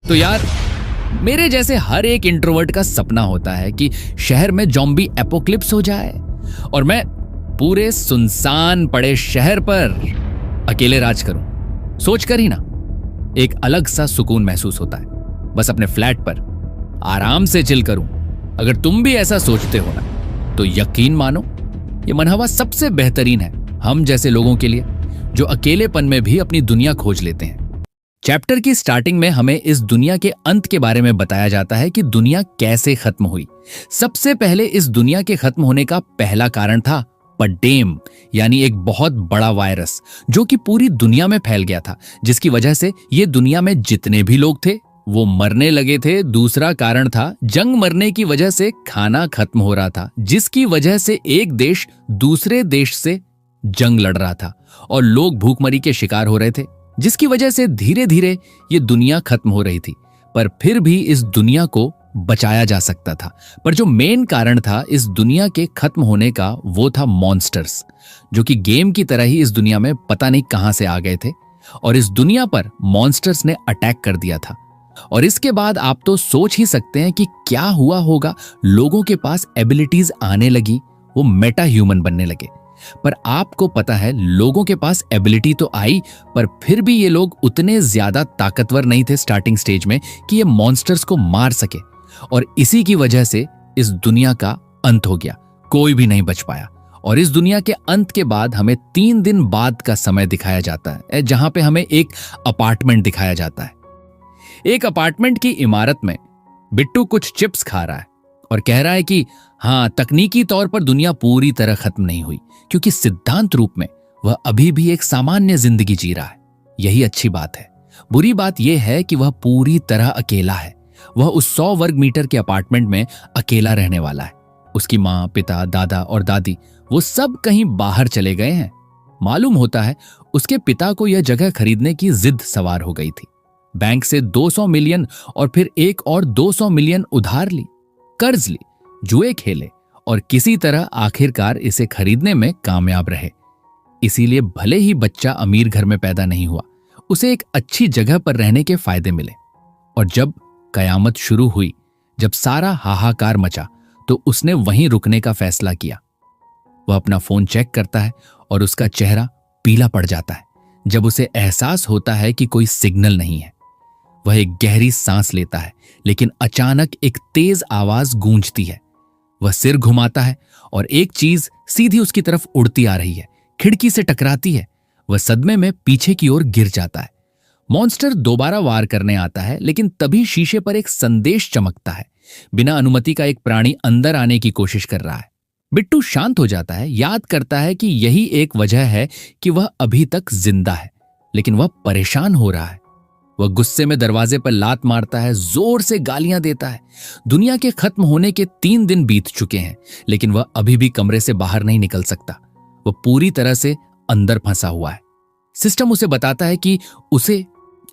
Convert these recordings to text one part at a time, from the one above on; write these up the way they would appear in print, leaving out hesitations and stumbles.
तो यार, मेरे जैसे हर एक इंट्रोवर्ट का सपना होता है कि शहर में ज़ॉम्बी एपोक्लिप्स हो जाए और मैं पूरे सुनसान पड़े शहर पर अकेले राज करूं। सोचकर ही ना एक अलग सा सुकून महसूस होता है। बस अपने फ्लैट पर आराम से चिल करूं। अगर तुम भी ऐसा सोचते हो ना, तो यकीन मानो ये मनहवा सबसे बेहतरीन है हम जैसे लोगों के लिए, जो अकेलेपन में भी अपनी दुनिया खोज लेते हैं। चैप्टर की स्टार्टिंग में हमें इस दुनिया के अंत के बारे में बताया जाता है कि दुनिया कैसे खत्म हुई। सबसे पहले इस दुनिया के खत्म होने का पहला कारण था पडेम, यानी एक बहुत बड़ा वायरस जो कि पूरी दुनिया में फैल गया था, जिसकी वजह से ये दुनिया में जितने भी लोग थे वो मरने लगे थे। दूसरा कारण था जंग मरने की वजह से खाना खत्म हो रहा था, जिसकी वजह से एक देश दूसरे देश से जंग लड़ रहा था और लोग भूखमरी के शिकार हो रहे थे, जिसकी वजह से धीरे धीरे ये दुनिया खत्म हो रही थी। पर फिर भी इस दुनिया को बचाया जा सकता था। पर जो मेन कारण था इस दुनिया के खत्म होने का, वो था मॉन्स्टर्स, जो कि गेम की तरह ही इस दुनिया में पता नहीं कहां से आ गए थे और इस दुनिया पर मॉन्स्टर्स ने अटैक कर दिया था। और इसके बाद आप तो सोच ही सकते हैं कि क्या हुआ होगा। लोगों के पास एबिलिटीज आने लगी, वो मेटा ह्यूमन बनने लगे। पर आपको पता है, लोगों के पास एबिलिटी तो आई, पर फिर भी ये लोग उतने ज्यादा ताकतवर नहीं थे स्टार्टिंग स्टेज में कि ये मॉन्स्टर्स को मार सके। और इसी की वजह से इस दुनिया का अंत हो गया, कोई भी नहीं बच पाया। और इस दुनिया के अंत के बाद हमें 3 दिन बाद का समय दिखाया जाता है, जहां पे हमें एक अपार्टमेंट दिखाया जाता है। एक अपार्टमेंट की इमारत में बिट्टू कुछ चिप्स खा रहा है और कह रहा है कि हाँ, तकनीकी तौर पर दुनिया पूरी तरह खत्म नहीं हुई, क्योंकि सिद्धांत रूप में वह अभी भी एक सामान्य जिंदगी जी रहा है। यही अच्छी बात है। बुरी बात यह है कि वह पूरी तरह अकेला है। वह उस 100 वर्ग मीटर के अपार्टमेंट में अकेला रहने वाला है। उसकी माँ, पिता, दादा और दादी वो सब कहीं बाहर चले गए हैं। मालूम होता है उसके पिता को यह जगह खरीदने की जिद सवार हो गई थी। बैंक से 200 मिलियन और फिर एक और 200 मिलियन उधार ली, कर्ज ली, जुए खेले और किसी तरह आखिरकार इसे खरीदने में कामयाब रहे। इसीलिए भले ही बच्चा अमीर घर में पैदा नहीं हुआ, उसे एक अच्छी जगह पर रहने के फायदे मिले। और जब कयामत शुरू हुई, जब सारा हाहाकार मचा, तो उसने वहीं रुकने का फैसला किया। वह अपना फोन चेक करता है और उसका चेहरा पीला पड़ जाता है जब उसे एहसास होता है कि कोई सिग्नल नहीं है। वह एक गहरी सांस लेता है, लेकिन अचानक एक तेज आवाज गूंजती है। वह सिर घुमाता है और एक चीज सीधी उसकी तरफ उड़ती आ रही है, खिड़की से टकराती है। वह सदमे में पीछे की ओर गिर जाता है। मॉन्स्टर दोबारा वार करने आता है, लेकिन तभी शीशे पर एक संदेश चमकता है। बिना अनुमति का एक प्राणी अंदर आने की कोशिश कर रहा है। बिट्टू शांत हो जाता है, याद करता है कि यही एक वजह है कि वह अभी तक जिंदा है, लेकिन वह परेशान हो रहा है। वह गुस्से में दरवाजे पर लात मारता है, जोर से गालियां देता है। दुनिया के खत्म होने के 3 दिन बीत चुके हैं, लेकिन वह अभी भी कमरे से बाहर नहीं निकल सकता। वह पूरी तरह से अंदर फंसा हुआ है। सिस्टम उसे बताता है कि उसे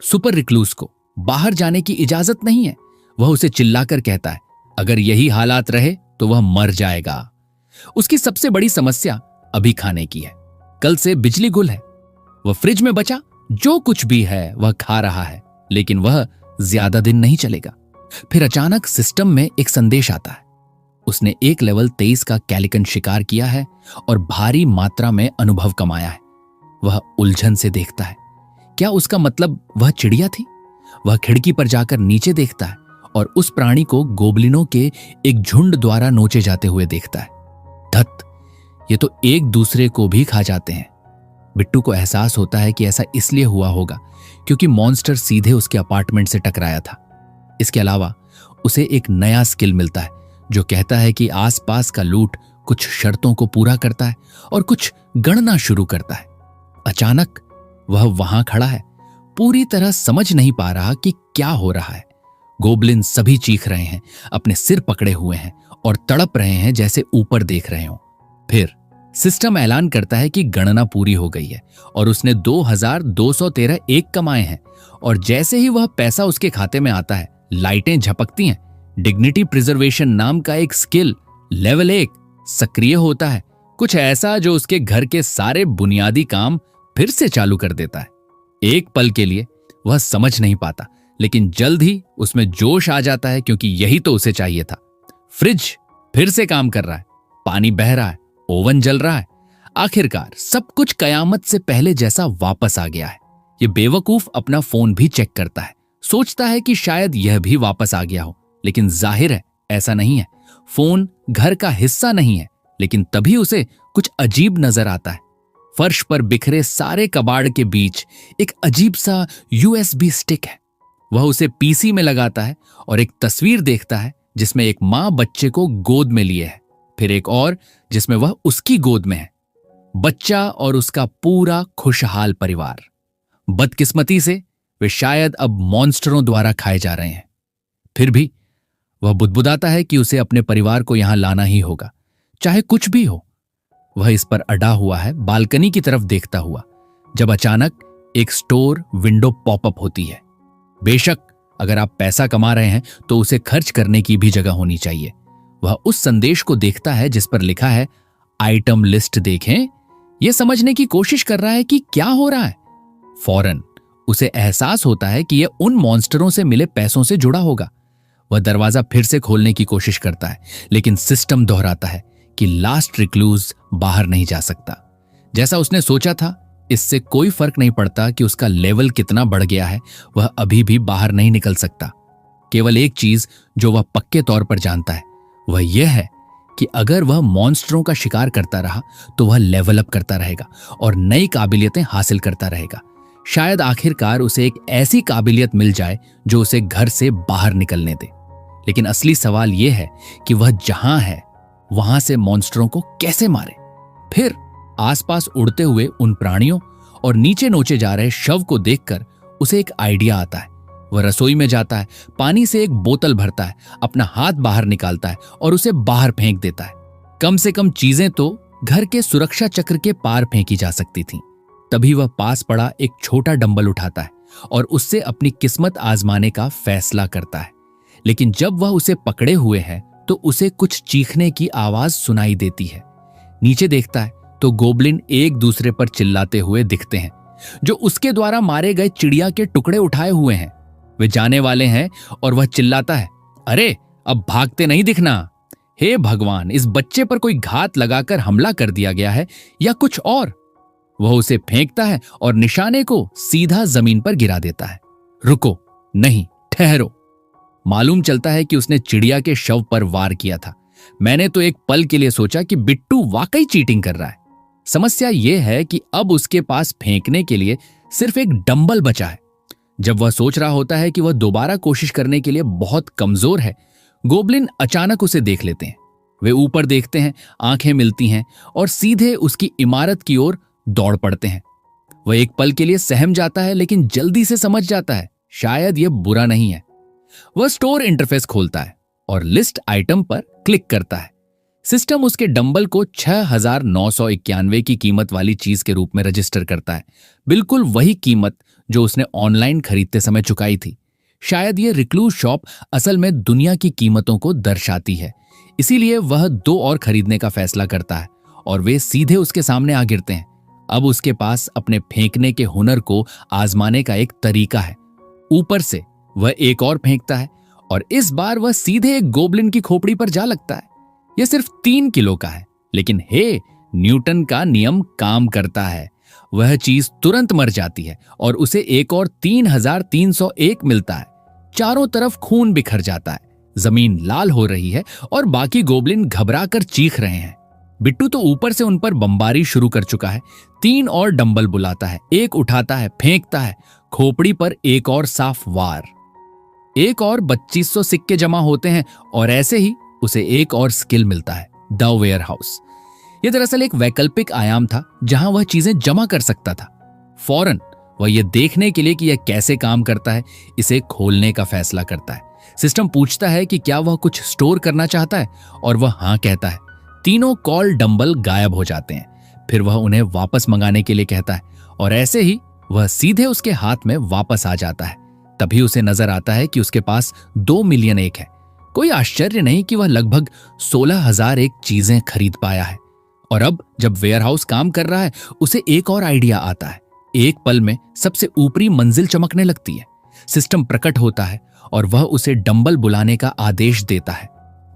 सुपर रिक्लूस को बाहर जाने की इजाजत नहीं है। वह उसे चिल्लाकर कहता है अगर यही हालात रहे तो वह मर जाएगा। उसकी सबसे बड़ी समस्या अभी खाने की है। कल से बिजली गुल है। वह फ्रिज में बचा जो कुछ भी है वह खा रहा है, लेकिन वह ज्यादा दिन नहीं चलेगा। फिर अचानक सिस्टम में एक संदेश आता है। उसने एक लेवल 23 का कैलिकन शिकार किया है और भारी मात्रा में अनुभव कमाया है। वह उलझन से देखता है, क्या उसका मतलब वह चिड़िया थी? वह खिड़की पर जाकर नीचे देखता है और उस प्राणी को गोबलिनों के एक झुंड द्वारा नोचे जाते हुए देखता है। धत, ये तो एक दूसरे को भी खा जाते हैं। बिट्टू को एहसास होता है कि ऐसा इसलिए हुआ होगा क्योंकि मॉन्स्टर सीधे उसके अपार्टमेंट से टकराया था। इसके अलावा उसे एक नया स्किल मिलता है जो कहता है कि आसपास का लूट कुछ शर्तों को पूरा करता है और कुछ गणना शुरू करता है। अचानक वह वहां खड़ा है, पूरी तरह समझ नहीं पा रहा कि क्या हो रहा है। गोबलिन सभी चीख रहे हैं, अपने सिर पकड़े हुए हैं और तड़प रहे हैं जैसे ऊपर देख रहे हो। फिर सिस्टम ऐलान करता है कि गणना पूरी हो गई है और उसने 2213 एक कमाए हैं। और जैसे ही वह पैसा उसके खाते में आता है, लाइटें झपकती हैं। डिग्निटी प्रिजर्वेशन नाम का एक स्किल लेवल 1 सक्रिय होता है, कुछ ऐसा जो उसके घर के सारे बुनियादी काम फिर से चालू कर देता है। एक पल के लिए वह समझ नहीं पाता लेकिन जल्द ही उसमें जोश आ जाता है क्योंकि यही तो उसे चाहिए था। फ्रिज फिर से काम कर रहा है, पानी बह रहा है, ओवन जल रहा है। आखिरकार सब कुछ कयामत से पहले जैसा वापस आ गया है। ये बेवकूफ अपना फोन भी चेक करता है, सोचता है कि शायद यह भी वापस आ गया हो, लेकिन जाहिर है ऐसा नहीं है। फोन घर का हिस्सा नहीं है, लेकिन तभी उसे कुछ अजीब नजर आता है। फर्श पर बिखरे सारे कबाड़ के बीच एक अजीब सा यूएसबी स्टिक है। वह उसे पीसी में लगाता है और एक तस्वीर देखता है जिसमें एक मां बच्चे को गोद में लिए है, फिर एक और जिसमें वह उसकी गोद में है। बच्चा और उसका पूरा खुशहाल परिवार। बदकिस्मती से वे शायद अब मॉन्स्टरों द्वारा खाए जा रहे हैं। फिर भी वह बुदबुदाता है कि उसे अपने परिवार को यहां लाना ही होगा, चाहे कुछ भी हो। वह इस पर अड़ा हुआ है, बालकनी की तरफ देखता हुआ, जब अचानक एक स्टोर विंडो पॉपअप होती है। बेशक अगर आप पैसा कमा रहे हैं तो उसे खर्च करने की भी जगह होनी चाहिए। वह उस संदेश को देखता है जिस पर लिखा है आइटम लिस्ट देखें। यह समझने की कोशिश कर रहा है कि क्या हो रहा है। फौरन उसे एहसास होता है कि यह उन मॉन्स्टरों से मिले पैसों से जुड़ा होगा। वह दरवाजा फिर से खोलने की कोशिश करता है, लेकिन सिस्टम दोहराता है कि लास्ट रिक्लूज बाहर नहीं जा सकता। जैसा उसने सोचा था, इससे कोई फर्क नहीं पड़ता कि उसका लेवल कितना बढ़ गया है, वह अभी भी बाहर नहीं निकल सकता। केवल एक चीज जो वह पक्के तौर पर जानता है वह यह है कि अगर वह मॉन्स्टरों का शिकार करता रहा तो वह लेवल अप करता रहेगा और नई काबिलियतें हासिल करता रहेगा। शायद आखिरकार उसे एक ऐसी काबिलियत मिल जाए जो उसे घर से बाहर निकलने दे। लेकिन असली सवाल यह है कि वह जहां है वहां से मॉन्स्टरों को कैसे मारे। फिर आसपास उड़ते हुए उन प्राणियों और नीचे नोचे जा रहे शव को देखकर उसे एक आइडिया आता है। वह रसोई में जाता है, पानी से एक बोतल भरता है, अपना हाथ बाहर निकालता है और उसे बाहर फेंक देता है। कम से कम चीजें तो घर के सुरक्षा चक्र के पार फेंकी जा सकती थीं। तभी वह पास पड़ा एक छोटा डंबल उठाता है और उससे अपनी किस्मत आजमाने का फैसला करता है। लेकिन जब वह उसे पकड़े हुए है तो उसे कुछ चीखने की आवाज सुनाई देती है। नीचे देखता है तो गोब्लिन एक दूसरे पर चिल्लाते हुए दिखते हैं, जो उसके द्वारा मारे गए चिड़िया के टुकड़े उठाए हुए हैं। वे जाने वाले हैं और वह चिल्लाता है, अरे अब भागते नहीं दिखना। हे भगवान, इस बच्चे पर कोई घात लगाकर हमला कर दिया गया है या कुछ और। वह उसे फेंकता है और निशाने को सीधा जमीन पर गिरा देता है। रुको, नहीं, ठहरो। मालूम चलता है कि उसने चिड़िया के शव पर वार किया था। मैंने तो एक पल के लिए सोचा कि बिट्टू वाकई चीटिंग कर रहा है। समस्या यह है कि अब उसके पास फेंकने के लिए सिर्फ एक डंबल बचा है। जब वह सोच रहा होता है कि वह दोबारा कोशिश करने के लिए बहुत कमजोर है, गोब्लिन अचानक उसे देख लेते हैं। वे ऊपर देखते हैं, आंखें मिलती हैं और सीधे उसकी इमारत की ओर दौड़ पड़ते हैं। वह एक पल के लिए सहम जाता है, लेकिन जल्दी से समझ जाता है शायद यह बुरा नहीं है। वह स्टोर इंटरफेस खोलता है और लिस्ट आइटम पर क्लिक करता है। सिस्टम उसके डंबल को 6,991 की कीमत वाली चीज के रूप में रजिस्टर करता है। बिल्कुल वही कीमत जो उसने ऑनलाइन खरीदते समय चुकाई थी। शायद यह रिक्लूज शॉप असल में दुनिया की कीमतों को दर्शाती है। इसीलिए वह 2 और खरीदने का फैसला करता है और वे सीधे उसके सामने आ गिरते हैं। अब उसके पास अपने फेंकने के हुनर को आजमाने का एक तरीका है। ऊपर से वह एक और फेंकता है और इस बार वह सीधे एक गोब्लिन की खोपड़ी पर जा लगता है। यह सिर्फ 3 किलो का है, लेकिन हे, न्यूटन का नियम काम करता है। वह चीज तुरंत मर जाती है और उसे एक और 3,301 मिलता है। चारों तरफ खून बिखर जाता है, जमीन लाल हो रही है और बाकी गोब्लिन घबराकर चीख रहे हैं। बिट्टू तो ऊपर से उन पर बमबारी शुरू कर चुका है। 3 और डंबल बुलाता है, एक उठाता है, फेंकता है, खोपड़ी पर एक और साफ वार। एक और 2,500 सिक्के जमा होते हैं और ऐसे ही उसे एक और स्किल मिलता है, द वेयरहाउस। यह दरअसल एक वैकल्पिक आयाम था जहां वह चीजें जमा कर सकता था। फौरन वह यह देखने के लिए कि यह कैसे काम करता है, इसे खोलने का फैसला करता है। सिस्टम पूछता है कि क्या वह कुछ स्टोर करना चाहता है और वह हां कहता है। तीनों कॉल डंबल गायब हो जाते हैं। फिर वह उन्हें वापस मंगाने के लिए कहता है और ऐसे ही वह सीधे उसके हाथ में वापस आ जाता है। तभी उसे नजर आता है कि उसके पास 2 मिलियन एक है। कोई आश्चर्य नहीं कि वह लगभग 16,001 चीजें खरीद पाया है। और अब जब वेयरहाउस काम कर रहा है, उसे एक और आइडिया आता है। एक पल में सबसे ऊपरी मंजिल चमकने लगती है। सिस्टम प्रकट होता है और वह उसे डंबल बुलाने का आदेश देता है।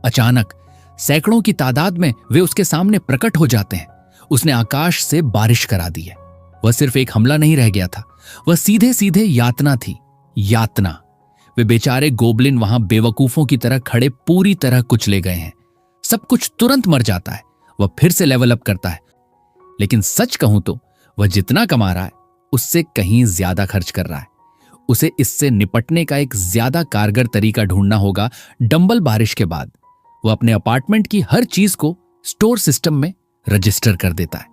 अचानक सैकड़ों की तादाद में वे उसके सामने प्रकट हो जाते हैं। उसने आकाश से बारिश करा दी है। वह सिर्फ एक हमला नहीं रह गया था, वह सीधे सीधे यातना थी। यातना। वे बेचारे गोबलिन वहां बेवकूफों की तरह खड़े पूरी तरह कुचले गए हैं। सब कुछ तुरंत मर जाता है। वह फिर से लेवल अप करता है, लेकिन सच कहूं तो वह जितना कमा रहा है उससे कहीं ज्यादा खर्च कर रहा है। उसे इससे निपटने का एक ज्यादा कारगर तरीका ढूंढना होगा। डंबल बारिश के बाद वह अपने अपार्टमेंट की हर चीज को स्टोर सिस्टम में रजिस्टर कर देता है।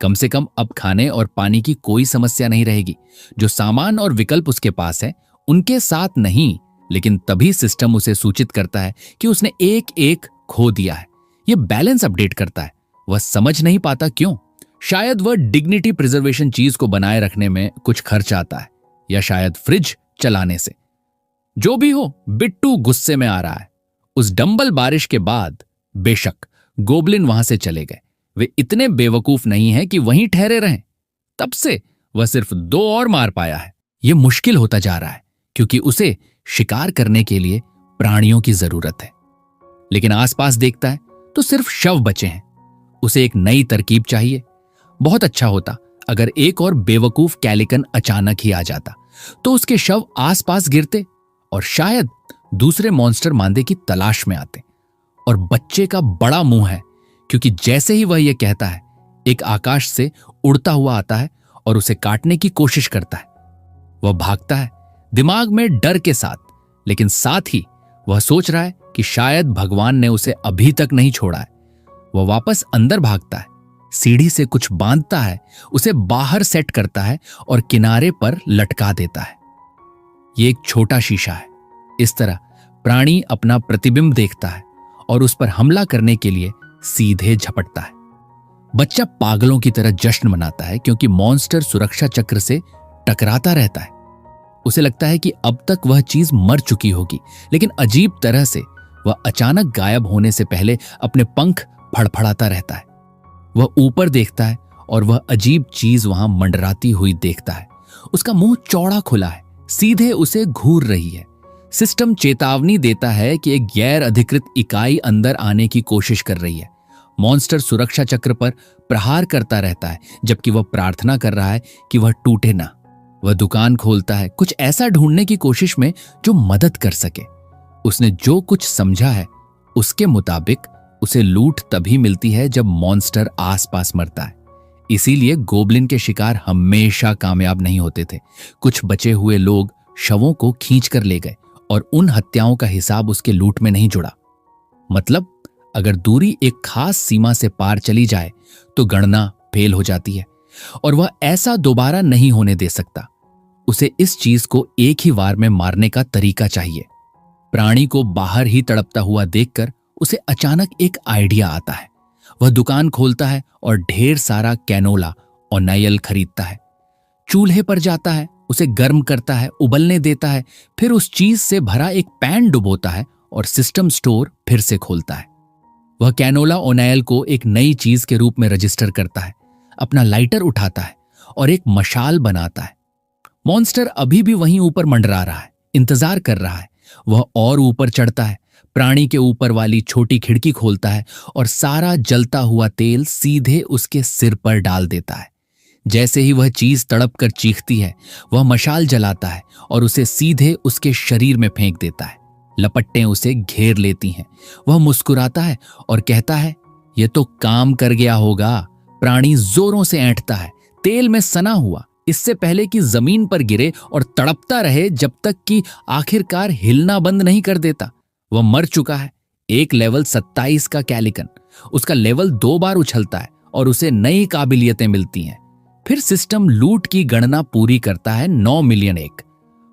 कम से कम अब खाने और पानी की कोई समस्या नहीं रहेगी। जो सामान और विकल्प उसके पास है उनके साथ नहीं, लेकिन तभी सिस्टम उसे सूचित करता है कि उसने एक एक खो दिया है। यह बैलेंस अपडेट करता है। वह समझ नहीं पाता क्यों। शायद वह डिग्निटी प्रिजर्वेशन चीज को बनाए रखने में कुछ खर्च आता है, या शायद फ्रिज चलाने से। जो भी हो, बिट्टू गुस्से में आ रहा है। उस डंबल बारिश के बाद बेशक गोबलिन वहां से चले गए, वे इतने बेवकूफ नहीं हैं कि वहीं ठहरे रहें। तब से वह सिर्फ 2 और मार पाया है। यह मुश्किल होता जा रहा है क्योंकि उसे शिकार करने के लिए प्राणियों की जरूरत है। लेकिन आसपास देखता है तो सिर्फ शव बचे हैं। उसे एक नई तरकीब चाहिए। बहुत अच्छा होता अगर एक और बेवकूफ कैलिकन अचानक ही आ जाता, तो उसके शव आसपास गिरते और शायद दूसरे मॉन्स्टर मांदे की तलाश में आते। और बच्चे का बड़ा मुंह है, क्योंकि जैसे ही वह यह कहता है, एक आकाश से उड़ता हुआ आता है और उसे काटने की कोशिश करता है। वह भागता है, दिमाग में डर के साथ, लेकिन साथ ही वह सोच रहा है कि शायद भगवान ने उसे अभी तक नहीं छोड़ा है। वह वापस अंदर भागता है, सीढ़ी से कुछ बांधता है, उसे बाहर सेट करता है और किनारे पर लटका देता है। यह एक छोटा शीशा है। इस तरह प्राणी अपना प्रतिबिंब देखता है और उस पर हमला करने के लिए सीधे झपटता है। बच्चा पागलों की तरह जश्न मनाता है क्योंकि मॉन्स्टर सुरक्षा चक्र से टकराता रहता है। उसे लगता है कि अब तक वह चीज मर चुकी होगी, लेकिन अजीब तरह से वह अचानक गायब होने से पहले अपने पंख फड़फड़ाता रहता है। वह ऊपर देखता है और वह अजीब चीज वहां मंडराती हुई देखता है। उसका मुंह चौड़ा खुला है, सीधे उसे घूर रही है। सिस्टम चेतावनी देता है कि एक गैर अधिकृत इकाई अंदर आने की कोशिश कर रही है। मॉन्स्टर सुरक्षा चक्र पर प्रहार करता रहता है, जबकि वह प्रार्थना कर रहा है कि वह टूटे ना। वह दुकान खोलता है, कुछ ऐसा ढूंढने की कोशिश में जो मदद कर सके। उसने जो कुछ समझा है उसके मुताबिक उसे लूट तभी मिलती है जब मॉन्स्टर आसपास मरता है। इसीलिए गोबलिन के शिकार हमेशा कामयाब नहीं होते थे। कुछ बचे हुए लोग शवों को खींच कर ले गए और उन हत्याओं का हिसाब उसके लूट में नहीं जुड़ा। मतलब अगर दूरी एक खास सीमा से पार चली जाए तो गणना फेल हो जाती है और वह ऐसा दोबारा नहीं होने दे सकता। उसे इस चीज को एक ही वार में मारने का तरीका चाहिए। प्राणी को बाहर ही तड़पता हुआ देखकर उसे अचानक एक आइडिया आता है। वह दुकान खोलता है और ढेर सारा कैनोला और नारियल खरीदता है। चूल्हे पर जाता है, उसे गर्म करता है, उबलने देता है, फिर उस चीज से भरा एक पैन डुबोता है और सिस्टम स्टोर फिर से खोलता है। वह कैनोला और नारियल को एक नई चीज के रूप में रजिस्टर करता है, अपना लाइटर उठाता है और एक मशाल बनाता है। मॉन्स्टर अभी भी वहीं ऊपर मंडरा रहा है, इंतजार कर रहा है। वह और ऊपर चढ़ता है, प्राणी के ऊपर वाली छोटी खिड़की खोलता है और सारा जलता हुआ तेल सीधे उसके सिर पर डाल देता है। जैसे ही वह चीज तड़प कर चीखती है, वह मशाल जलाता है और उसे सीधे उसके शरीर में फेंक देता है। लपट्टें उसे घेर लेती हैं। वह मुस्कुराता है और कहता है, यह तो काम कर गया होगा। प्राणी जोरों से ऐंठता है, तेल में सना हुआ, इससे पहले कि जमीन पर गिरे और तड़पता रहे जब तक कि आखिरकार हिलना बंद नहीं कर देता। वह मर चुका है। एक लेवल 27 का कैलिकन। उसका लेवल 2 बार उछलता है और उसे नई काबिलियतें मिलती हैं। फिर सिस्टम लूट की गणना पूरी करता है 9 मिलियन 1।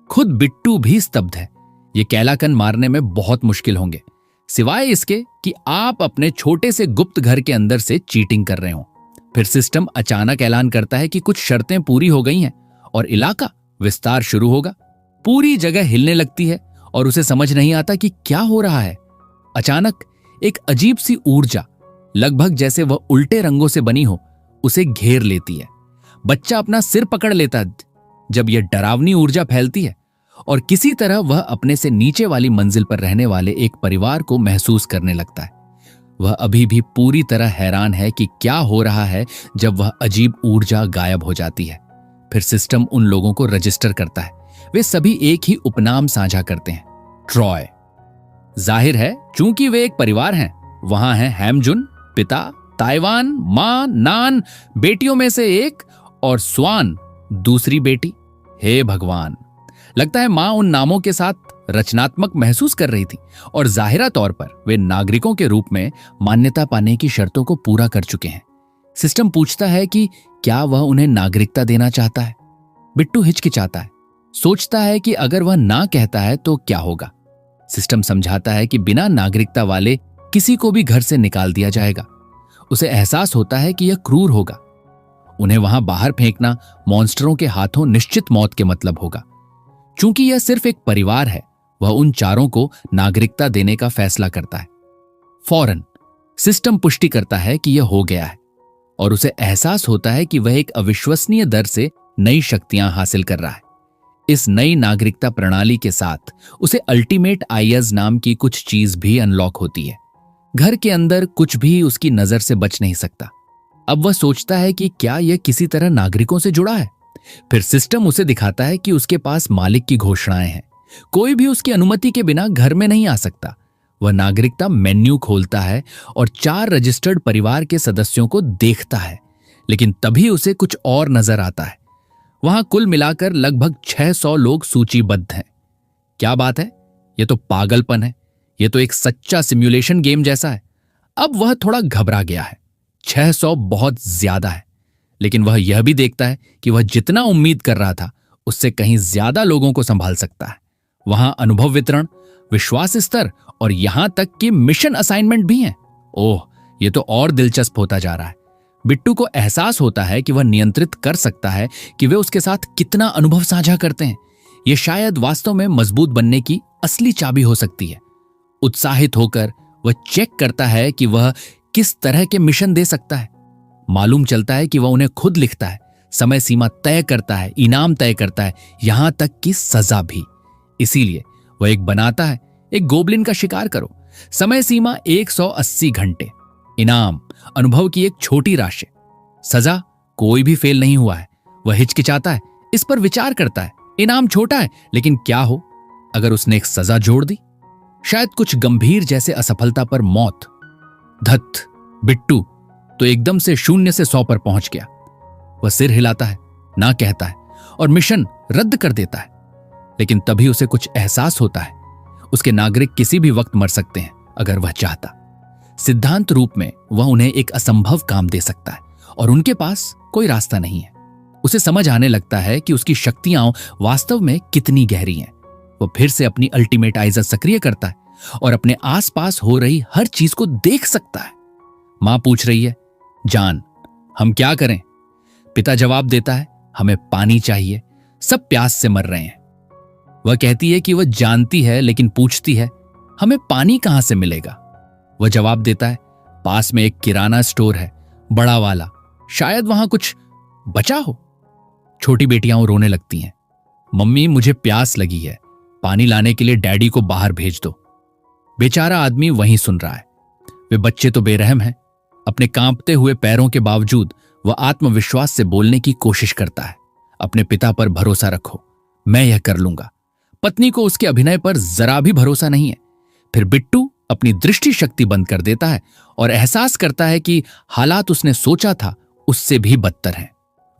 खुद बिट्टू भी स्तब्ध है। ये कैलाकन मारने में बहुत मुश्किल होंगे, सिवाय इसके कि आप अपने छोटे से गुप्त घर के अंदर से चीटिंग कर रहे हो। फिर सिस्टम अचानक ऐलान करता है कि कुछ शर्तें पूरी हो गई हैं और इलाका विस्तार शुरू होगा। पूरी जगह हिलने लगती है और उसे समझ नहीं आता कि क्या हो रहा है। अचानक एक अजीब सी ऊर्जा, लगभग जैसे वह उल्टे रंगों से बनी हो, उसे घेर लेती है। बच्चा अपना सिर पकड़ लेता है जब यह डरावनी ऊर्जा फैलती है और किसी तरह वह अपने से नीचे वाली मंजिल पर रहने वाले एक परिवार को महसूस करने लगता है। वह अभी भी पूरी तरह हैरान है कि क्या हो रहा है जब वह अजीब ऊर्जा गायब हो जाती है। फिर सिस्टम उन लोगों को रजिस्टर करता है। वे सभी एक ही उपनाम साझा करते हैं, ट्रॉय। जाहिर है चूंकि वे एक परिवार हैं। वहां है हैमजुन पिता, ताइवान मां, नान बेटियों में से एक और स्वान दूसरी बेटी। हे भगवान, लगता है मां उन नामों के साथ रचनात्मक महसूस कर रही थी और जाहिरा तौर पर वे नागरिकों के रूप में मान्यता पाने की शर्तों को पूरा कर चुके हैं। सिस्टम पूछता है कि क्या वह उन्हें नागरिकता देना चाहता है। बिट्टू हिचकिचाता है, सोचता है कि अगर वह ना कहता है तो क्या होगा। सिस्टम समझाता है कि बिना नागरिकता वाले किसी को भी घर से निकाल दिया जाएगा। उसे एहसास होता है कि यह क्रूर होगा। उन्हें वहां बाहर फेंकना मॉन्स्टरों के हाथों निश्चित मौत के मतलब होगा। चूंकि यह सिर्फ एक परिवार है, वह उन चारों को नागरिकता देने का फैसला करता है। फौरन सिस्टम पुष्टि करता है कि यह हो गया है और उसे एहसास होता है कि वह एक अविश्वसनीय दर से नई शक्तियां हासिल कर रहा है। इस नई नागरिकता प्रणाली के साथ उसे अल्टीमेट आइज नाम की कुछ चीज भी अनलॉक होती है। घर के अंदर कुछ भी उसकी नजर से बच नहीं सकता। अब वह सोचता है कि क्या यह किसी तरह नागरिकों से जुड़ा है। फिर सिस्टम उसे दिखाता है कि उसके पास मालिक की घोषणाएं हैं। कोई भी उसकी अनुमति के बिना घर में नहीं आ सकता। वह नागरिकता मेन्यू खोलता है और 4 रजिस्टर्ड परिवार के सदस्यों को देखता है, लेकिन तभी उसे कुछ और नजर आता है। वहां कुल मिलाकर लगभग 600 लोग सूचीबद्ध हैं। क्या बात है, यह तो पागलपन है। यह तो एक सच्चा सिमुलेशन गेम जैसा है। अब वह थोड़ा घबरा गया है। 600 बहुत ज्यादा है, लेकिन वह यह भी देखता है कि वह जितना उम्मीद कर रहा था उससे कहीं ज्यादा लोगों को संभाल सकता है। वहां अनुभव वितरण, विश्वास स्तर और यहां तक कि मिशन असाइनमेंट भी हैं। ओह, यह तो और दिलचस्प होता जा रहा है। बिट्टू को एहसास होता है कि वह नियंत्रित कर सकता है कि वे उसके साथ कितना अनुभव साझा करते हैं। यह शायद वास्तव में मजबूत बनने की असली चाबी हो सकती है। उत्साहित होकर वह चेक करता है कि वह किस तरह के मिशन दे सकता है। मालूम चलता है कि वह उन्हें खुद लिखता है, समय सीमा तय करता है, इनाम तय करता है, यहां तक कि सजा भी। इसीलिए वह एक बनाता है, एक गोब्लिन का शिकार करो। समय सीमा 180 घंटे, इनाम अनुभव की एक छोटी राशि, सजा कोई भी फेल नहीं हुआ है। वह हिचकिचाता है, इस पर विचार करता है। इनाम छोटा है, लेकिन क्या हो अगर उसने एक सजा जोड़ दी? शायद कुछ गंभीर, जैसे असफलता पर मौत। धत, बिट्टू तो एकदम से 0 से 100 पर पहुंच गया। वह सिर हिलाता है, ना कहता है और मिशन रद्द कर देता है। लेकिन तभी उसे कुछ एहसास होता है, उसके नागरिक किसी भी वक्त मर सकते हैं अगर वह चाहता। सिद्धांत रूप में वह उन्हें एक असंभव काम दे सकता है और उनके पास कोई रास्ता नहीं है। उसे समझ आने लगता है कि उसकी शक्तियां वास्तव में कितनी गहरी हैं। वह फिर से अपनी अल्टीमेट आइज सक्रिय करता है और अपने आसपास हो रही हर चीज को देख सकता है। मां पूछ रही है, जान हम क्या करें? पिता जवाब देता है, हमें पानी चाहिए, सब प्यास से मर रहे हैं। वह कहती है कि वह जानती है, लेकिन पूछती है, हमें पानी कहां से मिलेगा? वह जवाब देता है, पास में एक किराना स्टोर है, बड़ा वाला, शायद वहां कुछ बचा हो। छोटी बेटियां रोने लगती हैं। मम्मी मुझे प्यास लगी है, पानी लाने के लिए डैडी को बाहर भेज दो। बेचारा आदमी वहीं सुन रहा है। वे बच्चे तो बेरहम हैं। अपने कांपते हुए पैरों के बावजूद वह आत्मविश्वास से बोलने की कोशिश करता है, अपने पिता पर भरोसा रखो, मैं यह कर लूंगा। पत्नी को उसके अभिनय पर जरा भी भरोसा नहीं है। फिर बिट्टू अपनी दृष्टि शक्ति बंद कर देता है और एहसास करता है कि हालात उसने सोचा था उससे भी बदतर हैं।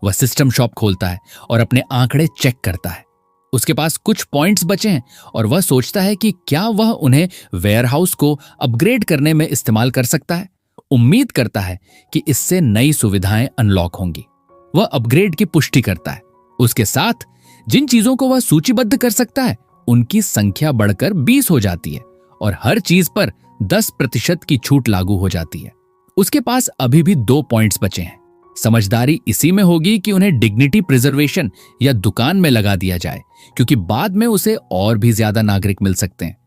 वह सिस्टम शॉप खोलता है और अपने आंकड़े चेक करता है। उसके पास कुछ पॉइंट्स बचे हैं और वह सोचता है कि क्या वह उन्हें वेयरहाउस को अपग्रेड करने में इस्तेमाल कर सकता है। उम्मीद करता है कि इससे नई सुविधाएं अनलॉक होंगी। वह अपग्रेड की पुष्टि करता है। उसके साथ जिन चीजों को वह सूचीबद्ध कर सकता है उनकी संख्या बढ़कर 20 हो जाती है और हर चीज पर 10% की छूट लागू हो जाती है। उसके पास अभी भी 2 पॉइंट्स बचे हैं। समझदारी इसी में होगी कि उन्हें डिग्निटी प्रिजर्वेशन या दुकान में लगा दिया जाए, क्योंकि बाद में उसे और भी ज्यादा नागरिक मिल सकते हैं।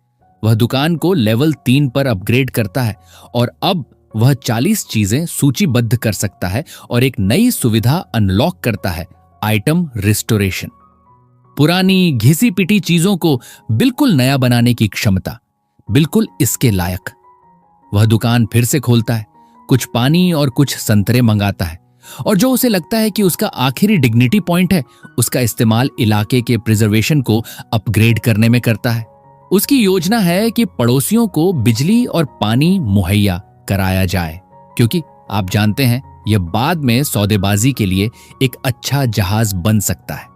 वह दुकान को लेवल 3 पर अपग्रेड करता है और अब वह 40 चीजें सूचीबद्ध कर सकता है और एक नई सुविधा अनलॉक करता है, आइटम रिस्टोरेशन। पुरानी घिसी पिटी चीजों को बिल्कुल नया बनाने की क्षमता, बिल्कुल इसके लायक। वह दुकान फिर से खोलता है, कुछ पानी और कुछ संतरे मंगाता है, और जो उसे लगता है कि उसका आखिरी डिग्निटी पॉइंट है, उसका इस्तेमाल इलाके के प्रिजर्वेशन को अपग्रेड करने में करता है। उसकी योजना है कि पड़ोसियों को बिजली और पानी मुहैया कराया जाए, क्योंकि आप जानते हैं यह बाद में सौदेबाजी के लिए एक अच्छा जहाज बन सकता है।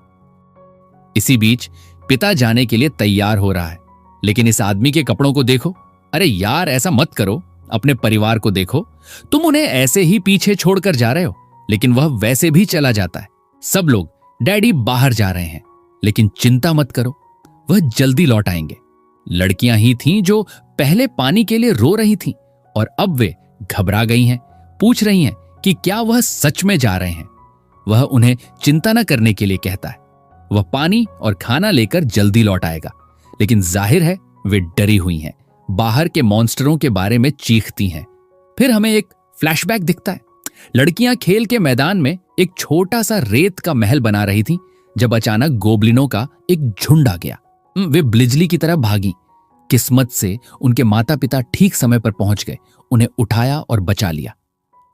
इसी बीच पिता जाने के लिए तैयार हो रहा है, लेकिन इस आदमी के कपड़ों को देखो। अरे यार, ऐसा मत करो, अपने परिवार को देखो। तुम उन्हें ऐसे ही पीछे छोड़कर जा रहे हो। लेकिन वह वैसे भी चला जाता है। सब लोग डैडी बाहर जा रहे हैं, लेकिन चिंता मत करो, वह जल्दी लौट आएंगे। लड़कियां ही थीं जो पहले पानी के लिए रो रही थीं, और अब वे घबरा गई हैं, पूछ रही हैं कि क्या वह सच में जा रहे हैं। वह उन्हें चिंता न करने के लिए कहता है। वह पानी और खाना लेकर जल्दी लौट आएगा, लेकिन जाहिर है वे डरी हुई हैं, बाहर के मॉन्स्टरों के बारे में चीखती हैं। फिर हमें एक फ्लैशबैक दिखता है। लड़कियां खेल के मैदान में एक छोटा सा रेत का महल बना रही थीं, जब अचानक गोबलिनों का एक झुंड आ गया। वे बिजली की तरह भागी। किस्मत से उनके माता पिता ठीक समय पर पहुंच गए, उन्हें उठाया और बचा लिया।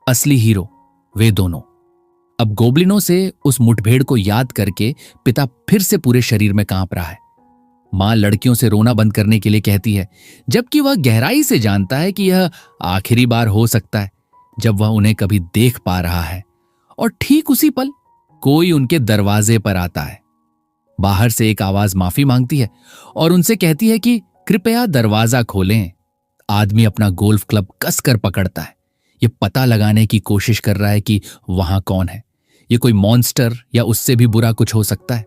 असली हीरो वे दोनों। अब गोबलिनों से उस मुठभेड़ को याद करके पिता फिर से पूरे शरीर में कांप रहा है। मां लड़कियों से रोना बंद करने के लिए कहती है, जबकि वह गहराई से जानता है कि यह आखिरी बार हो सकता है जब वह उन्हें कभी देख पा रहा है। और ठीक उसी पल कोई उनके दरवाजे पर आता है। बाहर से एक आवाज माफी मांगती है और उनसे कहती है कि कृपया दरवाजा खोलें। आदमी अपना गोल्फ क्लब कसकर पकड़ता है। यह पता लगाने की कोशिश कर रहा है कि वहां कौन है। यह कोई मॉन्स्टर या उससे भी बुरा कुछ हो सकता है,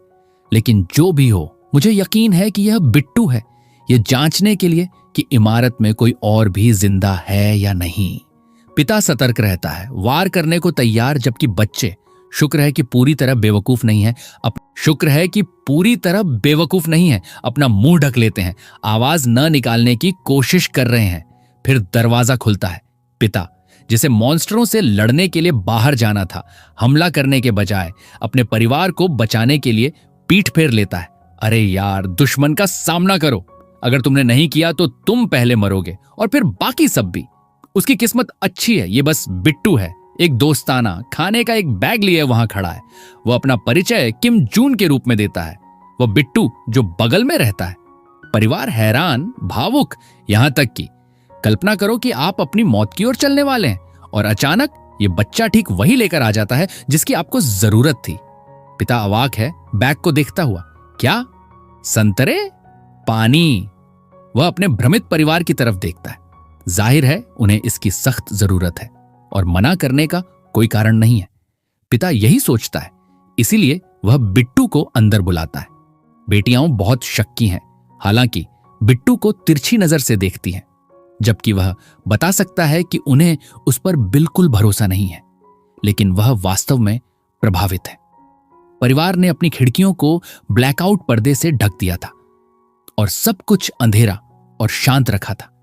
लेकिन जो भी हो, मुझे यकीन है कि यह बिट्टू है, यह जांचने के लिए कि इमारत में कोई और भी जिंदा है या नहीं। पिता सतर्क रहता है, वार करने को तैयार, जबकि बच्चे शुक्र है कि पूरी तरह बेवकूफ नहीं है, अपना मुंह ढक लेते हैं, आवाज न निकालने की कोशिश कर रहे हैं। फिर दरवाजा खुलता है। पिता, जिसे मॉन्स्टरों से लड़ने के लिए बाहर जाना था, हमला करने के बजाय अपने परिवार को बचाने के लिए पीठ फेर लेता है। अरे यार, दुश्मन का सामना करो। अगर तुमने नहीं किया तो तुम पहले मरोगे और फिर बाकी सब भी। उसकी किस्मत अच्छी है, ये बस बिट्टू है, एक दोस्ताना खाने का एक बैग लिए वहां खड़ा है। वह अपना परिचय किम जून के रूप में देता है। वह बिट्टू जो बगल में रहता है। परिवार हैरान, भावुक, यहां तक कि कल्पना करो कि आप अपनी मौत की ओर चलने वाले हैं और अचानक ये बच्चा ठीक वही लेकर आ जाता है जिसकी आपको जरूरत थी। पिता अवाक है, बैग को देखता हुआ। क्या संतरे? पानी? वह अपने भ्रमित परिवार की तरफ देखता है। जाहिर है उन्हें इसकी सख्त जरूरत है और मना करने का कोई कारण नहीं है। पिता यही सोचता है, इसीलिए वह बिट्टू को अंदर बुलाता है। बेटियां बहुत शक्की हैं, हालांकि बिट्टू को तिरछी नजर से देखती हैं, जबकि वह बता सकता है कि उन्हें उस पर बिल्कुल भरोसा नहीं है, लेकिन वह वास्तव में प्रभावित है। परिवार ने अपनी खिड़कियों को ब्लैकआउट पर्दे से ढक दिया था और सब कुछ अंधेरा और शांत रखा था।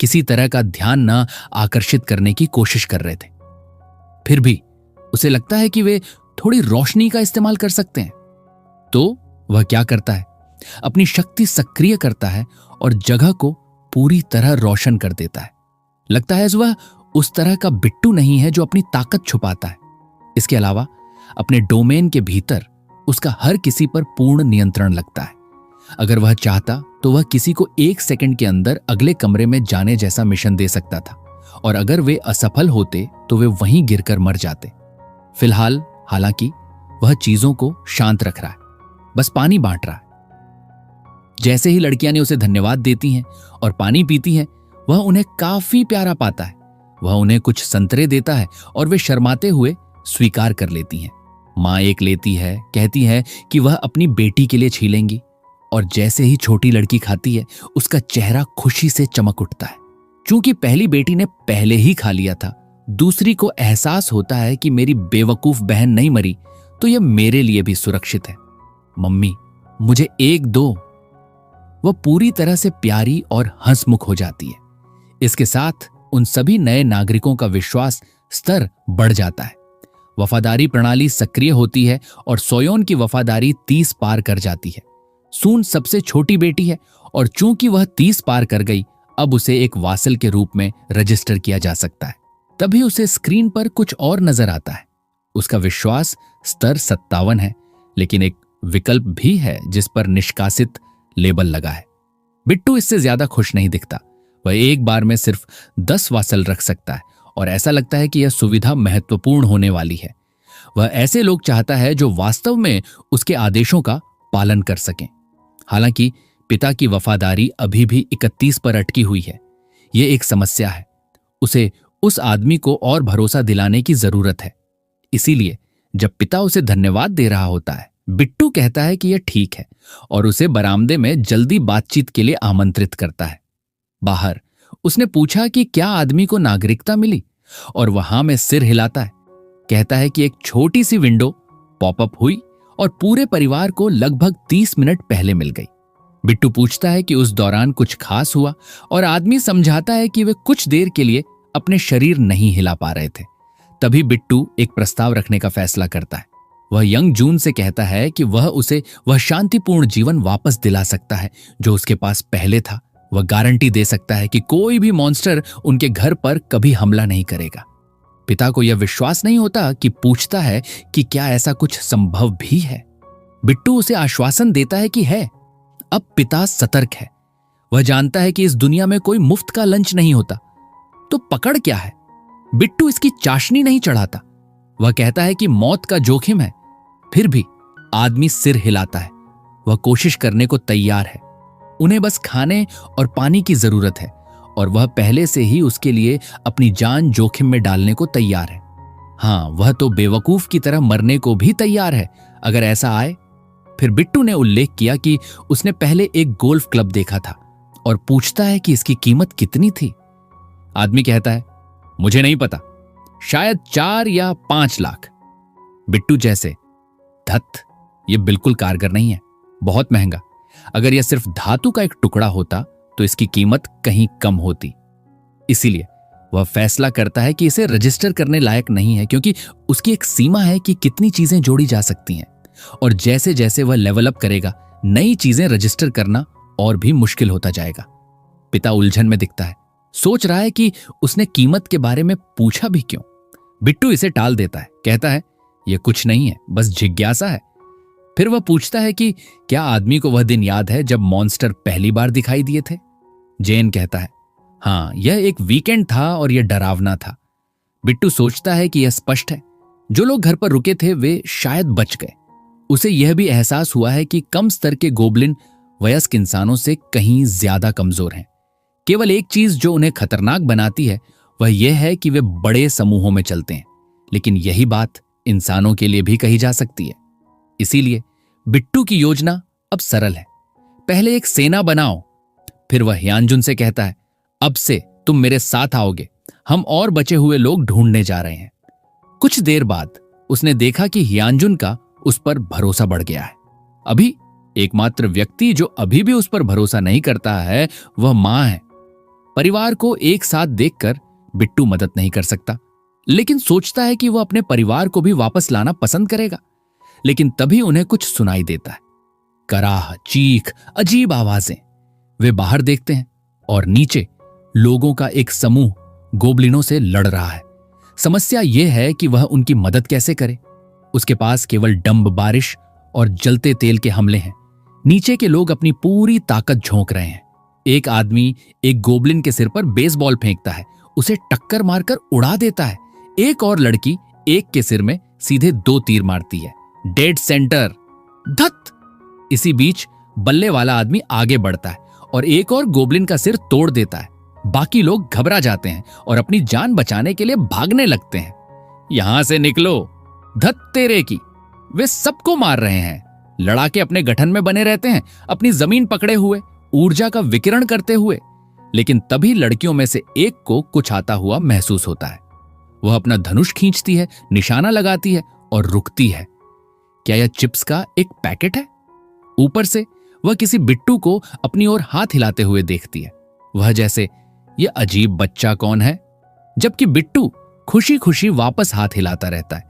किसी तरह का ध्यान न आकर्षित करने की कोशिश कर रहे थे। फिर भी उसे लगता है कि वे थोड़ी रोशनी का इस्तेमाल कर सकते हैं। तो वह क्या करता है? अपनी शक्ति सक्रिय करता है और जगह को पूरी तरह रोशन कर देता है। लगता है वह उस तरह का बिट्टू नहीं है जो अपनी ताकत छुपाता है। इसके अलावा अपने डोमेन के भीतर उसका हर किसी पर पूर्ण नियंत्रण लगता है। अगर वह चाहता तो वह किसी को 1 सेकंड के अंदर अगले कमरे में जाने जैसा मिशन दे सकता था, और अगर वे असफल होते तो वे वहीं गिरकर मर जाते। फिलहाल हालांकि वह चीजों को शांत रख रहा है, बस पानी बांट रहा है। जैसे ही लड़कियां ने उसे धन्यवाद देती हैं और पानी पीती हैं, वह उन्हें काफी प्यारा पाता है। वह उन्हें कुछ संतरे देता है और वे शर्माते हुए स्वीकार कर लेती हैं। मां एक लेती है, कहती है कि वह अपनी बेटी के लिए छीलेंगी, और जैसे ही छोटी लड़की खाती है उसका चेहरा खुशी से चमक उठता है। चूंकि पहली बेटी ने पहले ही खा लिया था, दूसरी को एहसास होता है कि मेरी बेवकूफ बहन नहीं मरी तो यह मेरे लिए भी सुरक्षित है। मम्मी, मुझे एक दो। वह पूरी तरह से प्यारी और हंसमुख हो जाती है। इसके साथ उन सभी नए नागरिकों का विश्वास स्तर बढ़ जाता है। वफादारी प्रणाली सक्रिय होती है और सोयोन की वफादारी 30 पार कर जाती है। सून सबसे छोटी बेटी है और चूंकि वह 30 पार कर गई, अब उसे एक वासल के रूप में रजिस्टर किया जा सकता है। तभी उसे स्क्रीन पर कुछ और नजर आता है। उसका विश्वास स्तर 57 है, लेकिन एक विकल्प भी है जिस पर निष्कासित लेबल लगा है। बिट्टू इससे ज्यादा खुश नहीं दिखता। वह एक बार में सिर्फ 10 वासल रख सकता है और ऐसा लगता है कि यह सुविधा महत्वपूर्ण होने वाली है। वह ऐसे लोग चाहता है जो वास्तव में उसके आदेशों का पालन कर सकें। हालांकि पिता की वफादारी अभी भी 31 पर अटकी हुई है। यह एक समस्या है। उसे उस आदमी को और भरोसा दिलाने की जरूरत है। इसीलिए जब पिता उसे धन्यवाद दे रहा होता है, बिट्टू कहता है कि यह ठीक है और उसे बरामदे में जल्दी बातचीत के लिए आमंत्रित करता है। बाहर उसने पूछा कि क्या आदमी को नागरिकता मिली, और वहां में सिर हिलाता है। कहता है कि एक छोटी सी विंडो पॉपअप हुई और पूरे परिवार को लगभग 30 मिनट पहले मिल गई। बिट्टू पूछता है कि उस दौरान कुछ खास हुआ और आदमी समझाता है कि वे कुछ देर के लिए अपने शरीर नहीं हिला पा रहे थे। तभी बिट्टू एक प्रस्ताव रखने का फैसला करता है। वह यंग जून से कहता है कि वह उसे वह शांतिपूर्ण जीवन वापस दिला सकता है जो उसके पास पहले था। वह गारंटी दे सकता है कि कोई भी मॉन्स्टर उनके घर पर कभी हमला नहीं करेगा। पिता को यह विश्वास नहीं होता कि पूछता है कि क्या ऐसा कुछ संभव भी है। बिट्टू उसे आश्वासन देता है कि है। अब पिता सतर्क है। वह जानता है कि इस दुनिया में कोई मुफ्त का लंच नहीं होता। तो पकड़ क्या है? बिट्टू इसकी चाशनी नहीं चढ़ाता। वह कहता है कि मौत का जोखिम है। फिर भी आदमी सिर हिलाता है। वह कोशिश करने को तैयार है। उन्हें बस खाने और पानी की जरूरत है और वह पहले से ही उसके लिए अपनी जान जोखिम में डालने को तैयार है। हां, वह तो बेवकूफ की तरह मरने को भी तैयार है अगर ऐसा आए। फिर बिट्टू ने उल्लेख किया कि उसने पहले एक गोल्फ क्लब देखा था और पूछता है कि इसकी कीमत कितनी थी। आदमी कहता है, मुझे नहीं पता, शायद 4 या 5 लाख। बिट्टू जैसे, धत, यह बिल्कुल कारगर नहीं है, बहुत महंगा। अगर यह सिर्फ धातु का एक टुकड़ा होता तो इसकी कीमत कहीं कम होती। इसीलिए वह फैसला करता है कि इसे रजिस्टर करने लायक नहीं है, क्योंकि उसकी एक सीमा है कि कितनी चीजें जोड़ी जा सकती हैं और जैसे जैसे वह लेवल अप करेगा, नई चीजें रजिस्टर करना और भी मुश्किल होता जाएगा। पिता उलझन में दिखता है, सोच रहा है कि उसने कीमत के बारे में पूछा भी क्यों। बिट्टू इसे टाल देता है, कहता है यह कुछ नहीं है, बस जिज्ञासा है। फिर वह पूछता है कि क्या आदमी को वह दिन याद है जब मॉन्स्टर पहली बार दिखाई दिए थे। जेन कहता है, हां, यह एक वीकेंड था और यह डरावना था। बिट्टू सोचता है कि यह स्पष्ट है, जो लोग घर पर रुके थे वे शायद बच गए। उसे यह भी एहसास हुआ है कि कम स्तर के गोबलिन वयस्क इंसानों से कहीं ज्यादा कमजोर हैं। केवल एक चीज जो उन्हें खतरनाक बनाती है वह यह है कि वे बड़े समूहों में चलते हैं, लेकिन यही बात इंसानों के लिए भी कही जा सकती है। इसीलिए बिट्टू की योजना अब सरल है। पहले एक सेना बनाओ। फिर वह ह्यानजुन से कहता है, अब से तुम मेरे साथ आओगे, हम और बचे हुए लोग ढूंढने जा रहे हैं। कुछ देर बाद उसने देखा कि ह्यानजुन का उस पर भरोसा बढ़ गया है। अभी एकमात्र व्यक्ति जो अभी भी उस पर भरोसा नहीं करता है वह मां है। परिवार को एक साथ देखकर बिट्टू मदद नहीं कर सकता, लेकिन सोचता है कि वह अपने परिवार को भी वापस लाना पसंद करेगा। लेकिन तभी उन्हें कुछ सुनाई देता है, कराह, चीख, अजीब आवाजें। वे बाहर देखते हैं और नीचे लोगों का एक समूह गोबलिनों से लड़ रहा है। समस्या यह है कि वह उनकी मदद कैसे करे। उसके पास केवल डंब बारिश और जलते तेल के हमले हैं। नीचे के लोग अपनी पूरी ताकत झोंक रहे हैं। एक आदमी एक गोबलिन के सिर पर बेसबॉल फेंकता है, उसे टक्कर मारकर उड़ा देता है। एक और लड़की एक के सिर में सीधे 2 तीर मारती है। डेड सेंटर, धत। इसी बीच बल्ले वाला आदमी आगे बढ़ता है और एक और गोबलिन का सिर तोड़ देता है। बाकी लोग घबरा जाते हैं और अपनी जान बचाने के लिए भागने लगते हैं। यहां से निकलो, धत तेरे की। वे सबको मार रहे हैं। लड़ाके अपने गठन में बने रहते हैं, अपनी जमीन पकड़े हुए, ऊर्जा का विकिरण करते हुए। लेकिन तभी लड़कियों में से एक को कुछ आता हुआ महसूस होता है। वह अपना धनुष खींचती है, निशाना लगाती है और रुकती है। क्या यह चिप्स का एक पैकेट है? ऊपर से वह किसी बिट्टू को अपनी ओर हाथ हिलाते हुए देखती है। वह जैसे, यह अजीब बच्चा कौन है? जबकि बिट्टू खुशी खुशी वापस हाथ हिलाता रहता है।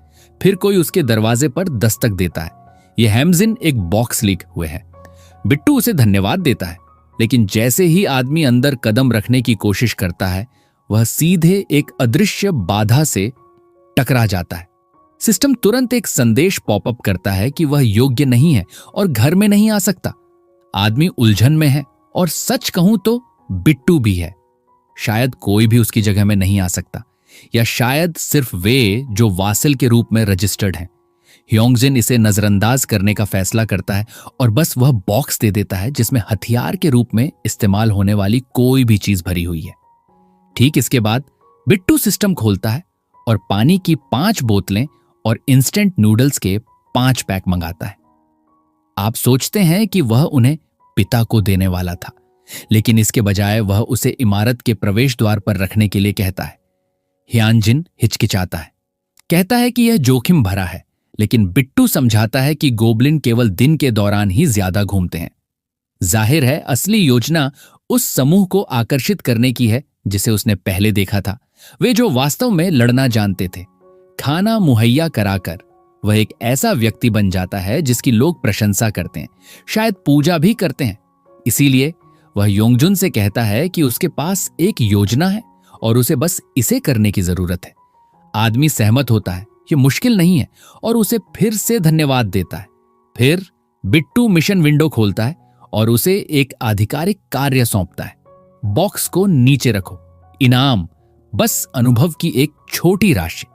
फिर कोई उसके दरवाजे पर दस्तक देता है। यह हैम्जिन एक बॉक्स लीक हुए है। बिट्टू उसे धन्यवाद देता है, लेकिन जैसे ही आदमी अंदर कदम रखने की कोशिश करता है, वह सीधे एक अदृश्य बाधा से टकरा जाता है। सिस्टम तुरंत एक संदेश पॉपअप करता है कि वह योग्य नहीं है और घर में नहीं आ सकता। आदमी उलझन में है और सच कहूं तो बिट्टू भी है। शायद कोई भी उसकी जगह में नहीं आ सकता, या शायद सिर्फ वे जो वासिल के रूप में रजिस्टर्ड हैं। ह्योंगजिन इसे नजरअंदाज करने का फैसला करता है और बस वह बॉक्स दे देता है जिसमें हथियार के रूप में इस्तेमाल होने वाली कोई भी चीज भरी हुई है। ठीक इसके बाद बिट्टू सिस्टम खोलता है और पानी की 5 बोतलें और इंस्टेंट नूडल्स के 5 पैक मंगाता है। आप सोचते हैं कि वह उन्हें पिता को देने वाला था, लेकिन इसके बजाय वह उसे इमारत के प्रवेश द्वार पर रखने के लिए कहता है। ह्यानजिन हिचकिचाता है, कहता है कि यह जोखिम भरा है, लेकिन बिट्टू समझाता है कि गोबलिन केवल दिन के दौरान ही ज्यादा घूमते हैं। जाहिर है असली योजना उस समूह को आकर्षित करने की है जिसे उसने पहले देखा था, वे जो वास्तव में लड़ना जानते थे। खाना मुहैया कराकर वह एक ऐसा व्यक्ति बन जाता है जिसकी लोग प्रशंसा करते हैं, शायद पूजा भी करते हैं। इसीलिए वह योंगजुन से कहता है कि उसके पास एक योजना है और उसे बस इसे करने की जरूरत है। आदमी सहमत होता है, ये मुश्किल नहीं है, और उसे फिर से धन्यवाद देता है। फिर बिट्टू मिशन विंडो खोलता है और उसे एक आधिकारिक कार्य सौंपता है। बॉक्स को नीचे रखो, इनाम बस अनुभव की एक छोटी राशि।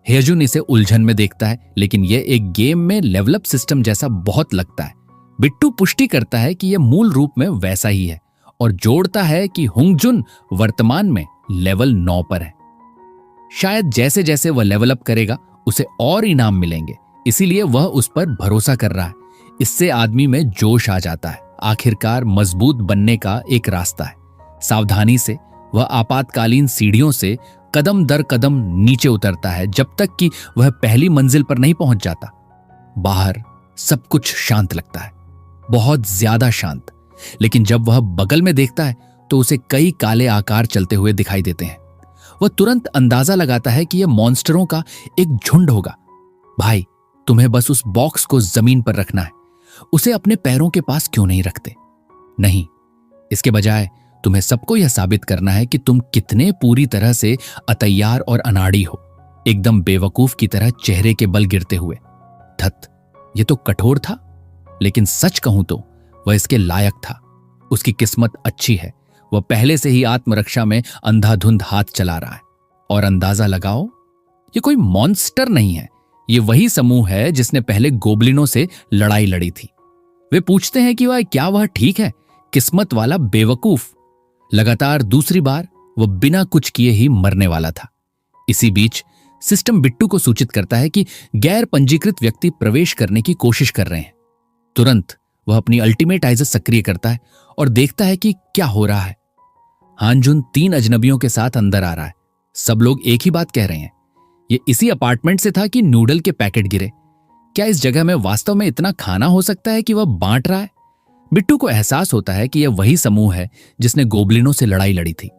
हेजुन इसे उलझन में देखता है, लेकिन यह एक गेम में लेवलअप सिस्टम जैसा बहुत लगता है। बिट्टू पुष्टि करता है कि यह मूल रूप में वैसा ही है और जोड़ता है कि हुंगजुन वर्तमान में लेवल 9 पर है। शायद जैसे जैसे वह लेवल अप करेगा उसे और इनाम मिलेंगे, इसीलिए वह उस पर भरोसा कर रहा है। इससे आदमी में जोश आ जाता है। आखिरकार मजबूत बनने का एक रास्ता है। सावधानी से वह आपातकालीन सीढ़ियों से कदम दर कदम नीचे उतरता है जब तक कि वह पहली मंजिल पर नहीं पहुंच जाता। बाहर सब कुछ शांत लगता है, बहुत ज्यादा शांत। लेकिन जब वह बगल में देखता है तो उसे कई काले आकार चलते हुए दिखाई देते हैं। वह तुरंत अंदाजा लगाता है कि यह मॉन्स्टरों का एक झुंड होगा। भाई, तुम्हें बस उस बॉक्स को जमीन पर रखना है, उसे अपने पैरों के पास क्यों नहीं रखते? नहीं, इसके बजाय तुम्हें सबको यह साबित करना है कि तुम कितने पूरी तरह से अतैयार और अनाड़ी हो। एकदम बेवकूफ की तरह चेहरे के बल गिरते हुए। धत, यह तो कठोर था, लेकिन सच कहूं तो वह इसके लायक था। उसकी किस्मत अच्छी है, वह पहले से ही आत्मरक्षा में अंधाधुंध हाथ चला रहा है। और अंदाजा लगाओ, ये कोई मॉन्स्टर नहीं है, ये वही समूह है जिसने पहले गोबलिनों से लड़ाई लड़ी थी। वे पूछते हैं कि क्या वह ठीक है? किस्मत वाला बेवकूफ। लगातार दूसरी बार वह बिना कुछ किए ही मरने वाला था। इसी बीच सिस्टम बिट्टू को सूचित करता है कि गैर पंजीकृत व्यक्ति प्रवेश करने की कोशिश कर रहे हैं। तुरंत वह अपनी अल्टीमेट आइज सक्रिय करता है और देखता है कि क्या हो रहा है। हानजुन 3 अजनबियों के साथ अंदर आ रहा है। सब लोग एक ही बात कह रहे हैं। ये इसी अपार्टमेंट से था कि नूडल के पैकेट गिरे। क्या इस जगह में वास्तव में इतना खाना हो सकता है कि वह बांट रहा है? बिट्टू को एहसास होता है कि यह वही समूह है जिसने गोबलिनों से लड़ाई लड़ी थी।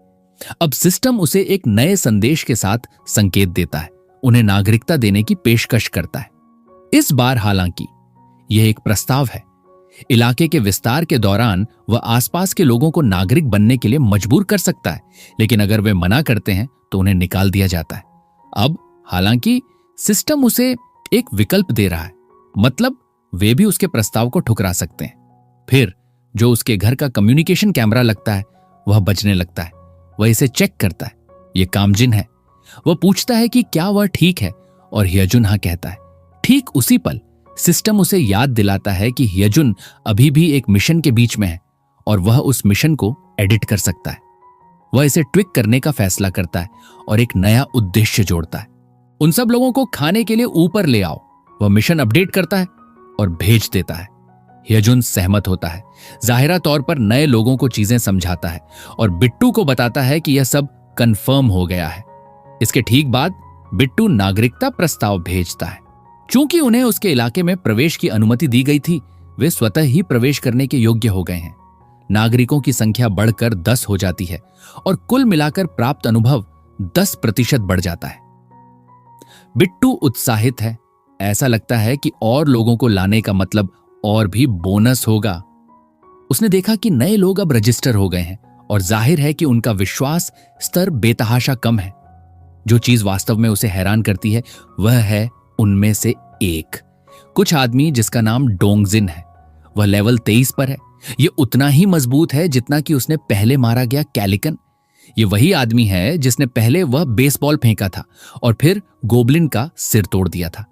अब सिस्टम उसे एक नए संदेश के साथ संकेत देता है, उन्हें नागरिकता देने की पेशकश करता है। इस बार हालांकि यह एक प्रस्ताव है। इलाके के विस्तार के दौरान वह आसपास के लोगों को नागरिक बनने के लिए मजबूर कर सकता है, लेकिन अगर वे मना करते हैं तो उन्हें निकाल दिया जाता है। अब हालांकि सिस्टम उसे एक विकल्प दे रहा है, मतलब वे भी उसके प्रस्ताव को ठुकरा सकते हैं। फिर जो उसके घर का कम्युनिकेशन कैमरा लगता है वह बजने लगता है। वह इसे चेक करता है। यह कामजिन है। वह पूछता है कि क्या वह ठीक है, और ह्यजुन हाँ कहता है। ठीक उसी पल सिस्टम उसे याद दिलाता है कि ह्यजुन अभी भी एक मिशन के बीच में है और वह उस मिशन को एडिट कर सकता है। वह इसे ट्विक करने का फैसला करता है और एक नया उद्देश्य जोड़ता है। उन सब लोगों को खाने के लिए ऊपर ले आओ। वह मिशन अपडेट करता है और भेज देता है। ह्यजुन सहमत होता है, जाहिरा तौर पर नए लोगों को चीजें समझाता है और बिट्टू को बताता है कि यह सब कंफर्म हो गया है। इसके ठीक बाद बिट्टू नागरिकता प्रस्ताव भेजता है। चूंकि उन्हें उसके इलाके में प्रवेश की अनुमति दी गई थी, वे स्वतः ही प्रवेश करने के योग्य हो गए हैं। नागरिकों की संख्या बढ़कर 10 हो जाती है और कुल मिलाकर प्राप्त अनुभव 10% बढ़ जाता है। बिट्टू उत्साहित है, ऐसा लगता है कि और लोगों को लाने का मतलब और भी बोनस होगा। उसने देखा कि नए लोग अब रजिस्टर हो गए हैं और जाहिर है कि उनका विश्वास स्तर बेतहाशा कम है। जो चीज वास्तव में उसे हैरान करती है वह है उनमें से एक, कुछ आदमी जिसका नाम डोंगजिन है। वह लेवल 23 पर है। यह उतना ही मजबूत है जितना कि उसने पहले मारा गया कैलिकन। ये वही आदमी है जिसने पहले वह बेसबॉल फेंका था और फिर गोबलिन का सिर तोड़ दिया था।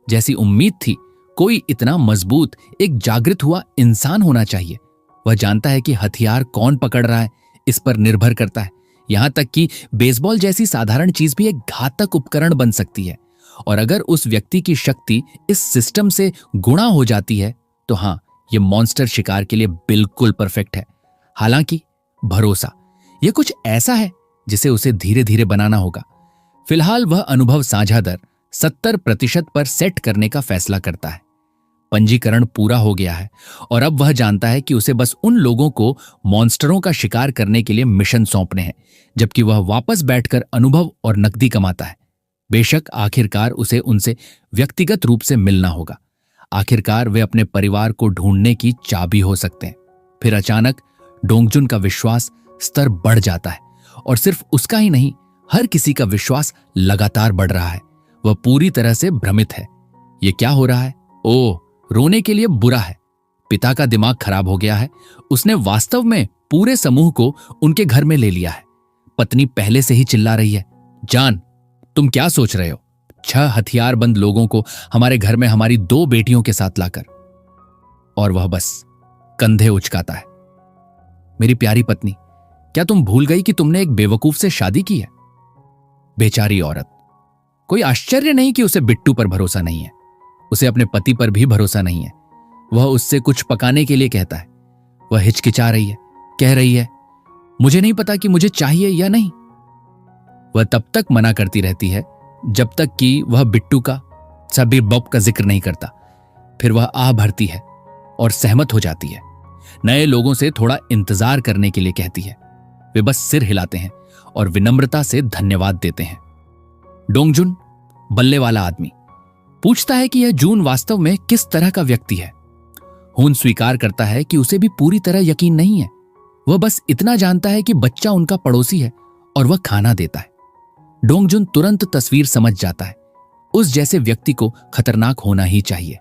जैसी उम्मीद थी, कोई इतना मजबूत, एक जागृत हुआ इंसान होना चाहिए। वह जानता है कि हथियार कौन पकड़ रहा है इस पर निर्भर करता है। यहां तक कि बेसबॉल जैसी साधारण चीज भी एक घातक उपकरण बन सकती है। और अगर उस व्यक्ति की शक्ति इस सिस्टम से गुणा हो जाती है तो हां, यह मॉन्स्टर शिकार के लिए बिल्कुल परफेक्ट है। हालांकि भरोसा यह कुछ ऐसा है जिसे उसे धीरे धीरे बनाना होगा। फिलहाल वह अनुभव साझा दर 70% पर सेट करने का फैसला करता है। पंजीकरण पूरा हो गया है और अब वह जानता है कि उसे बस उन लोगों को मॉन्स्टरों का शिकार करने के लिए मिशन सौंपने हैं, जबकि वह वापस बैठकर अनुभव और नकदी कमाता है। बेशक आखिरकार उसे उनसे व्यक्तिगत रूप से मिलना होगा। आखिरकार वे अपने परिवार को ढूंढने की चाबी हो सकते हैं। फिर अचानक डोंगजुन का विश्वास स्तर बढ़ जाता है और सिर्फ उसका ही नहीं, हर किसी का विश्वास लगातार बढ़ रहा है। वह पूरी तरह से भ्रमित है। यह क्या हो रहा है? ओह, रोने के लिए बुरा है। पिता का दिमाग खराब हो गया है। उसने वास्तव में पूरे समूह को उनके घर में ले लिया है। पत्नी पहले से ही चिल्ला रही है, जान, तुम क्या सोच रहे हो? 6 हथियारबंद लोगों को हमारे घर में हमारी 2 बेटियों के साथ लाकर। और वह बस कंधे उचकाता है। मेरी प्यारी पत्नी, क्या तुम भूल गई कि तुमने एक बेवकूफ से शादी की है? बेचारी औरत। कोई आश्चर्य नहीं कि उसे बिट्टू पर भरोसा नहीं है। उसे अपने पति पर भी भरोसा नहीं है। वह उससे कुछ पकाने के लिए कहता है। वह हिचकिचा रही है, कह रही है, मुझे नहीं पता कि मुझे चाहिए या नहीं। वह तब तक मना करती रहती है जब तक कि वह बिट्टू का, सबीर बॉब का जिक्र नहीं करता। फिर वह आह भरती है और सहमत हो जाती है। नए लोगों से थोड़ा इंतजार करने के लिए कहती है। वे बस सिर हिलाते हैं और विनम्रता से धन्यवाद देते हैं। डोंगजुन, बल्ले वाला आदमी, पूछता है कि यह जून वास्तव में किस तरह का व्यक्ति है। हून स्वीकार करता है कि उसे भी पूरी तरह यकीन नहीं है। वह बस इतना जानता है कि बच्चा उनका पड़ोसी है और वह खाना देता है। डोंगजुन तुरंत तस्वीर समझ जाता है। उस जैसे व्यक्ति को खतरनाक होना ही चाहिए।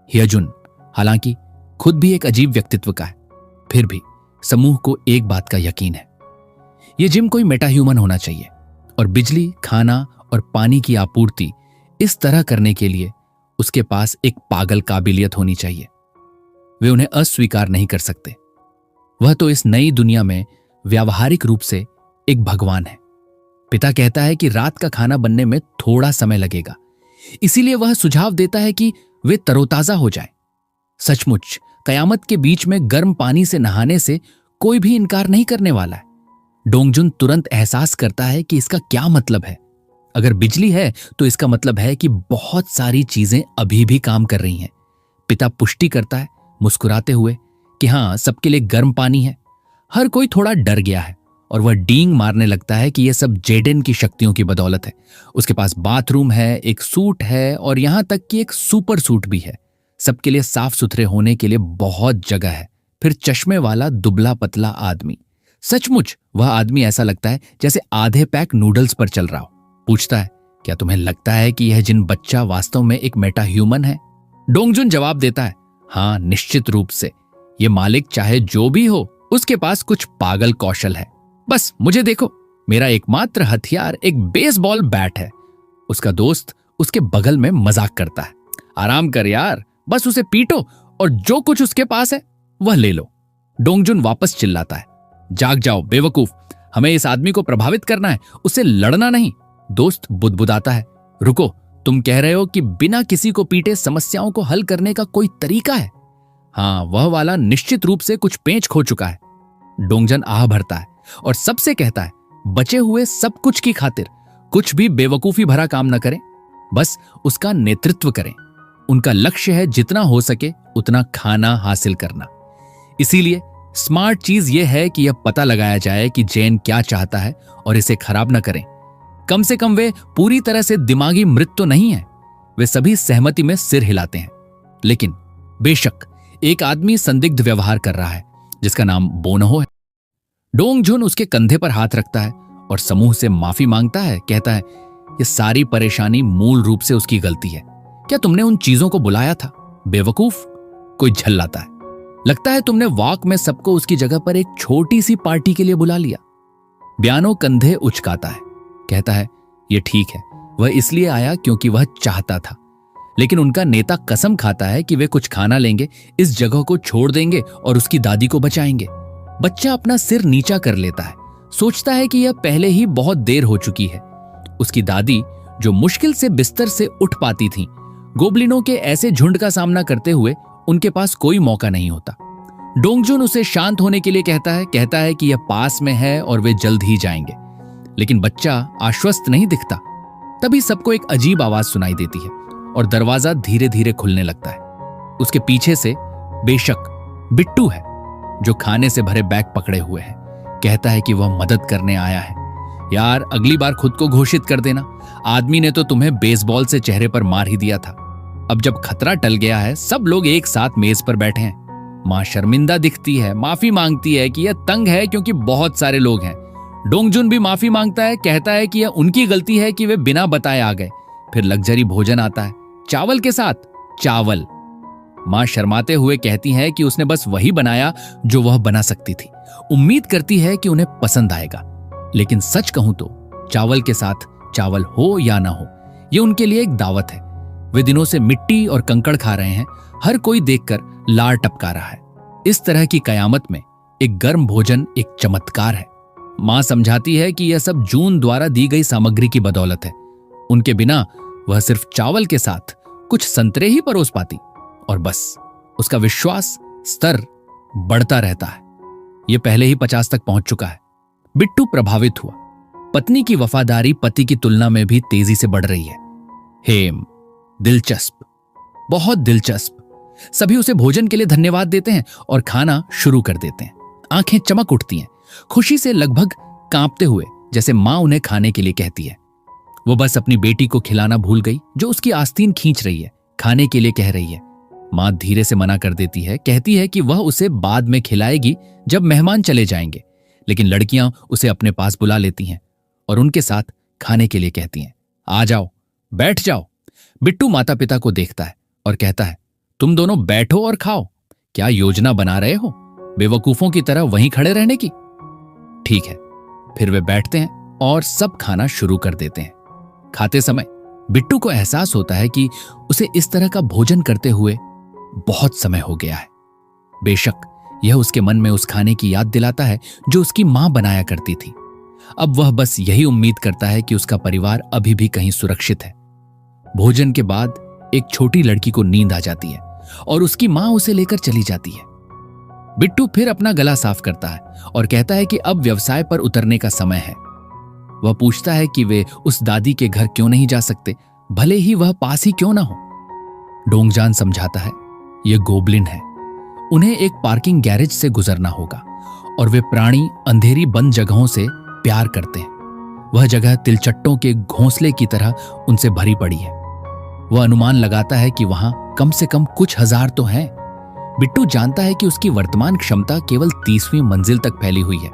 ह्यजुन हालांकि खुद भी एक अजीब व्यक्तित्व का है, फिर भी समूह को एक बात का यकीन है, यह जिम कोई मेटा ह्यूमन होना चाहिए और बिजली, खाना और पानी की आपूर्ति इस तरह करने के लिए उसके पास एक पागल काबिलियत होनी चाहिए। वे उन्हें अस्वीकार नहीं कर सकते। वह तो इस नई दुनिया में व्यावहारिक रूप से एक भगवान है। पिता कहता है कि रात का खाना बनने में थोड़ा समय लगेगा, इसीलिए वह सुझाव देता है कि वे तरोताजा हो जाएं। सचमुच कयामत के बीच में गर्म पानी से नहाने से कोई भी इनकार नहीं करने वाला है। डोंगजुन तुरंत एहसास करता है कि इसका क्या मतलब है। अगर बिजली है तो इसका मतलब है कि बहुत सारी चीजें अभी भी काम कर रही हैं। पिता पुष्टि करता है मुस्कुराते हुए कि हां, सबके लिए गर्म पानी है। हर कोई थोड़ा डर गया है और वह डींग मारने लगता है कि यह सब जेडेन की शक्तियों की बदौलत है। उसके पास बाथरूम है, एक सूट है और यहां तक कि एक सुपर सूट भी है। सबके लिए साफ सुथरे होने के लिए बहुत जगह है। फिर चश्मे वाला दुबला पतला आदमी, सचमुच वह आदमी ऐसा लगता है जैसे आधे पैक नूडल्स पर चल रहा हो। पूछता है, क्या तुम्हें लगता है कि यह जिन बच्चा वास्तव में एक मेटा ह्यूमन है? डोंगजुन जवाब देता है, हां, निश्चित रूप से। यह मालिक चाहे जो भी हो, उसके पास कुछ पागल कौशल है। बस मुझे देखो, मेरा एकमात्र हथियार एक बेसबॉल बैट है। उसका दोस्त उसके बगल में मजाक करता है, आराम कर यार, बस उसे पीटो और जो कुछ उसके पास है वह ले लो। डोंगजुन वापस चिल्लाता है, जाग जाओ बेवकूफ, हमें इस आदमी को प्रभावित करना है, उससे लड़ना नहीं। दोस्त बुदबुदाता है, रुको, तुम कह रहे हो कि बिना किसी को पीटे समस्याओं को हल करने का कोई तरीका है? हां, वह वाला निश्चित रूप से कुछ पेंच खो चुका है। डोंगजन आह भरता है और सबसे कहता है, बचे हुए सब कुछ की खातिर कुछ भी बेवकूफी भरा काम न करें, बस उसका नेतृत्व करें। उनका लक्ष्य है जितना हो सके उतना खाना हासिल करना। इसीलिए स्मार्ट चीज यह है कि यह पता लगाया जाए कि जैन क्या चाहता है और इसे खराब न करें। कम से कम वे पूरी तरह से दिमागी मृत तो नहीं है। वे सभी सहमति में सिर हिलाते हैं। लेकिन बेशक एक आदमी संदिग्ध व्यवहार कर रहा है, जिसका नाम बोनहो है। डोंगजुन उसके कंधे पर हाथ रखता है और समूह से माफी मांगता है। कहता है, ये सारी परेशानी मूल रूप से उसकी गलती है। क्या तुमने उन चीजों को बुलाया था? बेवकूफ। कोई झल्लाता है, लगता है तुमने वॉक में सबको उसकी जगह पर एक छोटी सी पार्टी के लिए बुला लिया। ब्यानो कंधे उचकाता है, कहता है, यह ठीक है, वह इसलिए आया क्योंकि वह चाहता था। लेकिन उनका नेता कसम खाता है कि वे कुछ खाना लेंगे, इस जगह को छोड़ देंगे और उसकी दादी को बचाएंगे। बच्चा अपना सिर नीचा कर लेता है, सोचता है कि यह पहले ही बहुत देर हो चुकी है। उसकी दादी, जो मुश्किल से बिस्तर से उठ पाती थीं, गोबलिनों के ऐसे झुंड का सामना करते हुए उनके पास कोई मौका नहीं होता। डोंगजुन उसे शांत होने के लिए कहता है कि यह पास में है और वे जल्द ही जाएंगे। लेकिन बच्चा आश्वस्त नहीं दिखता। तभी सबको एक अजीब आवाज सुनाई देती है और दरवाजा धीरे धीरे खुलने लगता है। उसके पीछे से बेशक बिट्टू है, जो खाने से भरे बैग पकड़े हुए है। कहता है कि वह मदद करने आया है। यार, अगली बार खुद को घोषित कर देना। आदमी ने तो तुम्हें बेसबॉल से चेहरे पर मार ही दिया था। अब जब खतरा टल गया है, सब लोग एक साथ मेज पर बैठे हैं। मां शर्मिंदा दिखती है, माफी मांगती है कि यह तंग है क्योंकि बहुत सारे लोग हैं। डोंगजुन भी माफी मांगता है, कहता है कि यह उनकी गलती है कि वे बिना बताए आ गए। फिर लग्जरी भोजन आता है, चावल के साथ चावल। मां शर्माते हुए कहती है कि उसने बस वही बनाया जो वह बना सकती थी। उम्मीद करती है कि उन्हें पसंद आएगा। लेकिन सच कहूं तो चावल के साथ चावल हो या ना हो, यह उनके लिए एक दावत है। वे दिनों से मिट्टी और कंकड़ खा रहे हैं। हर कोई देखकर लार टपका रहा है। इस तरह की कयामत में एक गर्म भोजन एक चमत्कार है। मां समझाती है कि यह सब जून द्वारा दी गई सामग्री की बदौलत है। उनके बिना वह सिर्फ चावल के साथ कुछ संतरे ही परोस पाती, और बस उसका विश्वास स्तर बढ़ता रहता है। यह पहले ही 50 तक पहुंच चुका है। बिट्टू प्रभावित हुआ। पत्नी की वफादारी पति की तुलना में भी तेजी से बढ़ रही है। हेम, दिलचस्प, बहुत दिलचस्प। सभी उसे भोजन के लिए धन्यवाद देते हैं और खाना शुरू कर देते हैं। आंखें चमक उठती हैं, खुशी से लगभग कांपते हुए, जैसे मां उन्हें खाने के लिए कहती है। वो बस अपनी बेटी को खिलाना भूल गई, जो उसकी आस्तीन खींच रही है, खाने के लिए कह रही है। मां धीरे से मना कर देती है, कहती है कि वह उसे बाद में खिलाएगी जब मेहमान चले जाएंगे। लेकिन लड़कियां उसे अपने पास बुला लेती हैं और उनके साथ खाने के लिए कहती हैं। आ जाओ, बैठ जाओ। बिट्टू माता पिता को देखता है और कहता है, तुम दोनों बैठो और खाओ। क्या योजना बना रहे हो, बेवकूफों की तरह वहीं खड़े रहने की? ठीक है। फिर वे बैठते हैं और सब खाना शुरू कर देते हैं। खाते समय बिट्टू को एहसास होता है कि उसे इस तरह का भोजन करते हुए बहुत समय हो गया है। बेशक यह उसके मन में उस खाने की याद दिलाता है जो उसकी मां बनाया करती थी। अब वह बस यही उम्मीद करता है कि उसका परिवार अभी भी कहीं सुरक्षित है। भोजन के बाद एक छोटी लड़की को नींद आ जाती है और उसकी मां उसे लेकर चली जाती है। बिट्टू फिर अपना गला साफ करता है और कहता है कि अब व्यवसाय पर उतरने का समय है। वह पूछता है कि वे उस दादी के घर क्यों नहीं जा सकते, भले ही वह पास ही क्यों ना हो। डोंगजान समझाता है, यह गोबलिन है, उन्हें एक पार्किंग गैरेज से गुजरना होगा और वे प्राणी अंधेरी बंद जगहों से प्यार करते हैं। वह जगह तिलचट्टों के घोंसले की तरह उनसे भरी पड़ी है। वह अनुमान लगाता है कि वहां कम से कम कुछ हजार तो हैं। बिट्टू जानता है कि उसकी वर्तमान क्षमता केवल 30वीं मंजिल तक फैली हुई है,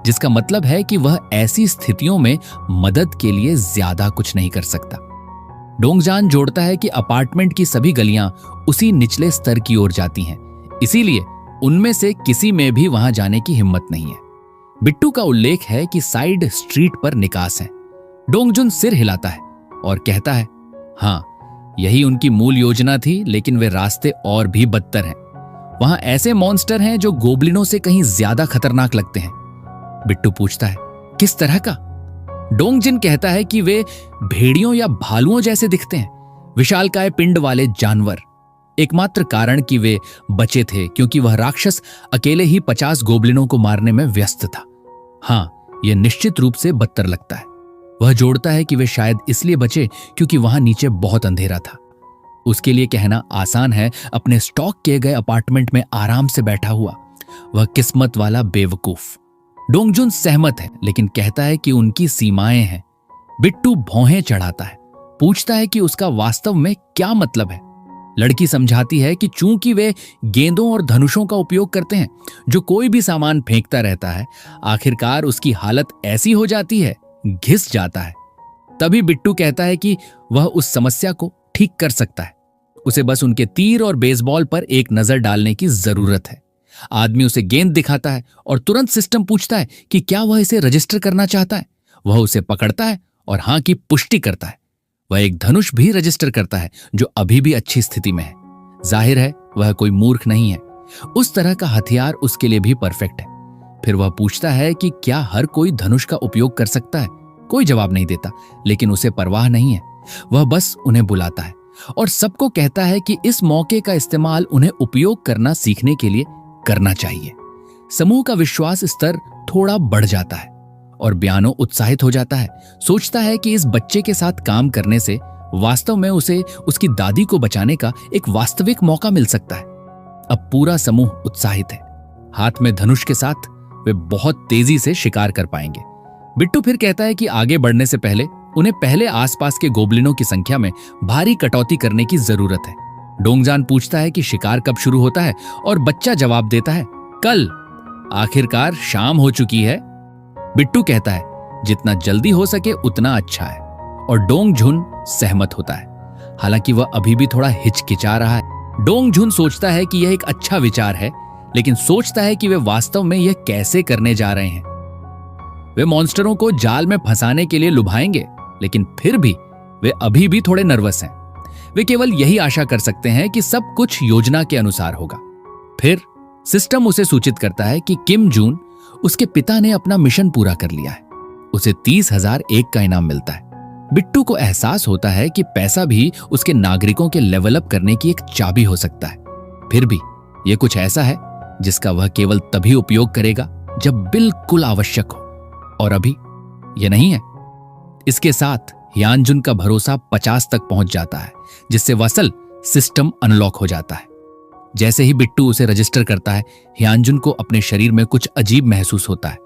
जिसका मतलब है कि वह ऐसी स्थितियों में मदद के लिए ज्यादा कुछ नहीं कर सकता। डोंगजान जोड़ता है कि अपार्टमेंट की सभी गलियां उसी निचले स्तर की ओर जाती हैं, इसीलिए उनमें से किसी में भी वहां जाने की हिम्मत नहीं है। बिट्टू का उल्लेख है कि साइड स्ट्रीट पर निकास है। डोंगजुन सिर हिलाता है और कहता है, हां, यही उनकी मूल योजना थी, लेकिन वे रास्ते और भी बदतर हैं। वहां ऐसे मॉन्स्टर हैं जो गोबलिनों से कहीं ज्यादा खतरनाक लगते हैं। बिट्टू पूछता है, किस तरह का? डोंगजिन कहता है कि वे भेड़ियों या भालुओं जैसे दिखते हैं, विशालकाय पिंड वाले जानवर। एकमात्र कारण कि वे बचे थे क्योंकि वह राक्षस अकेले ही 50 गोबलिनों को मारने में व्यस्त था। हां, यह निश्चित रूप से बदतर लगता है। वह जोड़ता है कि वे शायद इसलिए बचे क्योंकि वहां नीचे बहुत अंधेरा था। उसके लिए कहना आसान है, अपने स्टॉक किए गए अपार्टमेंट में आराम से बैठा हुआ वह किस्मत वाला बेवकूफ। डोंगजुन सहमत है, लेकिन कहता है कि उनकी सीमाएं हैं। बिट्टू भौहें चढ़ाता है पूछता है कि उसका वास्तव में क्या मतलब है। लड़की समझाती है कि चूंकि वे गेंदों और धनुषों का उपयोग करते हैं जो कोई भी सामान फेंकता रहता है, आखिरकार उसकी हालत ऐसी हो जाती है, घिस जाता है। तभी बिट्टू कहता है कि वह उस समस्या को ठीक कर सकता है। उसे बस उनके तीर और बेसबॉल पर एक नजर डालने की जरूरत है। आदमी उसे गेंद दिखाता है और तुरंत सिस्टम पूछता है कि क्या वह इसे रजिस्टर करना चाहता है। वह उसे पकड़ता है और हां की पुष्टि करता है। वह एक धनुष भी रजिस्टर करता है जो अभी भी अच्छी स्थिति में है। जाहिर है वह कोई मूर्ख नहीं है। उस तरह का हथियार उसके लिए भी परफेक्ट है। फिर वह पूछता है कि क्या हर कोई धनुष का उपयोग कर सकता है। कोई जवाब नहीं देता, लेकिन उसे परवाह नहीं है। वह बस उन्हें बुलाता है और सबको कहता है कि इस मौके का इस्तेमाल उन्हें उपयोग करना सीखने के लिए करना चाहिए। समूह का विश्वास स्तर थोड़ा बढ़ जाता है और ब्यानो उत्साहित हो जाता है। सोचता है कि इस बच्चे के साथ काम करने से वास्तव में उसे उसकी दादी को बचाने का एक वास्तविक मौका मिल सकता है। अब पूरा समूह उत्साहित है। हाथ में धनुष के साथ वे बहुत तेजी से शिकार कर पाएंगे। बिट्टू फिर कहता है कि आगे बढ़ने से पहले उन्हें पहले आसपास के गोबलिनों की संख्या में भारी कटौती करने की जरूरत है। डोंगजान पूछता है कि शिकार कब शुरू होता है और बच्चा जवाब देता है, कल। आखिरकार शाम हो चुकी है। बिट्टू कहता है जितना जल्दी हो सके उतना अच्छा है और डोंगझुन सहमत होता है। हालांकि वह अभी भी थोड़ा हिचकिचा रहा है। डोंगझुन सोचता है कि यह एक अच्छा विचार है, लेकिन सोचता है कि वे वास्तव में यह कैसे करने जा रहे हैं। वे मॉन्स्टरों को जाल में फंसाने के लिए लुभाएंगे, लेकिन फिर भी वे अभी भी थोड़े नर्वस हैं। वे केवल यही आशा कर सकते हैं कि सब कुछ योजना के अनुसार होगा। फिर सिस्टम उसे सूचित करता है कि किम जून, उसके पिता ने अपना मिशन पूरा कर लिया है। उसे 30,001 का इनाम मिलता है। बिट्टू को एहसास होता है कि पैसा भी उसके नागरिकों के लेवल अप करने की एक चाबी हो सकता है। फिर भी यह कुछ ऐसा है जिसका वह केवल तभी उपयोग करेगा जब बिल्कुल आवश्यक हो, और अभी यह नहीं है। इसके साथ हियानजुन का भरोसा 50 तक पहुंच जाता है, जिससे वसल सिस्टम अनलॉक हो जाता है। जैसे ही बिट्टू उसे रजिस्टर करता है, हियानजुन को अपने शरीर में कुछ अजीब महसूस होता है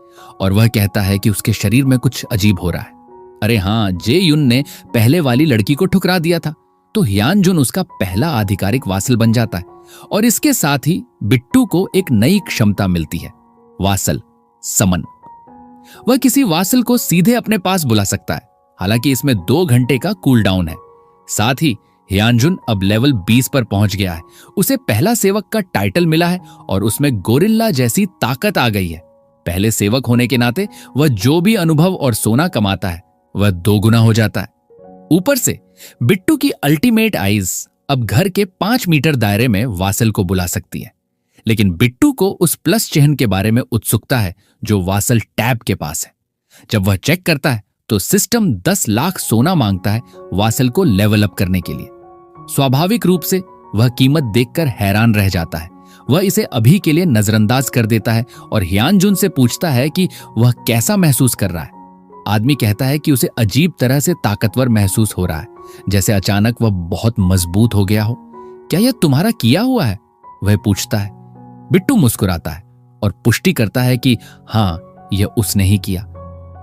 और वह कहता है कि उसके शरीर में कुछ अजीब हो रहा है। अरे हाँ, जे युन ने पहले वाली लड़की को ठुकरा दिया था, तो हियानजुन उसका पहला आधिकारिक वासल बन जाता है और इसके साथ ही बिट्टू को एक नई क्षमता मिलती है, वासल समन। वह किसी वासल को सीधे अपने पास बुला सकता है। हालांकि इसमें 2 घंटे का कूल डाउन है। साथ ही हियानजुन अब लेवल 20 पर पहुंच गया है। उसे पहला सेवक का टाइटल मिला है और उसमें गोरिल्ला जैसी ताकत आ गई है। पहले सेवक होने के नाते वह जो भी अनुभव और सोना कमाता है वह 2 गुना हो जाता है। ऊपर से बिट्टू की अल्टीमेट आइज अब घर के 5 मीटर दायरे में वासल को बुला सकती है। लेकिन बिट्टू को उस प्लस चिन्ह के बारे में उत्सुकता है जो वासल टैब के पास है। जब वह चेक करता है तो सिस्टम 10 लाख सोना मांगता है वासल को लेवल अप करने के लिए। स्वाभाविक रूप से वह कीमत देखकर हैरान रह जाता है। वह इसे अभी के लिए नजरअंदाज कर देता है और हियानजुन से पूछता है कि वह कैसा महसूस कर रहा है। आदमी कहता है कि उसे अजीब तरह से ताकतवर महसूस हो रहा है, जैसे अचानक वह बहुत मजबूत हो गया हो। क्या यह तुम्हारा किया हुआ है? वह पूछता है। बिट्टू मुस्कुराता है और पुष्टि करता है कि हां, यह उसने ही किया।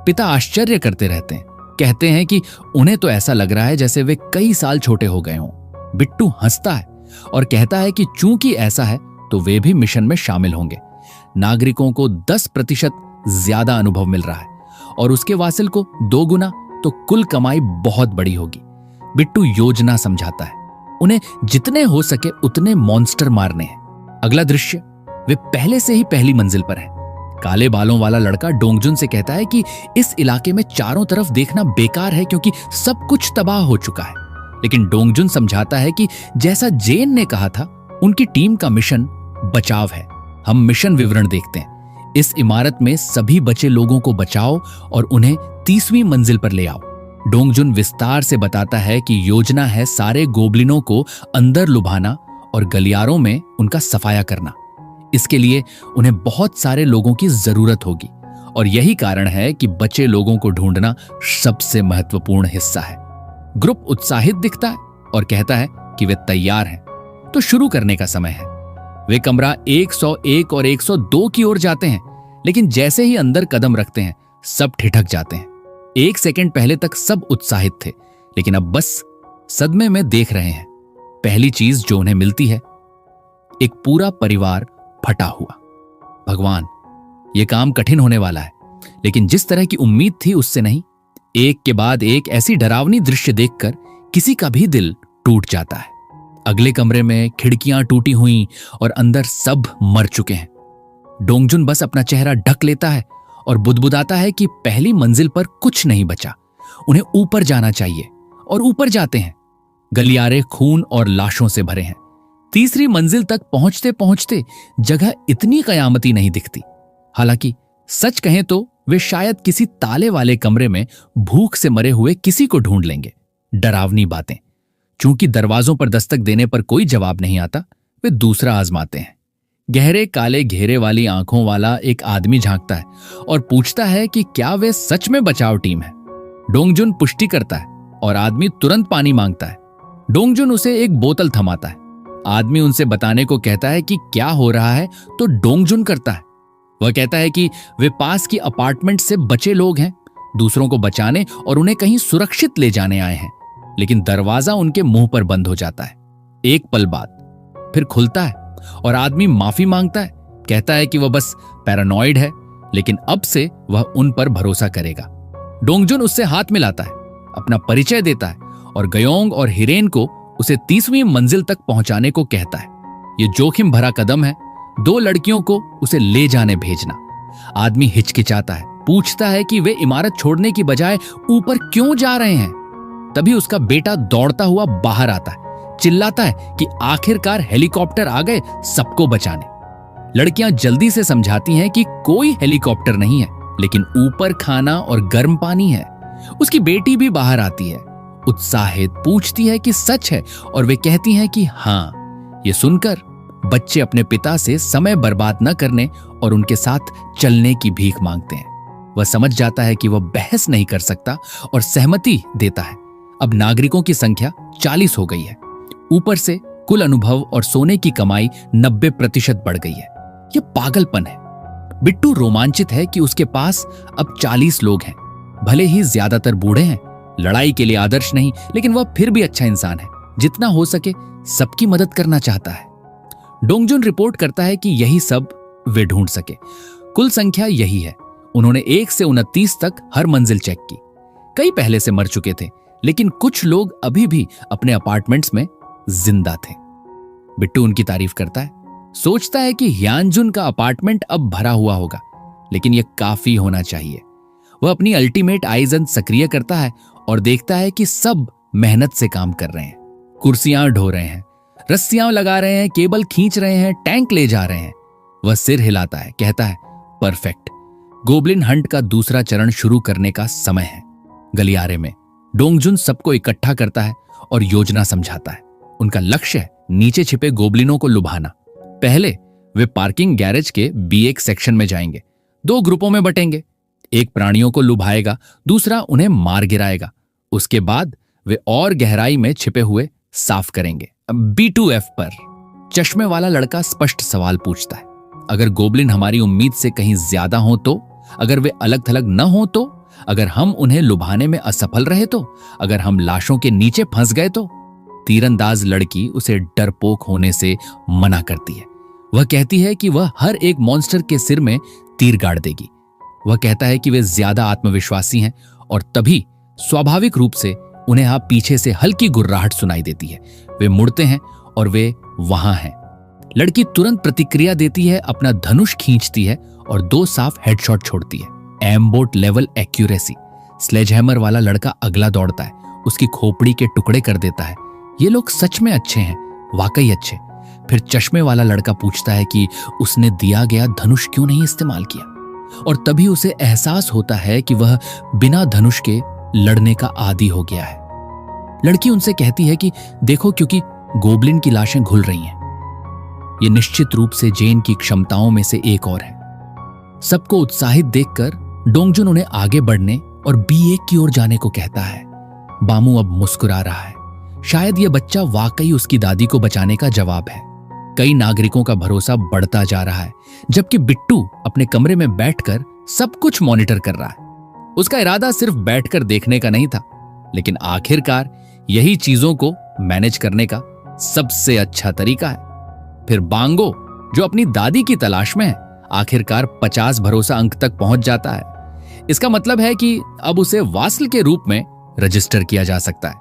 पिता आश्चर्य करते रहते हैं, कहते हैं कि उन्हें तो ऐसा लग रहा है जैसे वे कई साल छोटे हो गए हों। बिट्टू हंसता है और कहता है कि चूंकि ऐसा है तो वे भी मिशन में शामिल होंगे। नागरिकों को 10% ज्यादा अनुभव मिल रहा है और उसके वासिल को 2 गुना, तो कुल कमाई बहुत बड़ी होगी। बिट्टू योजना समझाता है। उन्हें जितने हो सके उतने मॉन्स्टर मारने हैं। अगला दृश्य, वे पहले से ही पहली मंजिल पर हैं। काले बालों वाला लड़का डोंगजुन से कहता है कि इस इलाके में चारों तरफ देखना बेकार है क्योंकि सब कुछ तबाह हो चुका है। लेकिन डोंगजुन समझाता है कि जैसा जेन ने कहा था, उनकी टीम का मिशन बचाव है। हम मिशन विवरण देखते हैं। इस इमारत में सभी बचे लोगों को बचाओ और उन्हें 30वीं मंजिल पर ले आओ। डोंगजुन विस्तार से बताता है कि योजना है सारे गोबलिनों को अंदर लुभाना और गलियारों में उनका सफाया करना। इसके लिए उन्हें बहुत सारे लोगों की जरूरत होगी और यही कारण है कि बचे लोगों को ढूंढना सबसे महत्वपूर्ण हिस्सा है। ग्रुप उत्साहित दिखता है और कहता है कि वे तैयार हैं, तो शुरू करने का समय है। वे कमरा 101 और 102 की ओर जाते हैं, लेकिन जैसे ही अंदर कदम रखते हैं सब ठिठक जाते हैं। 1 सेकंड पहले तक सब उत्साहित थे, लेकिन अब बस सदमे में देख रहे हैं पहली चीज जो उन्हें मिलती है, एक पूरा परिवार फटा हुआ। भगवान, यह काम कठिन होने वाला है, लेकिन जिस तरह की उम्मीद थी उससे नहीं। एक के बाद एक ऐसी डरावनी दृश्य देखकर किसी का भी दिल टूट जाता है। अगले कमरे में खिड़कियां टूटी हुई और अंदर सब मर चुके हैं। डोंगजुन बस अपना चेहरा ढक लेता है और बुदबुदाता है कि पहली मंजिल पर कुछ नहीं बचा, उन्हें ऊपर जाना चाहिए। और ऊपर जाते हैं। गलियारे खून और लाशों से भरे हैं। तीसरी मंजिल तक पहुंचते पहुंचते जगह इतनी कयामती नहीं दिखती। हालांकि सच कहें तो वे शायद किसी ताले वाले कमरे में भूख से मरे हुए किसी को ढूंढ लेंगे। डरावनी बातें। चूंकि दरवाजों पर दस्तक देने पर कोई जवाब नहीं आता, वे दूसरा आजमाते हैं। गहरे काले घेरे वाली आंखों वाला एक आदमी झांकता है और पूछता है कि क्या वे सच में बचाव टीम है। डोंगजुन पुष्टि करता है और आदमी तुरंत पानी मांगता है। डोंगजुन उसे एक बोतल थमाता है। आदमी उनसे बताने को कहता है कि क्या हो रहा है, तो डोंगजुन करता है। वह कहता है कि वे पास की अपार्टमेंट से बचे लोग हैं, दूसरों को बचाने और उन्हें कहीं सुरक्षित ले जाने आए हैं। लेकिन दरवाजा उनके मुंह पर बंद हो जाता है। एक पल बाद फिर खुलता है और आदमी माफी मांगता है, कहता है कि वह बस पैरानॉइड है, लेकिन अब से वह उन पर भरोसा करेगा। डोंगजुन उससे हाथ मिलाता है, अपना परिचय देता है और गयोंग और हिरेन को उसे 30वीं मंजिल तक पहुंचाने को कहता है। यह जोखिम भरा कदम है, 2 लड़कियों को उसे ले जाने भेजना। आदमी हिचकिचाता है, पूछता है कि वे इमारत छोड़ने की बजाय ऊपर क्यों जा रहे हैं। तभी उसका बेटा दौड़ता हुआ बाहर आता है, चिल्लाता है कि आखिरकार हेलीकॉप्टर आ गए सबको बचाने। लड़कियां जल्दी से समझाती हैं कि कोई हेलीकॉप्टर नहीं है, लेकिन ऊपर खाना और गर्म पानी है। उसकी बेटी भी बाहर आती है, उत्साहित पूछती है कि सच है, और वे कहती हैं कि हाँ। ये सुनकर बच्चे अपने पिता से समय बर्बाद न करने और उनके साथ चलने की भीख मांगते हैं। वह समझ जाता है कि वह बहस नहीं कर सकता और सहमति देता है। अब नागरिकों की संख्या 40 हो गई है। ऊपर से कुल अनुभव और सोने की कमाई 90% बढ़ गई है। यह पागलपन है। बिट्टू रोमांचित है कि उसके पास अब 40 लोग हैं। भले ही ज्यादातर बूढ़े हैं, लड़ाई के लिए आदर्श नहीं, लेकिन वह फिर भी अच्छा इंसान है। जितना हो सके सबकी मदद करना चाहता है। डोंगजुन रिपोर्ट करता है कि यही सब वे ढूंढ सके। कुल संख्या यही है। उन्होंने 1 से 29 तक हर मंजिल चेक की। कई पहले से मर चुके थे, लेकिन कुछ लोग अभी भी अपने अपार्टमेंट्स में जिंदा थे। बिट्टू उनकी तारीफ करता है, सोचता है कि ह्यानजुन का अपार्टमेंट अब भरा हुआ होगा, लेकिन यह काफी होना चाहिए। वह अपनी अल्टीमेट आइजन सक्रिय करता है और देखता है कि सब मेहनत से काम कर रहे हैं। कुर्सियां ढो रहे हैं, रस्सियां लगा रहे हैं, केबल खींच रहे हैं, टैंक ले जा रहे हैं। वह सिर हिलाता है, कहता है, परफेक्ट। गोब्लिन हंट का दूसरा चरण शुरू करने का समय है। गलियारे में डोंगजुन सबको इकट्ठा करता है और योजना समझाता है। उनका लक्ष्य है नीचे छिपे गोब्लिनों को लुभाना। पहले वे पार्किंग गैरेज के B1 सेक्शन में जाएंगे। 2 ग्रुपों में बटेंगे। एक प्राणियों को लुभाएगा, दूसरा उन्हें मार गिराएगा। उसके बाद वे और गहराई में छिपे हुए साफ करेंगे। B2F पर चश्मे वाला लड़का स्पष्ट सवाल पूछता है, अगर गोब्लिन हमारी उम्मीद से कहीं ज्यादा हो तो? अगर वे अलग थलग न हो तो? अगर हम उन्हें लुभाने में असफल रहे तो? अगर हम लाशों के नीचे फंस गए तो? तीरंदाज लड़की उसे डरपोक होने से मना करती है। वह कहती है कि वह हर एक मॉन्स्टर के सिर में तीर गाड़ देगी। वह कहता है कि वे ज्यादा आत्मविश्वासी हैं और तभी स्वाभाविक रूप से उन्हें आप पीछे से हल्की गुर्राहट सुनाई देती है। वे मुड़ते हैं और वे वहां हैं। लड़की तुरंत प्रतिक्रिया देती है, अपना धनुष खींचती है और 2 साफ हेडशॉट छोड़ती है। एमबोट लेवल एक्यूरेसी। स्लेजहैमर वाला लड़का अगला दौड़ता है, उसकी खोपड़ी के टुकड़े कर देता है। ये लोग सच में अच्छे हैं, वाकई अच्छे। फिर चश्मे वाला लड़का पूछता है कि उसने दिया गया धनुष क्यों नहीं इस्तेमाल किया, और तभी उसे एहसास होता है कि वह बिना धनुष के लड़ने का आदी हो गया है। लड़की उनसे कहती है कि देखो, क्योंकि गोब्लिन की लाशें घुल रही हैं। यह निश्चित रूप से जेन की क्षमताओं में से एक और है। सबको उत्साहित देखकर डोंगजुन उन्हें आगे बढ़ने और B1 की ओर जाने को कहता है। बामू अब मुस्कुरा रहा है। शायद यह बच्चा वाकई उसकी दादी को बचाने का जवाब है। कई नागरिकों का भरोसा बढ़ता जा रहा है, जबकि बिट्टू अपने कमरे में बैठकर सब कुछ मॉनिटर कर रहा है। उसका इरादा सिर्फ बैठकर देखने का नहीं था, लेकिन आखिरकार यही चीजों को मैनेज करने का सबसे अच्छा तरीका है। फिर बांगो, जो अपनी दादी की तलाश में है, आखिरकार 50 भरोसा अंक तक पहुंच जाता है। इसका मतलब है कि अब उसे वासल के रूप में रजिस्टर किया जा सकता है।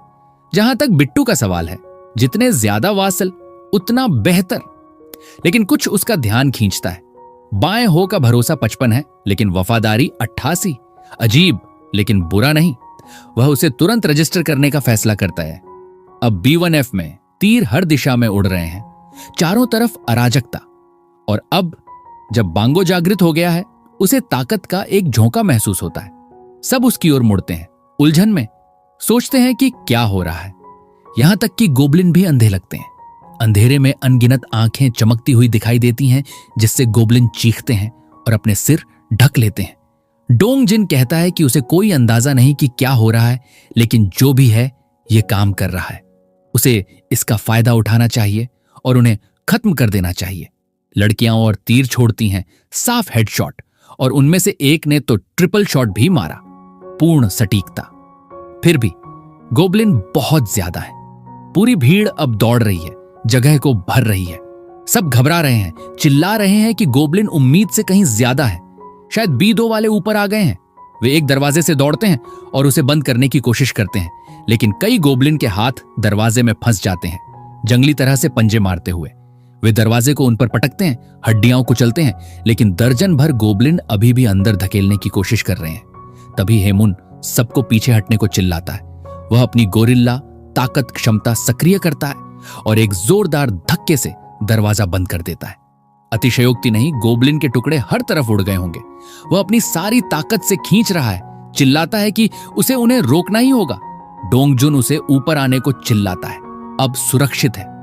जहां तक बिट्टू का सवाल है, जितने ज्यादा वासल उतना बेहतर। लेकिन कुछ उसका ध्यान खींचता है। बाएं हो का भरोसा 55 है, लेकिन वफादारी 88। अजीब लेकिन बुरा नहीं। वह उसे तुरंत रजिस्टर करने का फैसला करता है। अब B1F में तीर हर दिशा में उड़ रहे हैं, चारों तरफ अराजकता। और अब जब बांगो जागृत हो गया है, उसे ताकत का एक झोंका महसूस होता है। सब उसकी ओर मुड़ते हैं, उलझन में, सोचते हैं कि क्या हो रहा है। यहां तक कि गोबलिन भी अंधे लगते हैं। अंधेरे में अनगिनत आंखें चमकती हुई दिखाई देती हैं, जिससे गोबलिन चीखते हैं और अपने सिर ढक लेते हैं। डोंग जिन कहता है कि उसे कोई अंदाजा नहीं कि क्या हो रहा है, लेकिन जो भी है ये काम कर रहा है। उसे इसका फायदा उठाना चाहिए और उन्हें खत्म कर देना चाहिए। लड़कियां और तीर छोड़ती हैं, साफ हेडशॉट, और उनमें से एक ने तो ट्रिपल शॉट भी मारा, पूर्ण सटीकता। फिर भी गोबलिन बहुत ज्यादा है। पूरी भीड़ अब दौड़ रही है, जगह को भर रही है। सब घबरा रहे हैं, चिल्ला रहे हैं कि गोबलिन उम्मीद से कहीं ज्यादा है। शायद B2 वाले ऊपर आ गए हैं। वे एक दरवाजे से दौड़ते हैं और उसे बंद करने की कोशिश करते हैं, लेकिन कई गोबलिन के हाथ दरवाजे में फंस जाते हैं, जंगली तरह से पंजे मारते हुए। वे दरवाजे को उन पर पटकते हैं, हड्डियां कुचलते हैं, लेकिन दर्जन भर गोबलिन अभी भी अंदर धकेलने की कोशिश कर रहे हैं। तभी हेमुन सबको पीछे हटने को चिल्लाता है। वह अपनी गोरिल्ला ताकत क्षमता सक्रिय करता है और एक जोरदार धक्के से दरवाजा बंद कर देता है। अतिशयोक्ति नहीं, गोबलिन के टुकड़े हर तरफ उड़ गए होंगे। वह अपनी सारी ताकत से खींच रहा है, चिल्लाता है कि उसे उन्हें रोकना ही होगा। डोंगजुन उसे ऊपर आने को चिल्लाता है। अब सुरक्षित है।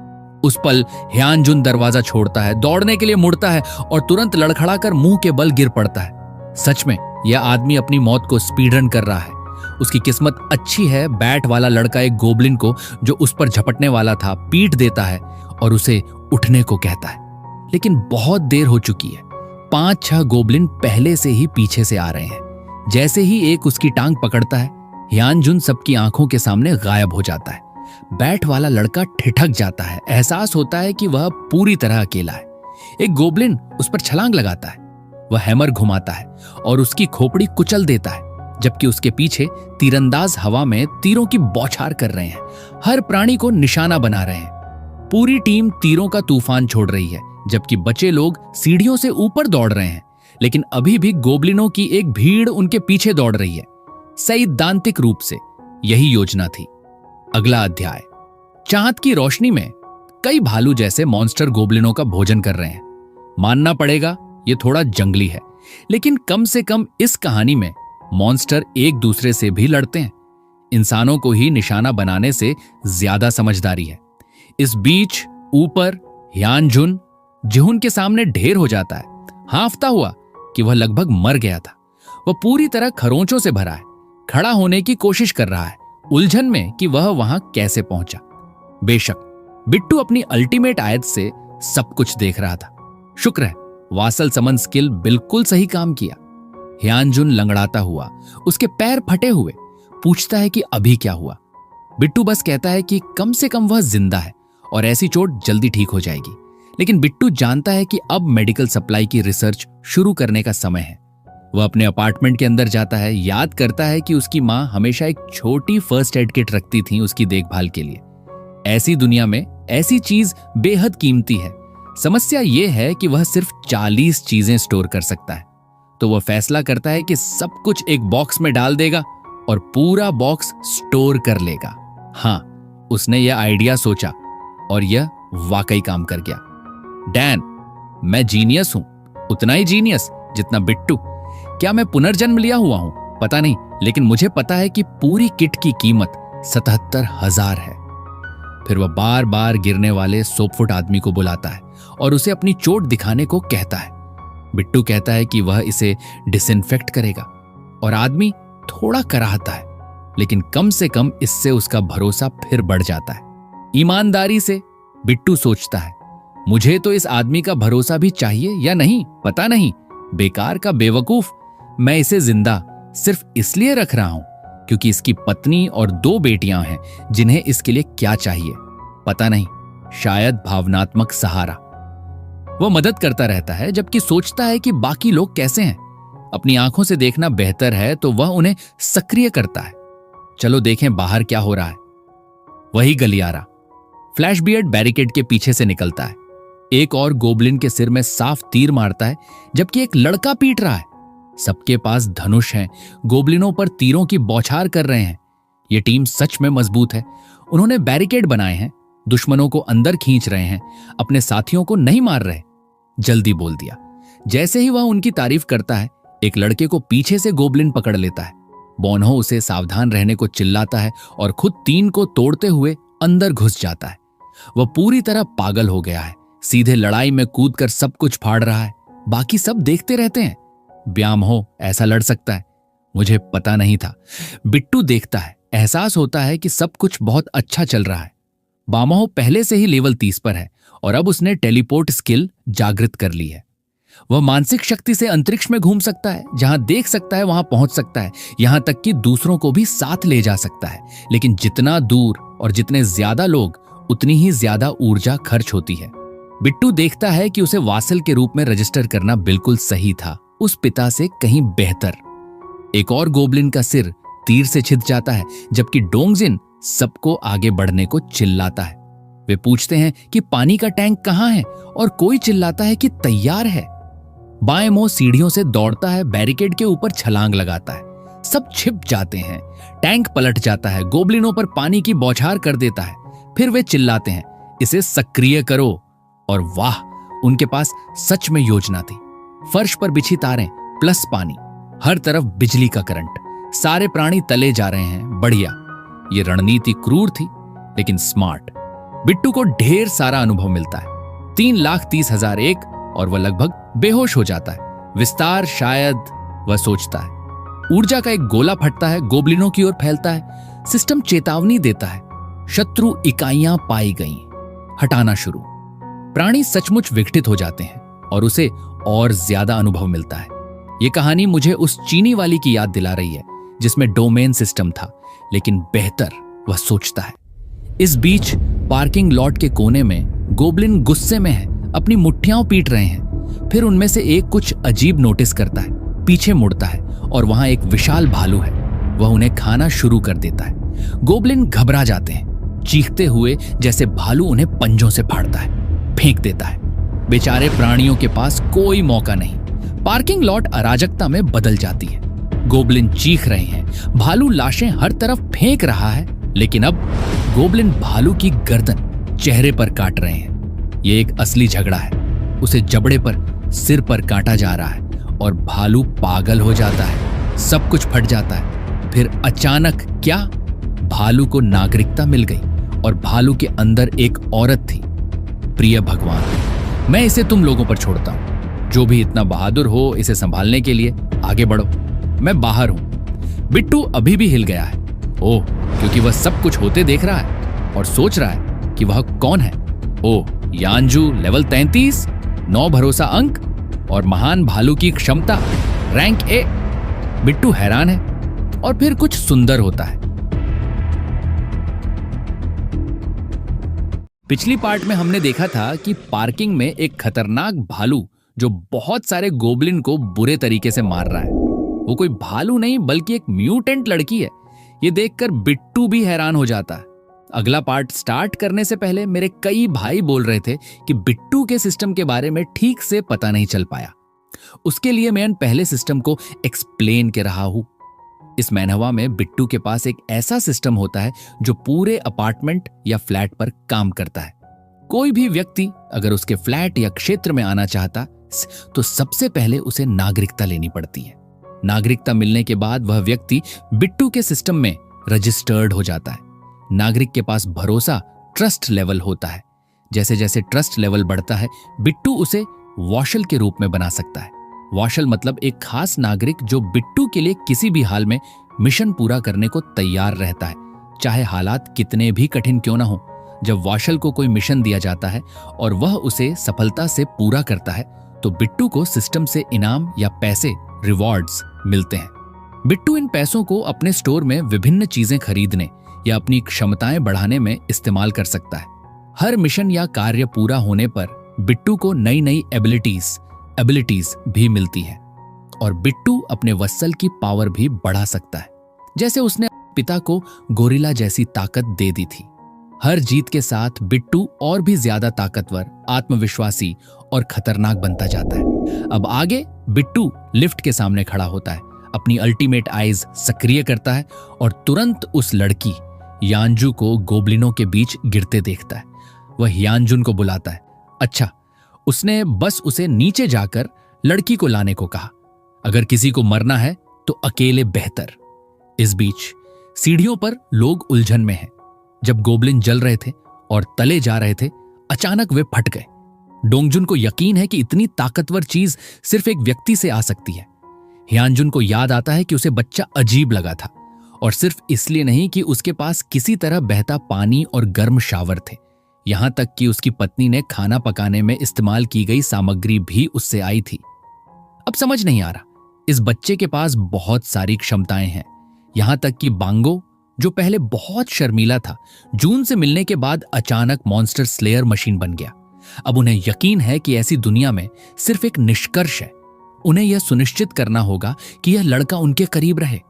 उस पल ह्यानजुन दरवाजा छोड़ता है, दौड़ने के लिए मुड़ता है और तुरंत लड़खड़ाकर मुंह के बल गिर पड़ता है। सच में यह आदमी अपनी मौत को स्पीड रन कर रहा है। उसकी किस्मत अच्छी है, बैट वाला लड़का एक गोबलिन को जो उस पर झपटने वाला था पीट देता है और उसे उठने को कहता है। लेकिन बहुत देर हो चुकी है। 5-6 गोबलिन पहले से ही पीछे से आ रहे हैं। जैसे ही एक उसकी टांग पकड़ता है, ह्यानजुन सबकी आंखों के सामने गायब हो जाता है। बैट वाला लड़का ठिठक जाता है। एहसास होता है कि वह पूरी तरह अकेला है। एक गोबलिन उस पर छलांग लगाता है। वह हैमर घुमाता है और उसकी खोपड़ी कुचल देता है, जबकि उसके पीछे तीरंदाज हवा में तीरों की बौछार कर रहे हैं, हर प्राणी को निशाना बना रहे हैं। पूरी टीम तीरों का तूफान छोड़ रही है, जबकि बचे लोग सीढ़ियों से ऊपर दौड़ रहे हैं। लेकिन अभी भी गोबलिनों की एक भीड़ उनके पीछे दौड़ रही है। सैद्धांतिक रूप से यही योजना थी। अगला अध्याय। चांद की रोशनी में कई भालू जैसे मॉन्स्टर गोबलिनों का भोजन कर रहे हैं। मानना पड़ेगा ये थोड़ा जंगली है, लेकिन कम से कम इस कहानी में मॉन्स्टर एक दूसरे से भी लड़ते हैं। इंसानों को ही निशाना बनाने से ज्यादा समझदारी है। इस बीच ऊपर ह्यानजुन जिहुन के सामने ढेर हो जाता है, हांफता हुआ कि वह लगभग मर गया था। वह पूरी तरह खरोंचों से भरा है, खड़ा होने की कोशिश कर रहा है, उलझन में कि वह वहां कैसे पहुंचा। बेशक बिट्टू अपनी अल्टीमेट आयत से सब कुछ देख रहा था। शुक्र है वासल समन स्किल बिल्कुल सही काम किया। ह्यानजुन लंगड़ाता हुआ, उसके पैर फटे हुए, पूछता है कि अभी क्या हुआ। बिट्टू बस कहता है कि कम से कम वह जिंदा है और ऐसी चोट जल्दी ठीक हो जाएगी। लेकिन बिट्टू जानता है कि अब मेडिकल सप्लाई की रिसर्च शुरू करने का समय है। वह अपने अपार्टमेंट के अंदर जाता है, याद करता है कि उसकी माँ हमेशा एक छोटी फर्स्ट एड किट रखती थी उसकी देखभाल के लिए। ऐसी दुनिया में ऐसी चीज बेहद कीमती है। समस्या यह है कि वह सिर्फ 40 चीजें स्टोर कर सकता है। तो वह फैसला करता है कि सब कुछ एक बॉक्स में डाल देगा और पूरा बॉक्स स्टोर कर लेगा। हाँ, उसने यह आइडिया सोचा और यह वाकई काम कर गया। डैन, मैं जीनियस हूं, उतना ही जीनियस जितना बिट्टू। क्या मैं पुनर्जन्म लिया हुआ हूं? पता नहीं, लेकिन मुझे पता है कि पूरी किट की कीमत 77,000 है। फिर वह बार बार गिरने वाले सोपफुट आदमी को बुलाता है और उसे अपनी चोट दिखाने को कहता है। बिट्टू कहता है कि वह इसे डिसइंफेक्ट करेगा और आदमी थोड़ा कराहता है, लेकिन कम से कम इससे उसका भरोसा फिर बढ़ जाता है। ईमानदारी से बिट्टू सोचता है, मुझे तो इस आदमी का भरोसा भी चाहिए या नहीं पता नहीं। बेकार का बेवकूफ, मैं इसे जिंदा सिर्फ इसलिए रख रहा हूं क्योंकि इसकी पत्नी और 2 बेटियां हैं जिन्हें इसके लिए क्या चाहिए पता नहीं, शायद भावनात्मक सहारा। वह मदद करता रहता है जबकि सोचता है कि बाकी लोग कैसे हैं। अपनी आंखों से देखना बेहतर है तो वह उन्हें सक्रिय करता है। चलो देखें बाहर क्या हो रहा है। वही गलियारा। फ्लैशबियर्ड बैरिकेड के पीछे से निकलता है। एक और गोबलिन के सिर में साफ तीर मारता है जबकि एक लड़का पीट रहा है। सबके पास धनुष हैं, गोबलिनों पर तीरों की बौछार कर रहे हैं। यह टीम सच में मजबूत है। उन्होंने बैरिकेड बनाए हैं, दुश्मनों को अंदर खींच रहे हैं, अपने साथियों को नहीं मार रहे। जल्दी बोल दिया। जैसे ही वह उनकी तारीफ करता है, एक लड़के को पीछे से गोबलिन पकड़ लेता है। बोनहो उसे सावधान रहने को चिल्लाता है और खुद 3 को तोड़ते हुए अंदर घुस जाता है। वह पूरी तरह पागल हो गया है, सीधे लड़ाई में कूदकर सब कुछ फाड़ रहा है। बाकी सब देखते रहते हैं। ब्यामहो ऐसा लड़ सकता है? मुझे पता नहीं था। बिट्टू देखता है, एहसास होता है कि सब कुछ बहुत अच्छा चल रहा है। बामहो पहले से ही लेवल 30 पर है और अब उसने टेलीपोर्ट स्किल जागृत कर ली है। वह मानसिक शक्ति से अंतरिक्ष में घूम सकता है, जहां देख सकता है वहां पहुंच सकता है, यहां तक कि दूसरों को भी साथ ले जा सकता है। लेकिन जितना दूर और जितने ज्यादा लोग, उतनी ही ज्यादा ऊर्जा खर्च होती है। बिट्टू देखता है कि उसे वासल के रूप में रजिस्टर करना बिल्कुल सही था, उस पिता से कहीं बेहतर। एक और गोबलिन का सिर तीर से छिद जाता है जबकि डोंगजिन सबको आगे बढ़ने को चिल्लाता है। वे पूछते हैं कि पानी का टैंक कहां है और कोई चिल्लाता है कि तैयार है। बाएं मुंह सीढ़ियों से दौड़ता है, बैरिकेड के ऊपर छलांग लगाता है। सब छिप जाते हैं। टैंक पलट जाता है, गोबलिनों पर पानी की बौछार कर देता है। फिर वे चिल्लाते हैं, इसे सक्रिय करो। और वाह, उनके पास सच में योजना थी। फर्श पर बिछी तारें प्लस पानी, हर तरफ बिजली का करंट, सारे प्राणी तले जा रहे हैं। बढ़िया। ये रणनीति क्रूर थी लेकिन स्मार्ट। बिट्टू को ढेर सारा अनुभव मिलता है। 3,30,001 और वह लगभग बेहोश हो जाता है। विस्तार शायद, वह सोचता है। ऊर्जा का एक गोला फटता है, गोबलिनों की ओर फैलता है। सिस्टम चेतावनी देता है, शत्रु इकाइयां पाई गईं, हटाना शुरू। प्राणी सचमुच विघटित हो जाते हैं और उसे और ज्यादा अनुभव मिलता है। यह कहानी मुझे उस चीनी वाली की याद दिला रही है जिसमें डोमेन सिस्टम था, लेकिन बेहतर, वह सोचता है। इस बीच पार्किंग लॉट के कोने में गोबलिन गुस्से में है, अपनी मुट्ठियां पीट रहे हैं। फिर उनमें से एक कुछ अजीब नोटिस करता है, पीछे मुड़ता है और वहां एक विशाल भालू है। वह उन्हें खाना शुरू कर देता है। गोबलिन घबरा जाते हैं, चीखते हुए जैसे भालू उन्हें पंजों से फाड़ता है, फेंक देता है। बेचारे प्राणियों के पास कोई मौका नहीं। पार्किंग लॉट अराजकता में बदल जाती है। गोबलिन चीख रहे हैं, भालू लाशें हर तरफ फेंक रहा है। लेकिन अब गोबलिन भालू की गर्दन चेहरे पर काट रहे हैं। यह एक असली झगड़ा है। उसे जबड़े पर, सिर पर काटा जा रहा है और भालू पागल हो जाता है। सब कुछ फट जाता है। फिर अचानक क्या, भालू को नागरिकता मिल गई और भालू के अंदर एक औरत थी। प्रिय भगवान, मैं इसे तुम लोगों पर छोड़ता हूं। जो भी इतना बहादुर हो इसे संभालने के लिए आगे बढ़ो। मैं बाहर हूं। बिट्टू अभी भी हिल गया है। ओह, क्योंकि वह सब कुछ होते देख रहा है और सोच रहा है कि वह कौन है। ओह, यानजू लेवल 33, 9 भरोसा अंक और महान भालू की क्षमता रैंक ए। बिट्टू हैरान है और फिर कुछ सुंदर होता है। पिछली पार्ट में हमने देखा था कि पार्किंग में एक खतरनाक भालू जो बहुत सारे गोबलिन को बुरे तरीके से मार रहा है। वो कोई भालू नहीं बल्कि एक म्यूटेंट लड़की है। ये देखकर बिट्टू भी हैरान हो जाता है। अगला पार्ट स्टार्ट करने से पहले मेरे कई भाई बोल रहे थे कि बिट्टू के सिस्टम के बारे में ठीक से पता नहीं चल पाया। उसके लिए मैं पहले सिस्टम को एक्सप्लेन कर रहा हूं। इस मैनहवा में बिट्टू के पास एक ऐसा सिस्टम होता है जो पूरे अपार्टमेंट या फ्लैट पर काम करता है। कोई भी व्यक्ति अगर उसके फ्लैट या क्षेत्र में आना चाहता तो सबसे पहले उसे नागरिकता लेनी पड़ती है। नागरिकता मिलने के बाद वह व्यक्ति बिट्टू के सिस्टम में रजिस्टर्ड हो जाता है। नागरिक के पास भरोसा, ट्रस्ट लेवल होता है। जैसे जैसे ट्रस्ट लेवल बढ़ता है, बिट्टू उसे वॉशल के रूप में बना सकता है। वॉशल मतलब एक खास नागरिक जो बिट्टू के लिए किसी भी हाल में मिशन पूरा करने को तैयार रहता है, चाहे हालात कितने भी कठिन क्यों ना हो। जब वॉशल को कोई मिशन दिया जाता है और वह उसे सफलता से पूरा करता है तो बिट्टू को सिस्टम से इनाम या पैसे, रिवॉर्ड्स मिलते हैं। बिट्टू इन पैसों को अपने स्टोर में विभिन्न चीजें खरीदने या अपनी क्षमताएं बढ़ाने में इस्तेमाल कर सकता है। हर मिशन या कार्य पूरा होने पर बिट्टू को नई नई एबिलिटीज भी मिलती है और बिट्टू अपने वत्सल की पावर भी बढ़ा सकता है, जैसे उसने पिता को गोरिल्ला जैसी ताकत दे दी थी। हर जीत के साथ बिट्टू और भी ज्यादा ताकतवर, आत्मविश्वासी और खतरनाक बनता जाता है। अब आगे बिट्टू लिफ्ट के सामने खड़ा होता है, अपनी अल्टीमेट आइज सक्रिय करता है और तुरंत उस लड़की यानजू को गोब्लिनों के बीच गिरते देखता है। वह यानजुन को बुलाता है। अच्छा, उसने बस उसे नीचे जाकर लड़की को लाने को कहा। अगर किसी को मरना है तो अकेले बेहतर। इस बीच सीढ़ियों पर लोग उलझन में हैं। जब गोब्लिन जल रहे थे और तले जा रहे थे, अचानक वे फट गए। डोंगजुन को यकीन है कि इतनी ताकतवर चीज सिर्फ एक व्यक्ति से आ सकती है। ह्यानजुन को याद आता है कि उसे बच्चा अजीब लगा था, और सिर्फ इसलिए नहीं कि उसके पास किसी तरह बहता पानी और गर्म शावर थे। यहां तक कि उसकी पत्नी ने खाना पकाने में इस्तेमाल की गई सामग्री भी उससे आई थी। अब समझ नहीं आ रहा, इस बच्चे के पास बहुत सारी क्षमताएं हैं। यहां तक कि बांगो, जो पहले बहुत शर्मीला था, जून से मिलने के बाद अचानक मॉन्स्टर स्लेयर मशीन बन गया। अब उन्हें यकीन है कि ऐसी दुनिया में सिर्फ एक निष्कर्ष है। उन्हें यह सुनिश्चित करना होगा कि यह लड़का उनके करीब रहे।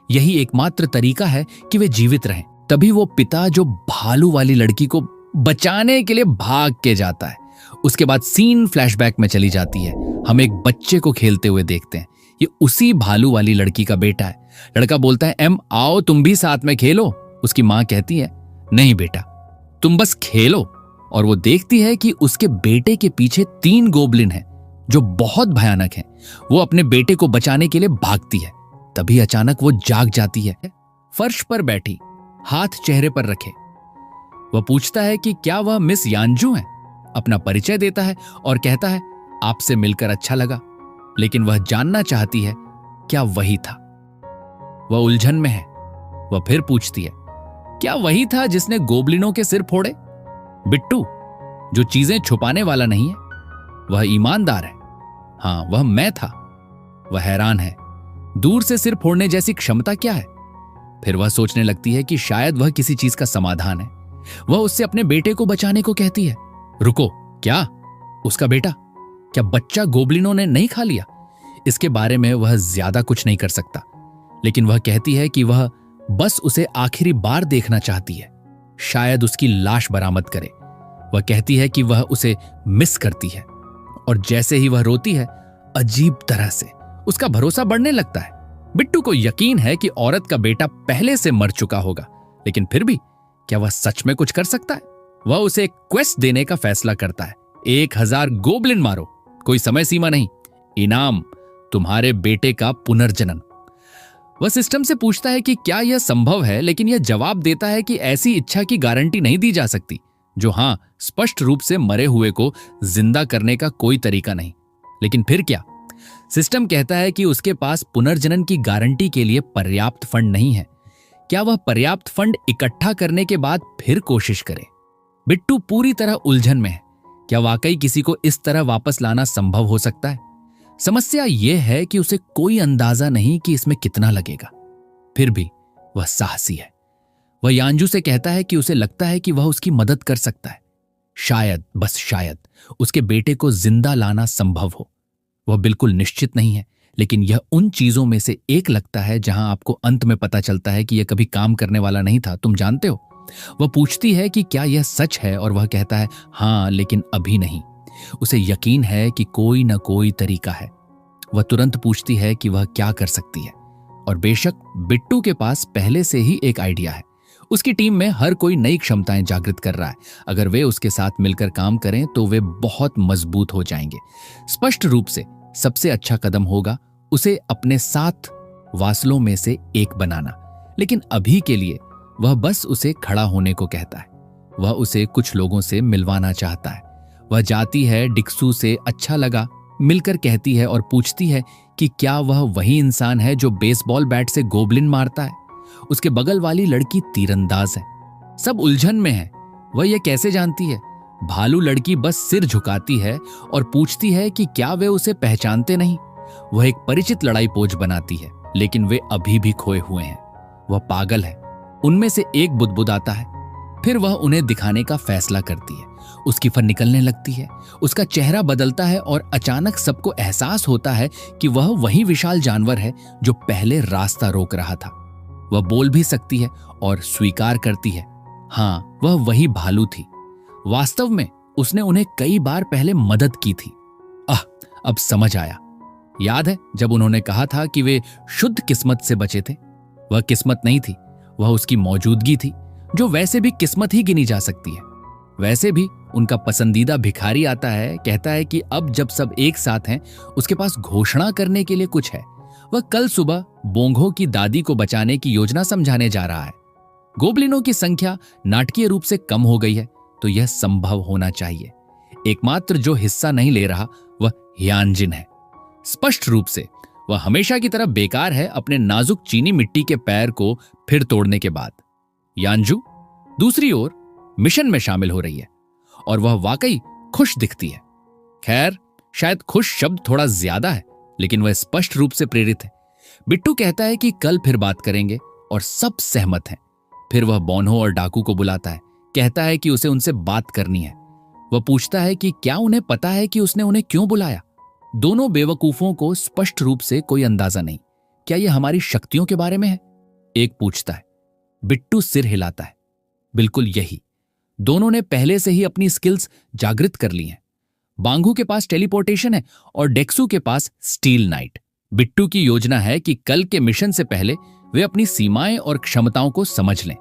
यही एकमात्र तरीका है कि वे जीवित रहें। तभी वो पिता, जो भालू वाली लड़की को बचाने के लिए भाग के जाता है। उसके बाद सीन फ्लैशबैक में चली जाती है। हम एक बच्चे को खेलते हुए देखते हैं। ये उसी भालू वाली लड़की का बेटा है। लड़का बोलता है, एम आओ तुम भी साथ में खेलो। उसकी मां कहती है, नहीं बेटा, तुम बस खेलो। और वो देखती है कि उसके बेटे के पीछे 3 गोब्लिन हैं जो बहुत भयानक हैं। वो अपने बेटे को बचाने के लिए भागती है। तभी अचानक वो जाग जाती है, फर्श पर बैठी, हाथ चेहरे पर रखे। वह पूछता है कि क्या वह मिस यानजू है। अपना परिचय देता है और कहता है, आपसे मिलकर अच्छा लगा। लेकिन वह जानना चाहती है, क्या वही था? वह उलझन में है। वह फिर पूछती है, क्या वही था जिसने गोब्लिनों के सिर फोड़े? बिट्टू, जो चीजें छुपाने वाला नहीं है, वह ईमानदार है। हां, वह मैं था। वह हैरान है, दूर से सिर फोड़ने जैसी क्षमता क्या है? फिर वह सोचने लगती है कि शायद वह किसी चीज का समाधान है। वह उससे अपने बेटे को बचाने को कहती है। रुको, क्या? उसका बेटा? क्या बच्चा गोब्लिनों ने नहीं खा लिया? इसके बारे में वह ज्यादा कुछ नहीं कर सकता, लेकिन वह कहती है कि वह बस उसे आखिरी बार देखना चाहती है। शायद उसकी लाश बरामद करे। वह कहती है कि वह उसे मिस करती है, और जैसे ही वह रोती है, अजीब तरह से उसका भरोसा बढ़ने लगता है। बिट्टू को यकीन है कि औरत का बेटा पहले से मर चुका होगा, लेकिन फिर भी क्या वह सच में कुछ कर सकता है? वह उसे एक क्वेस्ट देने का फैसला करता है। 1000 गोब्लिन मारो, कोई समय सीमा नहीं, इनाम तुम्हारे बेटे का पुनर्जनन। वह सिस्टम से पूछता है कि क्या यह संभव है, लेकिन यह जवाब देता है कि ऐसी इच्छा की गारंटी नहीं दी जा सकती। जो हां, स्पष्ट रूप से मरे हुए को जिंदा करने का कोई तरीका नहीं। लेकिन फिर क्या? सिस्टम कहता है कि उसके पास पुनर्जनन की गारंटी के लिए पर्याप्त फंड नहीं है। क्या वह पर्याप्त फंड इकट्ठा करने के बाद फिर कोशिश करे? बिट्टू पूरी तरह उलझन में है। क्या वाकई किसी को इस तरह वापस लाना संभव हो सकता है? समस्या यह है कि उसे कोई अंदाजा नहीं कि इसमें कितना लगेगा। फिर भी वह साहसी है। वह यानजू से कहता है कि उसे लगता है कि वह उसकी मदद कर सकता है। शायद, बस शायद, उसके बेटे को जिंदा लाना संभव हो। वह बिल्कुल निश्चित नहीं है, लेकिन यह उन चीजों में से एक लगता है जहां आपको अंत में पता चलता है कि यह कभी काम करने वाला नहीं था, तुम जानते हो। वह पूछती है कि क्या यह सच है, और वह कहता है, हां, लेकिन अभी नहीं। उसे यकीन है कि कोई न कोई तरीका है। वह तुरंत पूछती है कि वह क्या कर सकती है, और बेशक बिट्टू के पास पहले से ही एक आइडिया है। उसकी टीम में हर कोई नई क्षमताएं जागृत कर रहा है। अगर वे उसके साथ मिलकर काम करें तो वे बहुत मजबूत हो जाएंगे। स्पष्ट रूप से सबसे अच्छा कदम होगा उसे अपने साथ वासलों में से एक बनाना। लेकिन अभी के लिए वह बस उसे खड़ा होने को कहता है। वह उसे कुछ लोगों से मिलवाना चाहता है। वह जाती है डिक्सू से, अच्छा लगा, मिलकर कहती है और पूछती है कि क्या वह वही इंसान है जो बेसबॉल बैट से गोब्लिन मारता है। उसके बगल वाली लड़की तीरंदाज है। सब उलझन में है। वह यह कैसे जानती है? भालू लड़की बस सिर झुकाती है और पूछती है कि क्या वे उसे पहचानते नहीं। वह एक परिचित लड़ाई पोज बनाती है। लेकिन वे अभी भी खोए हुए हैं। वह पागल है। उनमें से एक बुदबुदाता है, फिर वह उन्हें दिखाने का फैसला करती है। उसकी फर निकलने लगती है, उसका चेहरा बदलता है और अचानक सबको एहसास होता है कि वह वही विशाल जानवर है जो पहले रास्ता रोक रहा था। वह बोल भी सकती है और स्वीकार करती है, हाँ, वह वही भालू थी। वास्तव में उसने उन्हें कई बार पहले मदद की थी। अब समझ आया। याद है जब उन्होंने कहा था कि वे शुद्ध किस्मत से बचे थे? वह किस्मत नहीं थी, वह उसकी मौजूदगी थी, जो वैसे भी किस्मत ही गिनी जा सकती है। वैसे भी उनका पसंदीदा भिखारी आता है, कहता है कि अब जब सब एक साथ हैं, उसके पास घोषणा करने के लिए कुछ है। वह कल सुबह बोंगो की दादी को बचाने की योजना समझाने जा रहा है। गोबलिनों की संख्या नाटकीय रूप से कम हो गई है, तो यह संभव होना चाहिए। एकमात्र जो हिस्सा नहीं ले रहा वह ह्यानजिन है। स्पष्ट रूप से वह हमेशा की तरह बेकार है अपने नाजुक चीनी मिट्टी के पैर को फिर तोड़ने के बाद। यानजू दूसरी ओर मिशन में शामिल हो रही है और वह वाकई खुश दिखती है। खैर, शायद खुश शब्द थोड़ा ज्यादा है, लेकिन वह स्पष्ट रूप से प्रेरित है। बिट्टू कहता है कि कल फिर बात करेंगे और सब सहमत हैं। फिर वह बोन्हो और डाकू को बुलाता है, कहता है कि उसे उनसे बात करनी है। वह पूछता है कि क्या उन्हें पता है कि उसने उन्हें क्यों बुलाया। दोनों बेवकूफों को स्पष्ट रूप से कोई अंदाजा नहीं। क्या यह हमारी शक्तियों के बारे में है? एक पूछता है। बिट्टू सिर हिलाता है। बिल्कुल यही। दोनों ने पहले से ही अपनी स्किल्स जागृत कर ली हैं। बांगू के पास टेलीपोर्टेशन है और डेक्सू के पास स्टील नाइट। बिट्टू की योजना है कि कल के मिशन से पहले वे अपनी सीमाएं और क्षमताओं को समझ लें।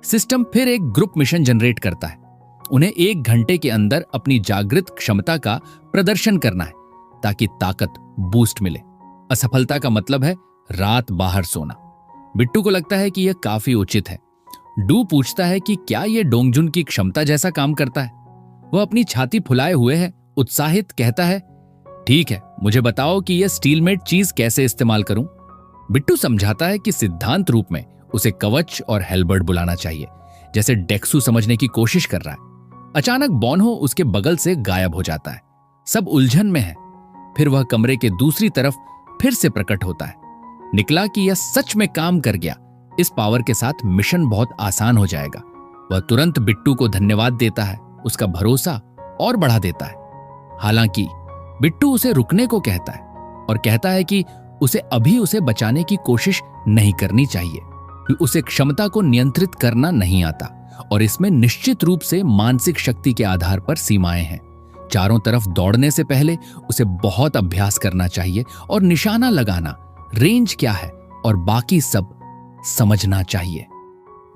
सिस्टम फिर एक ग्रुप मिशन जनरेट करता है। उन्हें 1 घंटे के अंदर अपनी जागृत क्षमता का प्रदर्शन करना है ताकि ताकत बूस्ट मिले। असफलता का मतलब है रात बाहर सोना। बिट्टू को लगता है कि यह काफी उचित है। डू पूछता है कि क्या यह डोंगजुन की क्षमता जैसा काम करता है। वह अपनी छाती फुलाए हुए है, उत्साहित कहता है, ठीक है, मुझे बताओ कि यह स्टीलमेट चीज कैसे इस्तेमाल करूं। बिट्टू समझाता है कि सिद्धांत रूप में उसे कवच और हेलबर्ट बुलाना चाहिए, जैसे डेक्सू समझने की कोशिश कर रहा है। अचानक बोन्हो उसके बगल से गायब हो जाता है। सब उलझन में है। फिर वह कमरे के दूसरी तरफ फिर से प्रकट होता है। निकला कि यह सच में काम कर गया। इस पावर के साथ मिशन बहुत आसान हो जाएगा। वह तुरंत बिट्टू को धन्यवाद देता है, उसका भरोसा और बढ़ा देता है। हालांकि बिट्टू उसे रुकने को कहता है और कहता है कि उसे अभी उसे बचाने की कोशिश नहीं करनी चाहिए। उसे क्षमता को नियंत्रित करना नहीं आता और इसमें निश्चित रूप से मानसिक शक्ति के आधार पर सीमाएं हैं। चारों तरफ दौड़ने से पहले उसे बहुत अभ्यास करना चाहिए और निशाना लगाना, रेंज क्या है और बाकी सब समझना चाहिए।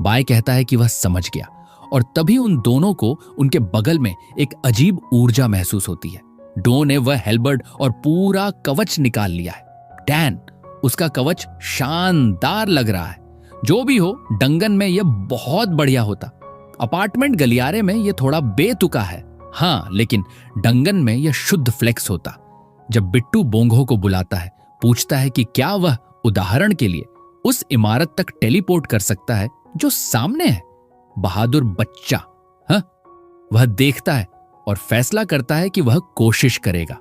बाय कहता है कि वह समझ गया और तभी उन दोनों को उनके बगल में एक अजीब ऊर्जा महसूस होती है। डो ने वह हेलबर्ट और पूरा कवच निकाल लिया है। डैन, उसका कवच शानदार लग रहा है। जो भी हो, डंगन में यह बहुत बढ़िया होता। अपार्टमेंट गलियारे में यह थोड़ा बेतुका है, हाँ, लेकिन डंगन में यह शुद्ध फ्लेक्स होता। जब बिट्टू बोंगो को बुलाता है, पूछता है कि क्या वह उदाहरण के लिए उस इमारत तक टेलीपोर्ट कर सकता है जो सामने है। बहादुर बच्चा, हाँ, वह देखता है और फैसला करता है कि वह कोशिश करेगा।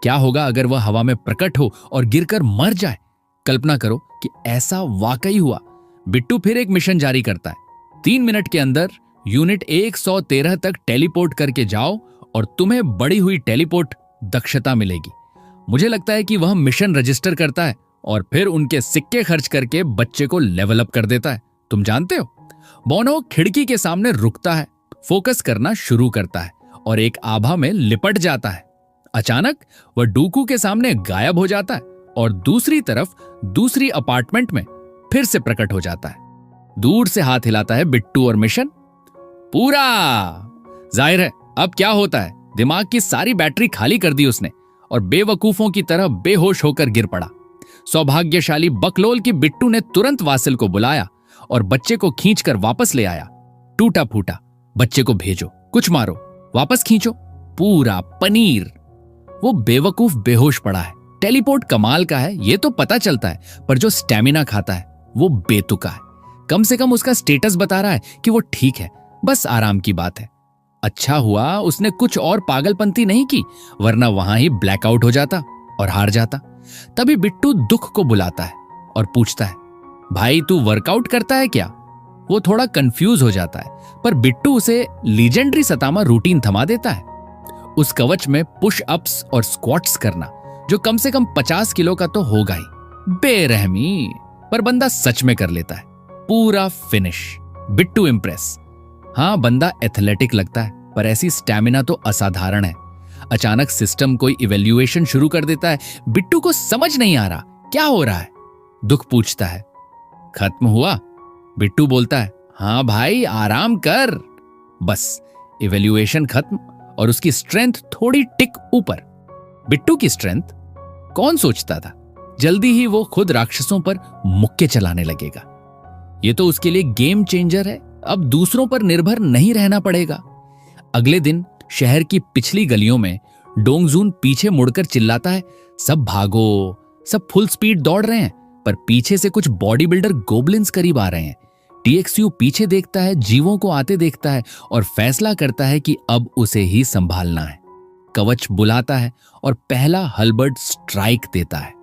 क्या होगा अगर वह हवा में प्रकट हो और गिरकर मर जाए? कल्पना करो कि ऐसा वाकई हुआ। बिट्टू फिर एक मिशन जारी करता है। 3 मिनट के अंदर यूनिट 113 तक टेलीपोर्ट करके जाओ और तुम्हें बढ़ी हुई टेलीपोर्ट दक्षता मिलेगी। मुझे लगता है कि वह मिशन रजिस्टर करता है और फिर उनके सिक्के खर्च करके बच्चे को लेवल अप कर देता है। तुम जानते हो, बोनो खिड़की के सामने रुकता है, फोकस करना शुरू करता है और एक आभा में लिपट जाता है। अचानक वह डूकू के सामने गायब हो जाता है और दूसरी तरफ दूसरी अपार्टमेंट में फिर से प्रकट हो जाता है। दूर से हाथ हिलाता है बिट्टू और मिशन पूरा। जाहिर है अब क्या होता है, दिमाग की सारी बैटरी खाली कर दी उसने और बेवकूफों की तरह बेहोश होकर गिर पड़ा। सौभाग्यशाली बकलोल की बिट्टू ने तुरंत वासिल को बुलाया और बच्चे को खींचकर वापस ले आया। टूटा फूटा, बच्चे को भेजो, कुछ मारो, वापस खींचो, पूरा पनीर। वो बेवकूफ बेहोश पड़ा है। टेलीपोर्ट कमाल का है, ये तो पता चलता है, पर जो स्टैमिना खाता है वो बेतुका है। कम से कम उसका स्टेटस बता रहा है कि वो ठीक है, बस आराम की बात है। अच्छा हुआ उसने कुछ और पागलपंती नहीं की, वरना वहां ही ब्लैकआउट हो जाता और हार जाता। तभी बिट्टू दुख को बुलाता है। और पूछता है, भाई तू वर्कआउट करता है क्या? वो थोड़ा कंफ्यूज हो जाता है, पर बिट्टू उसे लीजेंडरी सतामा रूटीन थमा देता है। उस कवच में पुश अप्स और स्क्वाट्स करना, जो कम से कम 50 किलो का तो होगा ही। बेरहमी, पर बंदा सच में कर लेता है। पूरा फिनिश। बिट्टू इंप्रेस। हाँ, बंदा एथलेटिक लगता है, पर ऐसी स्टैमिना तो असाधारण है। अचानक सिस्टम कोई इवैल्यूएशन शुरू कर देता है। बिट्टू को समझ नहीं आ रहा क्या हो रहा है। दुख पूछता है, खत्म हुआ? बिट्टू बोलता है, हाँ भाई आराम कर। बस इवैल्यूएशन खत्म और उसकी स्ट्रेंथ थोड़ी टिक ऊपर। बिट्टू की स्ट्रेंथ? कौन सोचता था जल्दी ही वो खुद राक्षसों पर मुक्के चलाने लगेगा। ये तो उसके लिए गेम चेंजर है। अब दूसरों पर निर्भर नहीं रहना पड़ेगा। अगले दिन शहर की पिछली गलियों में डोंगजून पीछे मुड़कर चिल्लाता है, सब भागो। सब फुल स्पीड दौड़ रहे हैं, पर पीछे से कुछ बॉडी बिल्डर गोबलिन्स करीब आ रहे हैं। टीएक्सयू पीछे देखता है, जीवों को आते देखता है और फैसला करता है कि अब उसे ही संभालना है। कवच बुलाता है और पहला हलबर्ड स्ट्राइक देता है।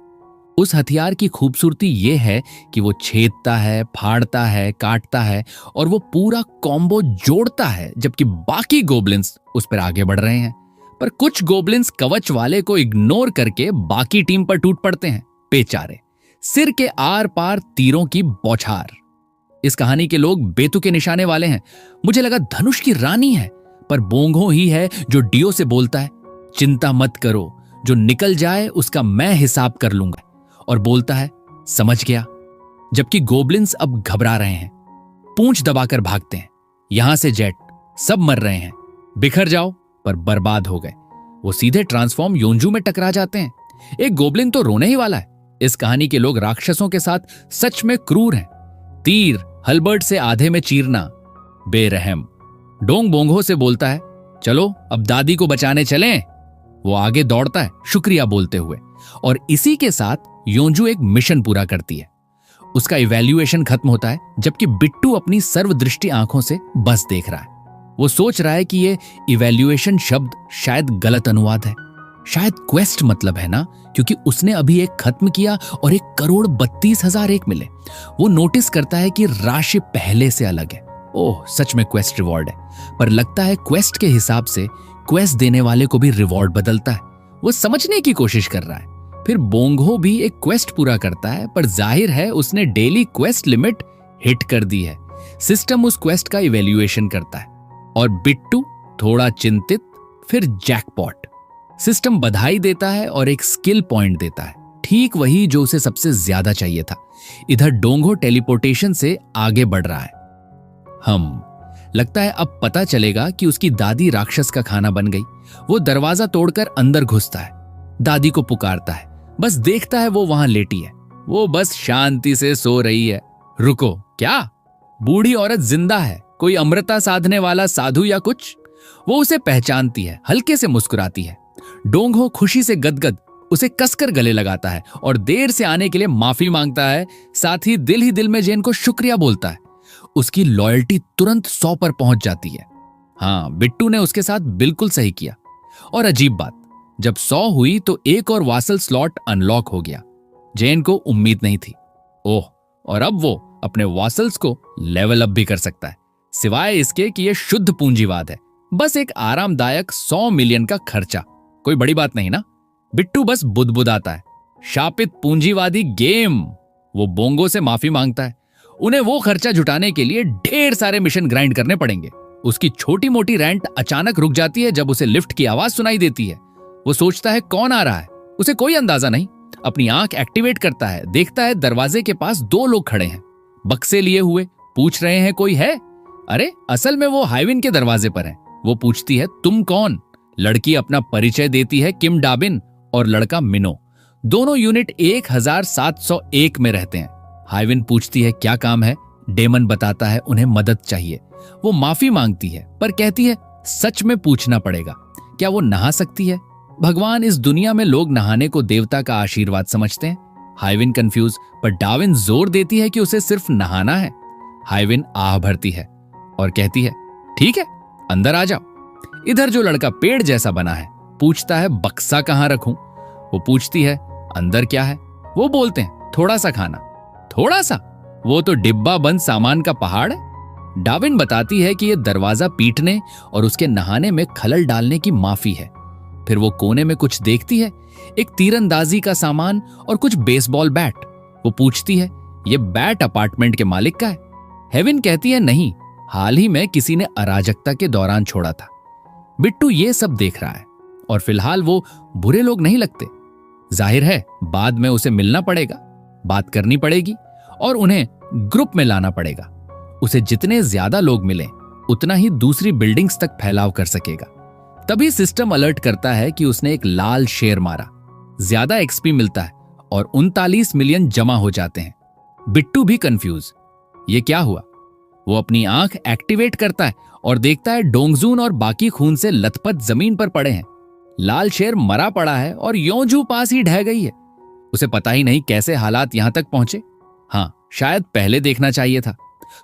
उस हथियार की खूबसूरती यह है कि वो छेदता है, फाड़ता है, काटता है और वो पूरा कॉम्बो जोड़ता है, जबकि बाकी गोबलिन्स उस पर आगे बढ़ रहे हैं। पर कुछ गोबलिन्स कवच वाले को इग्नोर करके बाकी टीम पर टूट पड़ते हैं। बेचारे, सिर के आर पार तीरों की बौछार। इस कहानी के लोग बेतुके निशाने वाले हैं। मुझे लगा धनुष की रानी है, पर बोंगो ही है जो डियो से बोलता है, चिंता मत करो, जो निकल जाए उसका मैं हिसाब कर लूंगा। और बोलता है, समझ गया। जबकि गोबलिन्स अब घबरा रहे हैं, पूंछ दबाकर भागते हैं। यहां से जेट, सब मर रहे हैं, बिखर जाओ। पर बर्बाद हो गए। वो सीधे ट्रांसफॉर्म योंजू में टकरा जाते हैं। एक गोबलिन तो रोने ही वाला है। इस कहानी के लोग राक्षसों के साथ सच में क्रूर हैं। तीर हलबर्ड से आधे में चीरना, बेरहम। डोंग बोंगो से बोलता है, चलो अब दादी को बचाने चलें। वो आगे दौड़ता है शुक्रिया बोलते हुए, और इसी के साथ योंजू एक मिशन पूरा करती है। उसका इवैल्यूएशन खत्म होता है, जबकि बिट्टू अपनी सर्वदृष्टि आंखों से बस देख रहा है। वो सोच रहा है कि ये इवैल्यूएशन शब्द शायद गलत अनुवाद है। शायद क्वेस्ट मतलब है ना, क्योंकि उसने अभी एक खत्म किया और 1,32,001 मिले। वो नोटिस करता है कि राशि पहले से अलग है। ओह, सच में क्वेस्ट रिवॉर्ड है। पर लगता है क्वेस्ट के हिसाब से क्वेस्ट देने वाले को भी रिवॉर्ड बदलता है। वो समझने की कोशिश कर रहा है। फिर बोंगो भी एक क्वेस्ट पूरा करता है, पर जाहिर है उसने डेली क्वेस्ट लिमिट हिट कर दी है। सिस्टम उस क्वेस्ट का इवैल्यूएशन करता है और बिट्टू थोड़ा चिंतित, फिर जैकपॉट। सिस्टम बधाई देता है और एक स्किल पॉइंट देता है, ठीक वही जो उसे सबसे ज्यादा चाहिए था। इधर डोंगो टेलीपोर्टेशन से आगे बढ़ रहा है। लगता है अब पता चलेगा कि उसकी दादी राक्षस का खाना बन गई। वो दरवाजा तोड़कर अंदर घुसता है, दादी को पुकारता है। बस देखता है वो वहां लेटी है। वो बस शांति से सो रही है। रुको, क्या? बूढ़ी औरत जिंदा है? कोई अमृता साधने वाला साधु या कुछ? वो उसे पहचानती है, हल्के से मुस्कुराती है। डोंगो खुशी से गदगद उसे कसकर गले लगाता है और देर से आने के लिए माफी मांगता है। साथ ही दिल में जेन को शुक्रिया बोलता है। उसकी लॉयल्टी तुरंत 100 पर पहुंच जाती है। हाँ, बिट्टू ने उसके साथ बिल्कुल सही किया। और अजीब बात, जब 100 हुई तो एक और वासल स्लॉट अनलॉक हो गया। जेन को उम्मीद नहीं थी। ओह, और अब वो अपने वासल्स को लेवल अप भी कर सकता है, सिवाय इसके कि यह शुद्ध पूंजीवाद है। बस एक आरामदायक 100 मिलियन का खर्चा, कोई बड़ी बात नहीं ना। बिट्टू बस बुदबुदाता है, शापित पूंजीवादी गेम। वो बोंगो से माफी मांगता है। उन्हें वो खर्चा जुटाने के लिए ढेर सारे मिशन ग्राइंड करने पड़ेंगे। उसकी छोटी मोटी रेंट अचानक रुक जाती है जब उसे लिफ्ट की आवाज सुनाई देती है। वो सोचता है कौन आ रहा है, उसे कोई अंदाजा नहीं। अपनी आंख एक्टिवेट करता है, देखता है दरवाजे के पास 2 लोग खड़े हैं, बक्से लिए हुए, पूछ रहे हैं कोई है। अरे असल में वो हाइविन के दरवाजे पर है। वो पूछती है तुम कौन? लड़की अपना परिचय देती है, किम डाबिन, और लड़का मिनो। दोनों यूनिट 1701 में रहते हैं। हाइविन पूछती है क्या काम है। डेमन बताता है उन्हें मदद चाहिए। वो माफी मांगती है, पर कहती है सच में पूछना पड़ेगा, क्या वो नहा सकती है? भगवान, इस दुनिया में लोग नहाने को देवता का आशीर्वाद समझते हैं। हाइविन कंफ्यूज, पर डाविन जोर देती है कि उसे सिर्फ नहाना है। हाइविन आह भरती है और कहती है ठीक है, अंदर आ जाओ। इधर जो लड़का पेड़ जैसा बना है पूछता है बक्सा कहां रखूं। वो पूछती है अंदर क्या है। वो बोलते हैं थोड़ा सा खाना। थोड़ा सा? वो तो डिब्बा बंद सामान का पहाड़ है। डार्विन बताती है कि यह दरवाजा पीटने और उसके नहाने में खलल डालने की माफी है। फिर वो कोने में कुछ देखती है, एक तीरंदाजी का सामान और कुछ बेसबॉल बैट। वो पूछती है, ये बैट अपार्टमेंट के मालिक का है? हेवन कहती है, नहीं, हाल ही में किसी ने अराजकता के दौरान छोड़ा था। बिट्टू ये सब देख रहा है और फिलहाल वो बुरे लोग नहीं लगते। जाहिर है बाद में उसे मिलना पड़ेगा, बात करनी पड़ेगी और उन्हें ग्रुप में लाना पड़ेगा। उसे जितने ज्यादा लोग मिलें उतना ही दूसरी बिल्डिंग्स तक फैलाव कर सकेगा। तभी सिस्टम अलर्ट करता है कि उसने एक लाल शेर मारा। ज्यादा एक्सपी मिलता है और 39 मिलियन जमा हो जाते हैं। बिट्टू भी कंफ्यूज, ये क्या हुआ? वो अपनी आंख एक्टिवेट करता है और देखता है डोंगजून और बाकी खून से लथपथ जमीन पर पड़े हैं। लाल शेर मरा पड़ा है और योंजू पास ही ढह गई है। उसे पता ही नहीं कैसे हालात यहां तक पहुंचे। हाँ, शायद पहले देखना चाहिए था।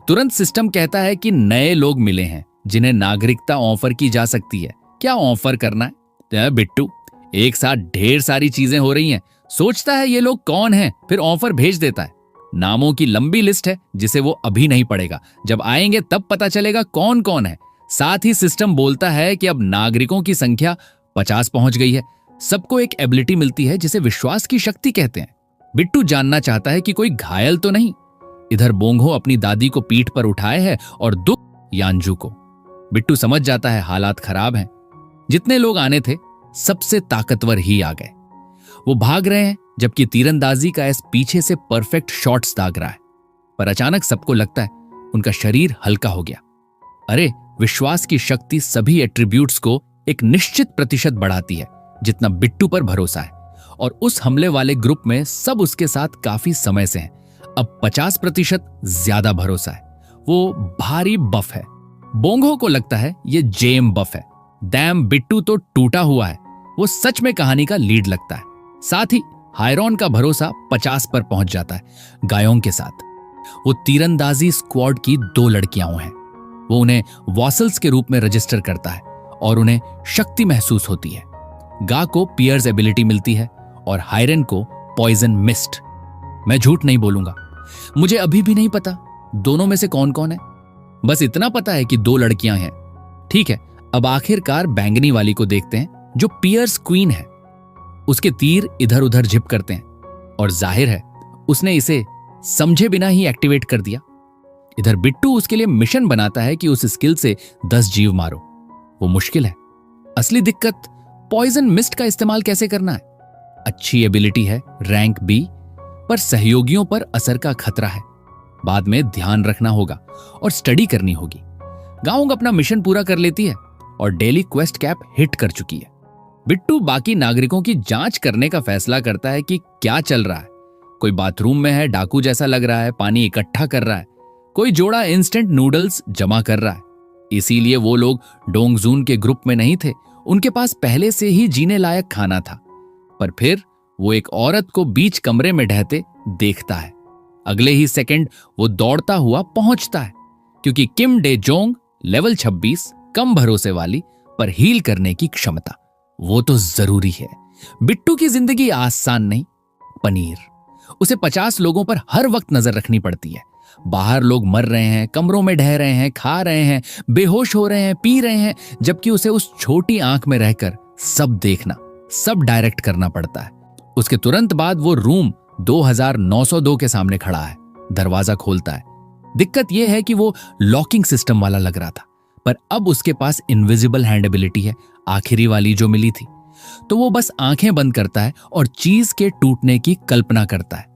तुरंत सिस्टम कहता है कि नए लोग मिले हैं जिन्हें नागरिकता ऑफर की जा सकती है। क्या ऑफर करना है? बिट्टू, एक साथ ढेर सारी चीजें हो रही हैं। सोचता है ये लोग कौन हैं, फिर ऑफर भेज देता है। नामों की लंबी लिस्ट है जिसे वो अभी नहीं पढ़ेगा। जब आएंगे तब पता चलेगा कौन कौन है। साथ ही सिस्टम बोलता है कि अब नागरिकों की संख्या 50 पहुंच गई है। सबको एक एबिलिटी मिलती है जिसे विश्वास की शक्ति कहते हैं। बिट्टू जानना चाहता है कि कोई घायल तो नहीं। इधर बोंगो अपनी दादी को पीठ पर उठाए है और दुख यानजू को। बिट्टू समझ जाता है हालात खराब हैं। जितने लोग आने थे सबसे ताकतवर ही आ गए। वो भाग रहे हैं जबकि तीरंदाजी का एस पीछे से परफेक्ट शॉट्स दाग रहा है। पर अचानक सबको लगता है उनका शरीर हल्का हो गया। अरे, विश्वास की शक्ति सभी एट्रीब्यूट्स को एक निश्चित प्रतिशत बढ़ाती है जितना बिट्टू पर भरोसा है। और उस हमले वाले ग्रुप में सब उसके साथ काफी समय से हैं। अब 50% ज्यादा भरोसा है। वो भारी बफ है। बोंगो को लगता है ये जेम बफ है। डैम, बिट्टू तो टूटा हुआ है। वो सच में कहानी का लीड लगता है। साथ ही हायरॉन का भरोसा 50 पर पहुंच जाता है। गायों के साथ वो तीरंदाजी स्क्वाड की 2 लड़कियां हैं। वो उन्हें वॉसल्स के रूप में रजिस्टर करता है और उन्हें शक्ति महसूस होती है। गा को पियर्स एबिलिटी मिलती है और हायरन को पॉइजन मिस्ट। मैं झूठ नहीं बोलूंगा, मुझे अभी भी नहीं पता दोनों में से कौन कौन है। बस इतना पता है कि 2 लड़कियां हैं। ठीक है, अब आखिरकार बैंगनी वाली को देखते हैं जो पियर्स क्वीन है। उसके तीर इधर उधर झिप करते हैं और जाहिर है उसने इसे समझे बिना ही एक्टिवेट कर दिया। इधर बिट्टू उसके लिए मिशन बनाता है कि उस स्किल से 10 जीव मारो। वो मुश्किल है। असली दिक्कत पॉइजन मिस्ट का इस्तेमाल कैसे करना है। अच्छी एबिलिटी है, रैंक बी, पर सहयोगियों पर असर का खतरा है। बाद में ध्यान रखना होगा और स्टडी करनी होगी। गांव अपना मिशन पूरा कर लेती है और डेली क्वेस्ट कैप हिट कर चुकी है। बिट्टू बाकी नागरिकों की जांच करने का फैसला करता है कि क्या चल रहा है। कोई बाथरूम में है, डाकू जैसा लग रहा है, पानी इकट्ठा कर रहा है। कोई जोड़ा इंस्टेंट नूडल्स जमा कर रहा है। इसीलिए वो लोग डोंगजून के ग्रुप में नहीं थे। उनके पास पहले से ही जीने लायक खाना था। पर फिर वो एक औरत को बीच कमरे में ढहते देखता है। अगले ही सेकंड वो दौड़ता हुआ पहुंचता है, क्योंकि किम डे जोंग लेवल 26, कम भरोसे वाली पर हील करने की क्षमता, वो तो जरूरी है। बिट्टू की जिंदगी आसान नहीं। पनीर, उसे 50 लोगों पर हर वक्त नजर रखनी पड़ती है। बाहर लोग मर रहे हैं, कमरों में ढह रहे हैं, खा रहे हैं, बेहोश हो रहे हैं, पी रहे हैं, जबकि उसे उस छोटी आंख में रहकर सब देखना, सब डायरेक्ट करना पड़ता है। उसके तुरंत बाद वो रूम 2902 के सामने खड़ा है। दरवाजा खोलता है। दिक्कत यह है कि वो लॉकिंग सिस्टम वाला लग रहा था, पर अब उसके पास इनविजिबल हैंड एबिलिटी है, आखिरी वाली जो मिली थी। तो वो बस आंखें बंद करता है और चीज के टूटने की कल्पना करता है।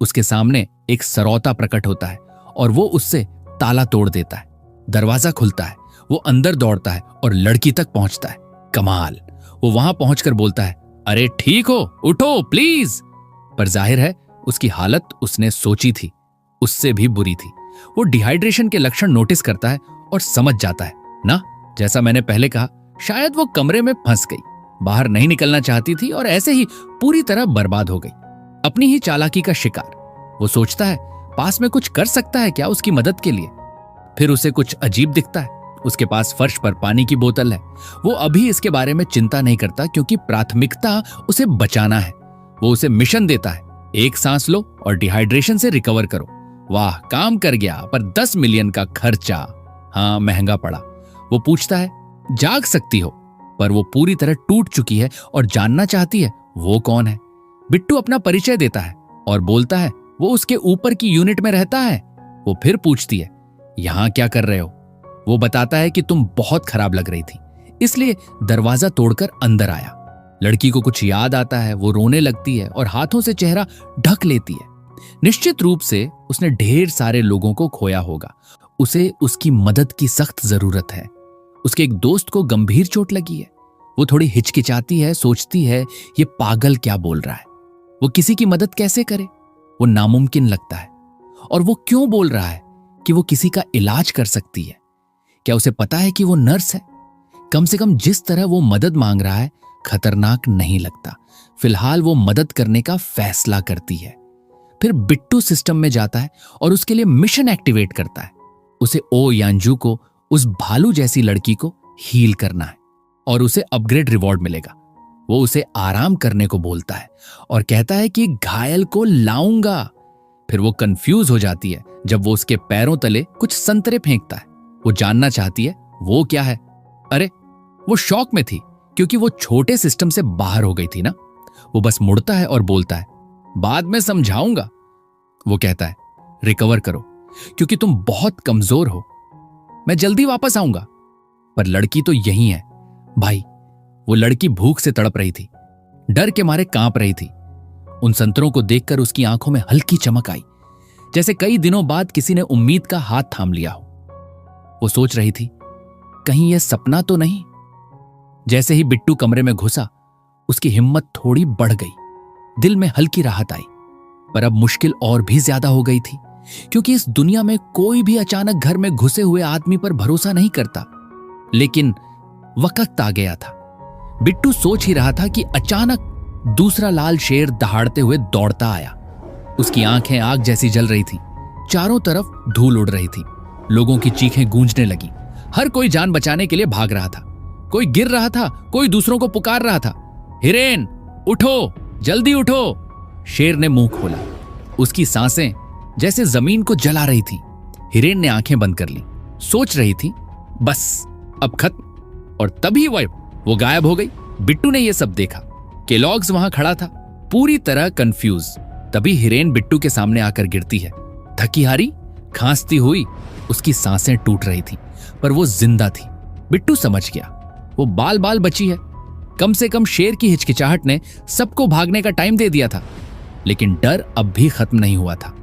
उसके सामने एक सरौता प्रकट होता है और वो उससे ताला तोड़ देता है। दरवाजा खुलता है। वो अंदर दौड़ता है और लड़की तक पहुंचता है। कमाल, वो वहां पहुंचकर बोलता है, अरे ठीक हो, उठो प्लीज। पर जाहिर है उसकी हालत उसने सोची थी उससे भी बुरी थी। वो डिहाइड्रेशन के लक्षण नोटिस करता है और समझ जाता है ना, जैसा मैंने पहले कहा, शायद वो कमरे में फंस गई, बाहर नहीं निकलना चाहती थी और ऐसे ही पूरी तरह बर्बाद हो गई। अपनी ही चालाकी का शिकार। वो सोचता है पास में कुछ कर सकता है क्या उसकी मदद के लिए। फिर उसे कुछ अजीब दिखता है। उसके पास फर्श पर पानी की बोतल है। वो अभी इसके बारे में चिंता नहीं करता, क्योंकि प्राथमिकता उसे बचाना है। वो उसे मिशन देता है, एक सांस लो और डिहाइड्रेशन से रिकवर करो। वाह, काम कर गया, पर 10 मिलियन का खर्चा। हाँ, महंगा पड़ा। वो पूछता है, जाग सकती हो, पर वो पूरी तरह टूट चुकी है और जानना चाहती है वो कौन है। बिट्टू अपना परिचय देता है और बोलता है वो उसके ऊपर की यूनिट में रहता है। वो फिर पूछती है, यहां क्या कर रहे हो? वो बताता है कि तुम बहुत खराब लग रही थी, इसलिए दरवाजा तोड़कर अंदर आया। लड़की को कुछ याद आता है, वो रोने लगती है और हाथों से चेहरा ढक लेती है। निश्चित रूप से उसने ढेर सारे लोगों को खोया होगा। उसे उसकी मदद की सख्त जरूरत है। उसके एक दोस्त को गंभीर चोट लगी है। वो थोड़ी हिचकिचाती है, सोचती है ये पागल क्या बोल रहा है, वो किसी की मदद कैसे करे? वो नामुमकिन लगता है। और वो क्यों बोल रहा है कि वो किसी का इलाज कर सकती है? क्या उसे पता है कि वो नर्स है? कम से कम जिस तरह वो मदद मांग रहा है खतरनाक नहीं लगता। फिलहाल वो मदद करने का फैसला करती है। फिर बिट्टू सिस्टम में जाता है और उसके लिए मिशन एक्टिवेट करता है। उसे ओ यांजू को, उस भालू जैसी लड़की को हील करना है और उसे अपग्रेड रिवॉर्ड मिलेगा। वो उसे आराम करने को बोलता है और कहता है कि घायल को लाऊंगा। फिर वो कंफ्यूज हो जाती है जब वो उसके पैरों तले कुछ संतरे फेंकता है। वो जानना चाहती है वो क्या है। अरे, वो शॉक में थी क्योंकि वो छोटे सिस्टम से बाहर हो गई थी ना। वो बस मुड़ता है और बोलता है, बाद में समझाऊंगा। वो कहता है, रिकवर करो क्योंकि तुम बहुत कमजोर हो, मैं जल्दी वापस आऊंगा। पर लड़की तो यही है भाई। वो लड़की भूख से तड़प रही थी, डर के मारे कांप रही थी। उन संतरों को देखकर उसकी आंखों में हल्की चमक आई, जैसे कई दिनों बाद किसी ने उम्मीद का हाथ थाम लिया हो। वो सोच रही थी, कहीं यह सपना तो नहीं। जैसे ही बिट्टू कमरे में घुसा, उसकी हिम्मत थोड़ी बढ़ गई। दिल में हल्की राहत आई। पर अब मुश्किल और भी ज्यादा हो गई थी, क्योंकि इस दुनिया में कोई भी अचानक घर में घुसे हुए आदमी पर भरोसा नहीं करता। लेकिन वक्त आ गया था। बिट्टू सोच ही रहा था कि अचानक दूसरा लाल शेर दहाड़ते हुए दौड़ता आया। उसकी आंखें आग जैसी जल रही थी, चारों तरफ धूल उड़ रही थी, लोगों की चीखें गूंजने लगी। हर कोई जान बचाने के लिए भाग रहा था। कोई गिर रहा था, कोई दूसरों को पुकार रहा था, हिरेन उठो, जल्दी उठो। शेर ने मुंह खोला। उसकी सांसें जैसे जमीन को जला रही थी। हिरेन ने आंखें बंद कर ली, सोच रही थी बस अब खत्म। और तभी वो गायब हो गई। बिट्टू ने यह सब देखा। केलॉग्स वहां खड़ा था, पूरी तरह कंफ्यूज। तभी हिरेन बिट्टू के सामने आकर गिरती है, थकी हारी, खांसती हुई। उसकी सांसें टूट रही थी, पर वो जिंदा थी। बिट्टू समझ गया, वो बाल बाल बची है। कम से कम शेर की हिचकिचाहट ने सबको भागने का टाइम दे दिया था। लेकिन डर अब भी खत्म नहीं हुआ था।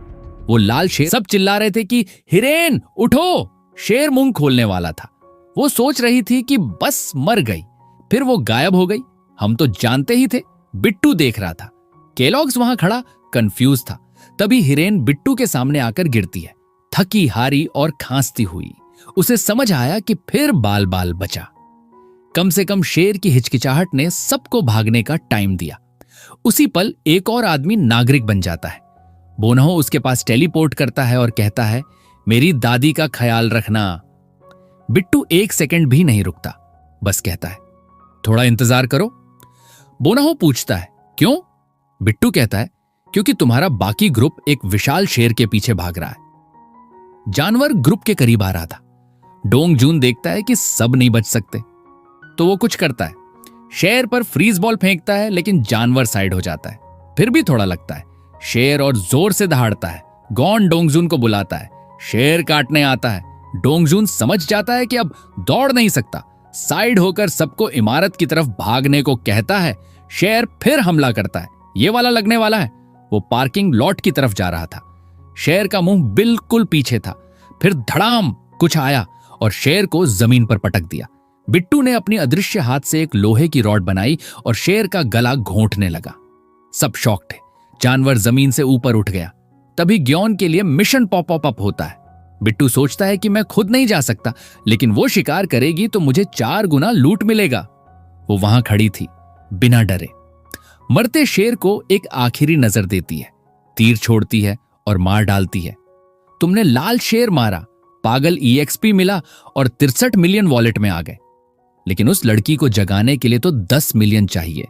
वो लाल शेर, सब चिल्ला रहे थे कि हिरेन उठो। शेर मुंह खोलने वाला था। वो सोच रही थी कि बस मर गई, फिर वो गायब हो गई। हम तो जानते ही थे। बिट्टू देख रहा था। केलॉग्स वहां खड़ा कंफ्यूज था। तभी हिरेन बिट्टू के सामने आकर गिरती है, थकी हारी और खांसती हुई। उसे समझ आया कि फिर बाल बाल बचा। कम से कम शेर की हिचकिचाहट ने सबको भागने का टाइम दिया। उसी पल एक और आदमी नागरिक बन जाता है। बोनहो उसके पास टेलीपोर्ट करता है और कहता है, मेरी दादी का ख्याल रखना। बिट्टू एक सेकंड भी नहीं रुकता, बस कहता है, थोड़ा इंतजार करो। बोनहो पूछता है, क्यों? बिट्टू कहता है, क्योंकि तुम्हारा बाकी ग्रुप एक विशाल शेर के पीछे भाग रहा है। जानवर ग्रुप के करीब आ रहा था। डोंग जून देखता है कि सब नहीं बच सकते, तो वो कुछ करता है। शेर पर फ्रीज बॉल फेंकता है, लेकिन जानवर साइड हो जाता है। फिर भी थोड़ा लगता है। शेर और जोर से दहाड़ता है। गॉन डोंगजून को बुलाता है। शेर काटने आता है। डोंगजून समझ जाता है कि अब दौड़ नहीं सकता। साइड होकर सबको इमारत की तरफ भागने को कहता है। शेर फिर हमला करता है। ये वाला लगने वाला है। वो पार्किंग लॉट की तरफ जा रहा था। शेर का मुंह बिल्कुल पीछे था। फिर धड़ाम कुछ आया और शेर को जमीन पर पटक दिया। बिट्टू ने अपनी अदृश्य हाथ से एक लोहे की रॉड बनाई और शेर का गला घोंटने लगा। सब शॉक थे। जानवर जमीन से ऊपर उठ गया। तभी ग्योन के लिए मिशन पॉप अप होता है। बिट्टू सोचता है कि मैं खुद नहीं जा सकता, लेकिन वो शिकार करेगी तो मुझे 4 गुना लूट मिलेगा। वो वहां खड़ी थी, बिना डरे। मरते शेर को एक आखिरी नजर देती है, तीर छोड़ती है और मार डालती है। तुमने लाल शेर मारा, पागल EXP मिला और 63 मिलियन वॉलेट में आ गए। लेकिन उस लड़की को जगाने के लिए तो 10 मिलियन चाहिए।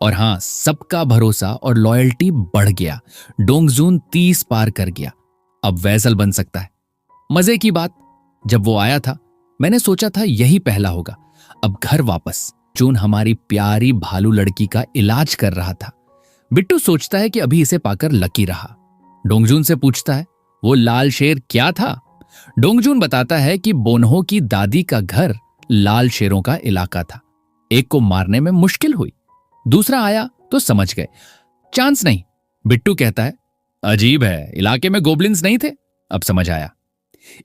और हां, सबका भरोसा और लॉयल्टी बढ़ गया। डोंगजून 30 पार कर गया, अब वैसल बन सकता है। मजे की बात, जब वो आया था मैंने सोचा था यही पहला होगा। अब घर वापस जून हमारी प्यारी भालू लड़की का इलाज कर रहा था। बिट्टू सोचता है कि अभी इसे पाकर लकी रहा। डोंगजून से पूछता है, वो लाल शेर क्या था? डोंगजून बताता है कि बोनहो की दादी का घर लाल शेरों का इलाका था। एक को मारने में मुश्किल हुई, दूसरा आया तो समझ गए, चांस नहीं। बिट्टू कहता है, अजीब है, इलाके में गोबलिन्स नहीं थे? अब समझ आया,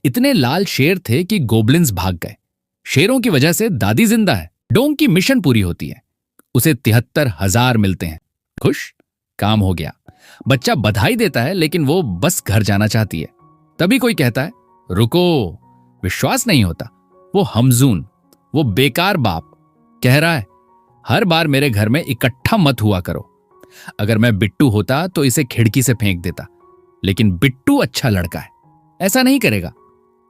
इतने लाल शेर थे कि गोबलिन्स भाग गए। शेरों की वजह से दादी जिंदा है। डोंग की मिशन पूरी होती है, उसे 73,000 मिलते हैं। खुश, काम हो गया। बच्चा बधाई देता है, लेकिन वो बस घर जाना चाहती है। तभी कोई कहता है, रुको, विश्वास नहीं होता। वो हमजून, वो बेकार बाप कह रहा है, हर बार मेरे घर में इकट्ठा मत हुआ करो। अगर मैं बिट्टू होता तो इसे खिड़की से फेंक देता, लेकिन बिट्टू अच्छा लड़का है, ऐसा नहीं करेगा।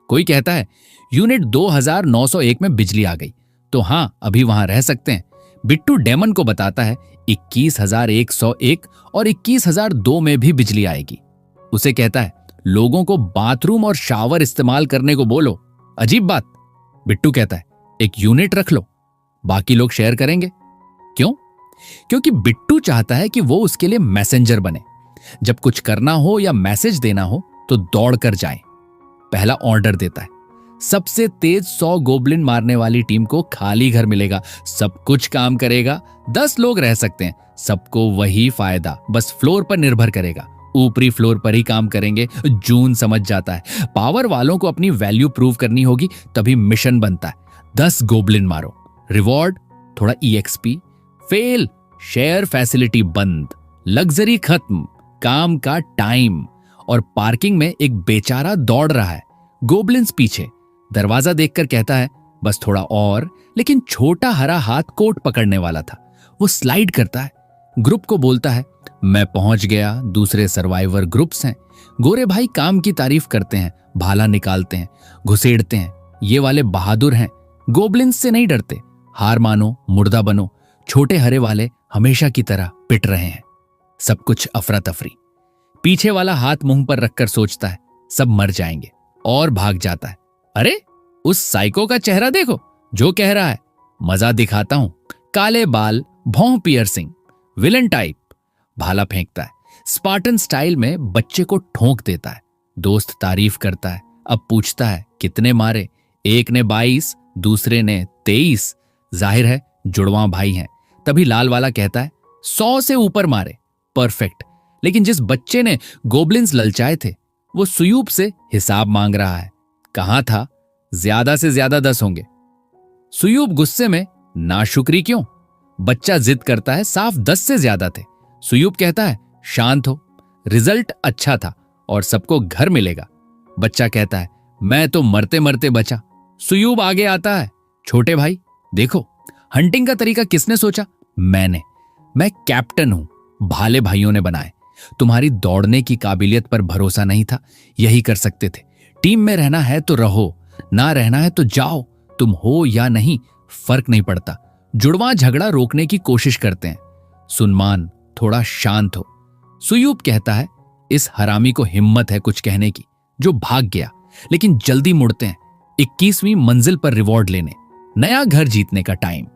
कोई कहता है, यूनिट 2901 में बिजली आ गई, तो हां, अभी वहां रह सकते हैं। बिट्टू डेमन को बताता है 21,101 और 21,002 में भी बिजली आएगी। उसे कहता है, लोगों को बाथरूम और शावर इस्तेमाल करने को बोलो। अजीब बात। बिट्टू कहता है, एक यूनिट रख लो, बाकी लोग शेयर करेंगे। क्यों? क्योंकि बिट्टू चाहता है कि वो उसके लिए मैसेंजर बने। जब कुछ करना हो या मैसेज देना हो तो दौड़ कर जाए। पहला ऑर्डर देता है, सबसे तेज 100 गोबलिन मारने वाली टीम को खाली घर मिलेगा, सब कुछ काम करेगा, 10 लोग रह सकते हैं, सबको वही फायदा, बस फ्लोर पर निर्भर करेगा, ऊपरी फ्लोर पर ही काम करेंगे। जून समझ जाता है, पावर वालों को अपनी वैल्यू प्रूव करनी होगी, तभी मिशन बनता है। 10 गोबलिन मारो, रिवॉर्ड थोड़ा EXP, फेल शेयर फैसिलिटी बंद, लग्जरी खत्म, काम का टाइम। और पार्किंग में एक बेचारा दौड़ रहा है, गोबलिन्स पीछे। दरवाजा देखकर कहता है, बस थोड़ा और, लेकिन छोटा हरा हाथ कोट पकड़ने वाला था। वो स्लाइड करता है, ग्रुप को बोलता है, मैं पहुंच गया। दूसरे सर्वाइवर ग्रुप्स हैं। गोरे भाई काम की तारीफ करते हैं, भाला निकालते हैं, घुसेड़ते हैं। ये वाले बहादुर हैं, गोबलिन्स से नहीं डरते। हार मानो, मुर्दा बनो। छोटे हरे वाले हमेशा की तरह पिट रहे हैं। सब कुछ अफरा तफरी। पीछे वाला हाथ मुंह पर रखकर सोचता है, सब मर जाएंगे, और भाग जाता है। अरे, उस साइको का चेहरा देखो, जो कह रहा है, मजा दिखाता हूं, काले बाल, भौं पियर्सिंग, विलन टाइप। भाला फेंकता है, स्पार्टन स्टाइल में बच्चे को ठोंक देता है। दोस्त तारीफ करता है, अब पूछता है, कितने मारे? एक ने 22, दूसरे ने 23। जाहिर है जुड़वां भाई हैं। तभी लाल वाला कहता है, 100 से ऊपर मारे, परफेक्ट। लेकिन जिस बच्चे ने गोबलिन्स ललचाए थे, वो सुयूप से हिसाब मांग रहा है। कहां था? ज्यादा से ज्यादा 10 होंगे। सुयूप गुस्से में, नाशुक्री क्यों? बच्चा जिद करता है, साफ 10 से ज्यादा थे। सुयूप कहता है, शांत हो, रिजल्ट अच्छा था और सबको घर मिलेगा। बच्चा कहता है, मैं तो मरते मरते बचा। सुयूप आगे आता है, छोटे भाई देखो, हंटिंग का तरीका किसने सोचा? मैंने। मैं कैप्टन हूं, भाले भाइयों ने बनाए। तुम्हारी दौड़ने की काबिलियत पर भरोसा नहीं था, यही कर सकते थे। टीम में रहना है तो रहो, ना रहना है तो जाओ। तुम हो या नहीं, फर्क नहीं पड़ता। जुड़वां झगड़ा रोकने की कोशिश करते हैं। सुनमान, थोड़ा शांत हो। सुयूप कहता है, इस हरामी को हिम्मत है कुछ कहने की, जो भाग गया। लेकिन जल्दी मुड़ते हैं 21वीं मंजिल पर रिवॉर्ड लेने, नया घर जीतने का टाइम।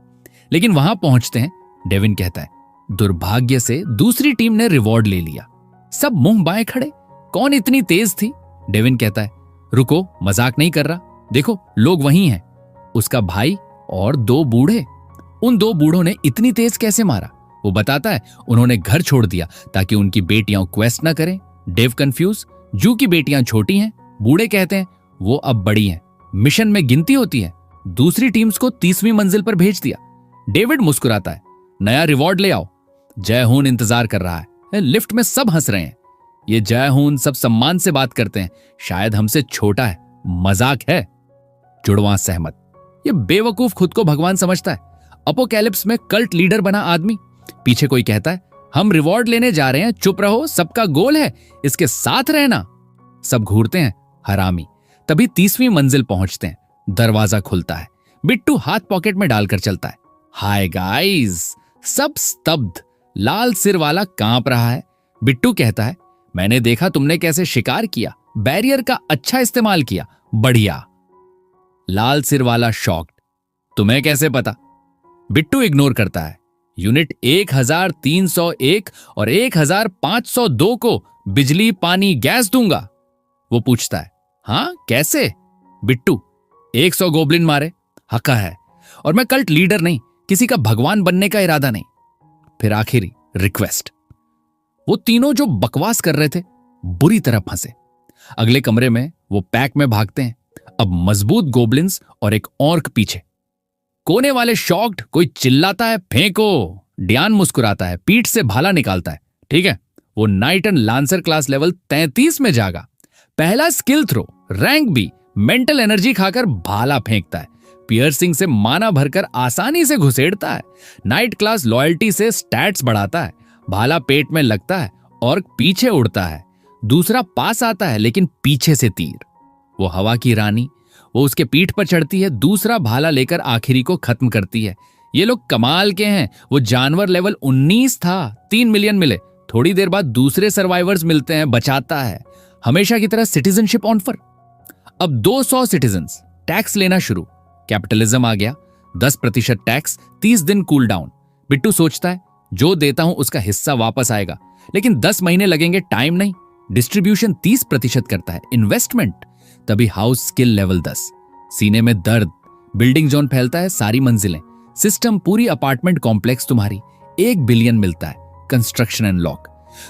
लेकिन वहां पहुंचते हैं, डेविन कहता है, दुर्भाग्य से दूसरी टीम ने रिवॉर्ड ले लिया। सब मुंह बाएं खड़े, कौन इतनी तेज थी? डेविन कहता है, रुको, मजाक नहीं कर रहा, देखो लोग वहीं हैं, उसका भाई और 2 बूढ़े। उन 2 बूढ़ों ने इतनी तेज कैसे मारा? वो बताता है, उन्होंने घर छोड़ दिया ताकि उनकी बेटियां क्वेस्ट ना करें। डेव कंफ्यूज, जू की बेटियां छोटी हैं, बूढ़े कहते हैं वो अब बड़ी हैं, मिशन में गिनती होती है। दूसरी टीम्स को 30वीं मंजिल पर भेज दिया। डेविड मुस्कुराता है, नया रिवॉर्ड ले आओ। जयहून इंतजार कर रहा है। लिफ्ट में सब हंस रहे हैं। ये जयहून सब सम्मान से बात करते हैं, शायद हमसे छोटा है, मजाक है। जुड़वां सहमत, ये बेवकूफ खुद को भगवान समझता है। अपोकैलिप्स में कल्ट लीडर बना आदमी। पीछे कोई कहता है, हम रिवॉर्ड लेने जा रहे हैं, चुप रहो, सबका गोल है इसके साथ रहना। सब घूरते हैं, हरामी। तभी 30वीं मंजिल पहुंचते हैं। दरवाजा खुलता है। बिट्टू हाथ पॉकेट में डालकर चलता है। हाय गाइस, सब स्तब्ध। लाल सिर वाला कांप रहा है। बिट्टू कहता है, मैंने देखा तुमने कैसे शिकार किया, बैरियर का अच्छा इस्तेमाल किया, बढ़िया। लाल सिर वाला शॉक्ड, तुम्हें कैसे पता? बिट्टू इग्नोर करता है। यूनिट 1301 और 1502 को बिजली पानी गैस दूंगा। वो पूछता है, हाँ कैसे? बिट्टू, 100 गोबलिन मारे, हका है, और मैं कल्ट लीडर नहीं, किसी का भगवान बनने का इरादा नहीं। फिर आखिरी रिक्वेस्ट। वो तीनों जो बकवास कर रहे थे बुरी तरह फंसे। अगले कमरे में वो पैक में भागते हैं, अब मजबूत गोबलिन्स और एक ऑर्क पीछे। कोने वाले शॉक्ड, कोई चिल्लाता है फेंको। डियान मुस्कुराता है, पीठ से भाला निकालता है। ठीक है, वो knight and lancer class level 33 में जागा। पहला skill throw, rank B, mental energy खाकर भाला फेंकता है। पियर्सिंग से माना भरकर आसानी से घुसेड़ता है। नाइट क्लास लॉयल्टी से स्टैट्स बढ़ाता है। भाला पेट में लगता है और पीछे उड़ता है। दूसरा पास आता है लेकिन पीछे से तीर। वो हवा की रानी, वो उसके पीठ पर चढ़ती है, दूसरा भाला लेकर आखिरी को खत्म करती है। ये लोग कमाल के हैं। वो जानवर लेवल 19 था, 3 मिलियन मिले। थोड़ी देर बाद दूसरे सर्वाइवर्स मिलते हैं, बचाता है। हमेशा की तरह सिटीजनशिप ऑन फॉर। अब 200 सिटीजन्स। टैक्स लेना शुरू। कैपिटलिज्म आ गया। 10% टैक्स, 30 दिन कूल डाउन। बिट्टू सोचता है, जो देता हूं उसका हिस्सा वापस आएगा, लेकिन 10 महीने लगेंगे, टाइम नहीं। डिस्ट्रीब्यूशन 30% करता है, इन्वेस्टमेंट। तभी हाउस स्किल लेवल 10। सीने में दर्द। बिल्डिंग जोन फैलता है, सारी मंजिलें, सिस्टम, पूरी अपार्टमेंट कॉम्प्लेक्स तुम्हारी। 1 बिलियन मिलता है, construction and lock.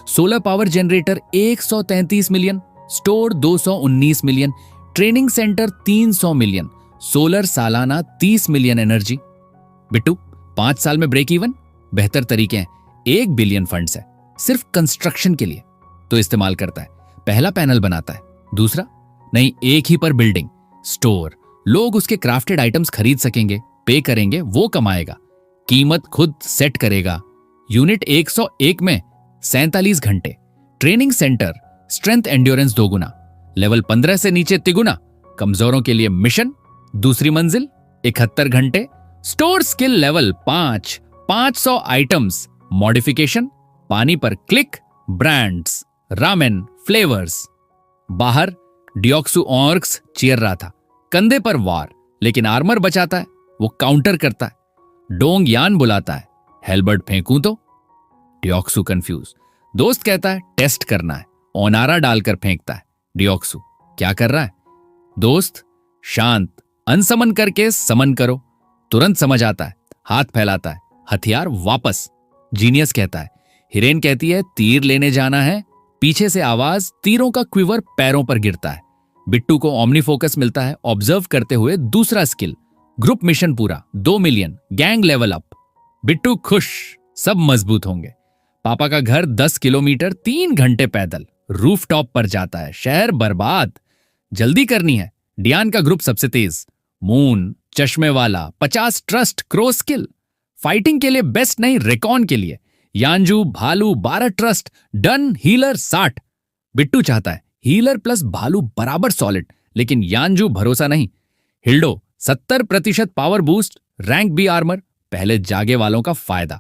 Solar power generator 133 million, store 219 million, training centre 300 million, solar सालाना 30 मिलियन एनर्जी। बिट्टू, 5 साल में ब्रेक इवन। बेहतर तरीके हैं, 1 बिलियन फंड्स है सिर्फ कंस्ट्रक्शन के लिए, तो इस्तेमाल करता है। पहला पैनल बनाता है, दूसरा नहीं, एक ही पर बिल्डिंग, स्टोर। लोग उसके क्राफ्टेड आइटम्स खरीद सकेंगे, पे करेंगे, वो कमाएगा, कीमत खुद सेट करेगा। यूनिट 101 में 47 घंटे। ट्रेनिंग सेंटर, स्ट्रेंथ एंड्योरेंस 2 गुना, लेवल 15 से नीचे तिगुना। कमजोरों के लिए मिशन, दूसरी मंजिल, 71 घंटे। Store skill level 5, 500 items, modification, पानी पर क्लिक, ब्रांड्स, रामेन, फ्लेवर्स। बाहर डियोक्सू ऑर्क्स चीर रहा था, कंधे पर वार, लेकिन आर्मर बचाता है। वो काउंटर करता है। डोंग यान बुलाता है, हेलबर्ट फेंकूं तो? डियोक्सू कंफ्यूज। दोस्त कहता है टेस्ट करना है, ओनारा डालकर फेंकता है। डियोक्सू, क्या कर रहा है? दोस्त, शांत, अनसमन करके समन करो। तुरंत समझ आता है, हाथ फैलाता है, हथियार वापस। जीनियस कहता है। हिरेन कहती है तीर लेने जाना है। पीछे से आवाज, तीरों का क्विवर पैरों पर गिरता है। बिट्टू को ओमनी फोकस मिलता है, ऑब्जर्व करते हुए दूसरा स्किल। ग्रुप मिशन पूरा, 2 million, gang level up. Bittu खुश, सब मजबूत होंगे। पापा का घर 10 किलोमीटर, 3 घंटे पैदल। रूफटॉप पर जाता है, शहर बर्बाद। जल्दी करनी है। डियान का ग्रुप सबसे तेज। मून, चश्मे वाला, 50 ट्रस्ट, क्रो स्किल। फाइटिंग के लिए बेस्ट नहीं, रिकॉन के लिए। यानजू, भालू, 12 ट्रस्ट, डन, हीलर 60। बिट्टू चाहता है हीलर प्लस भालू बराबर सॉलिड, लेकिन यानजू भरोसा नहीं। हिल्डो, 70% power boost, rank B armor, पहले जागे वालों का फायदा।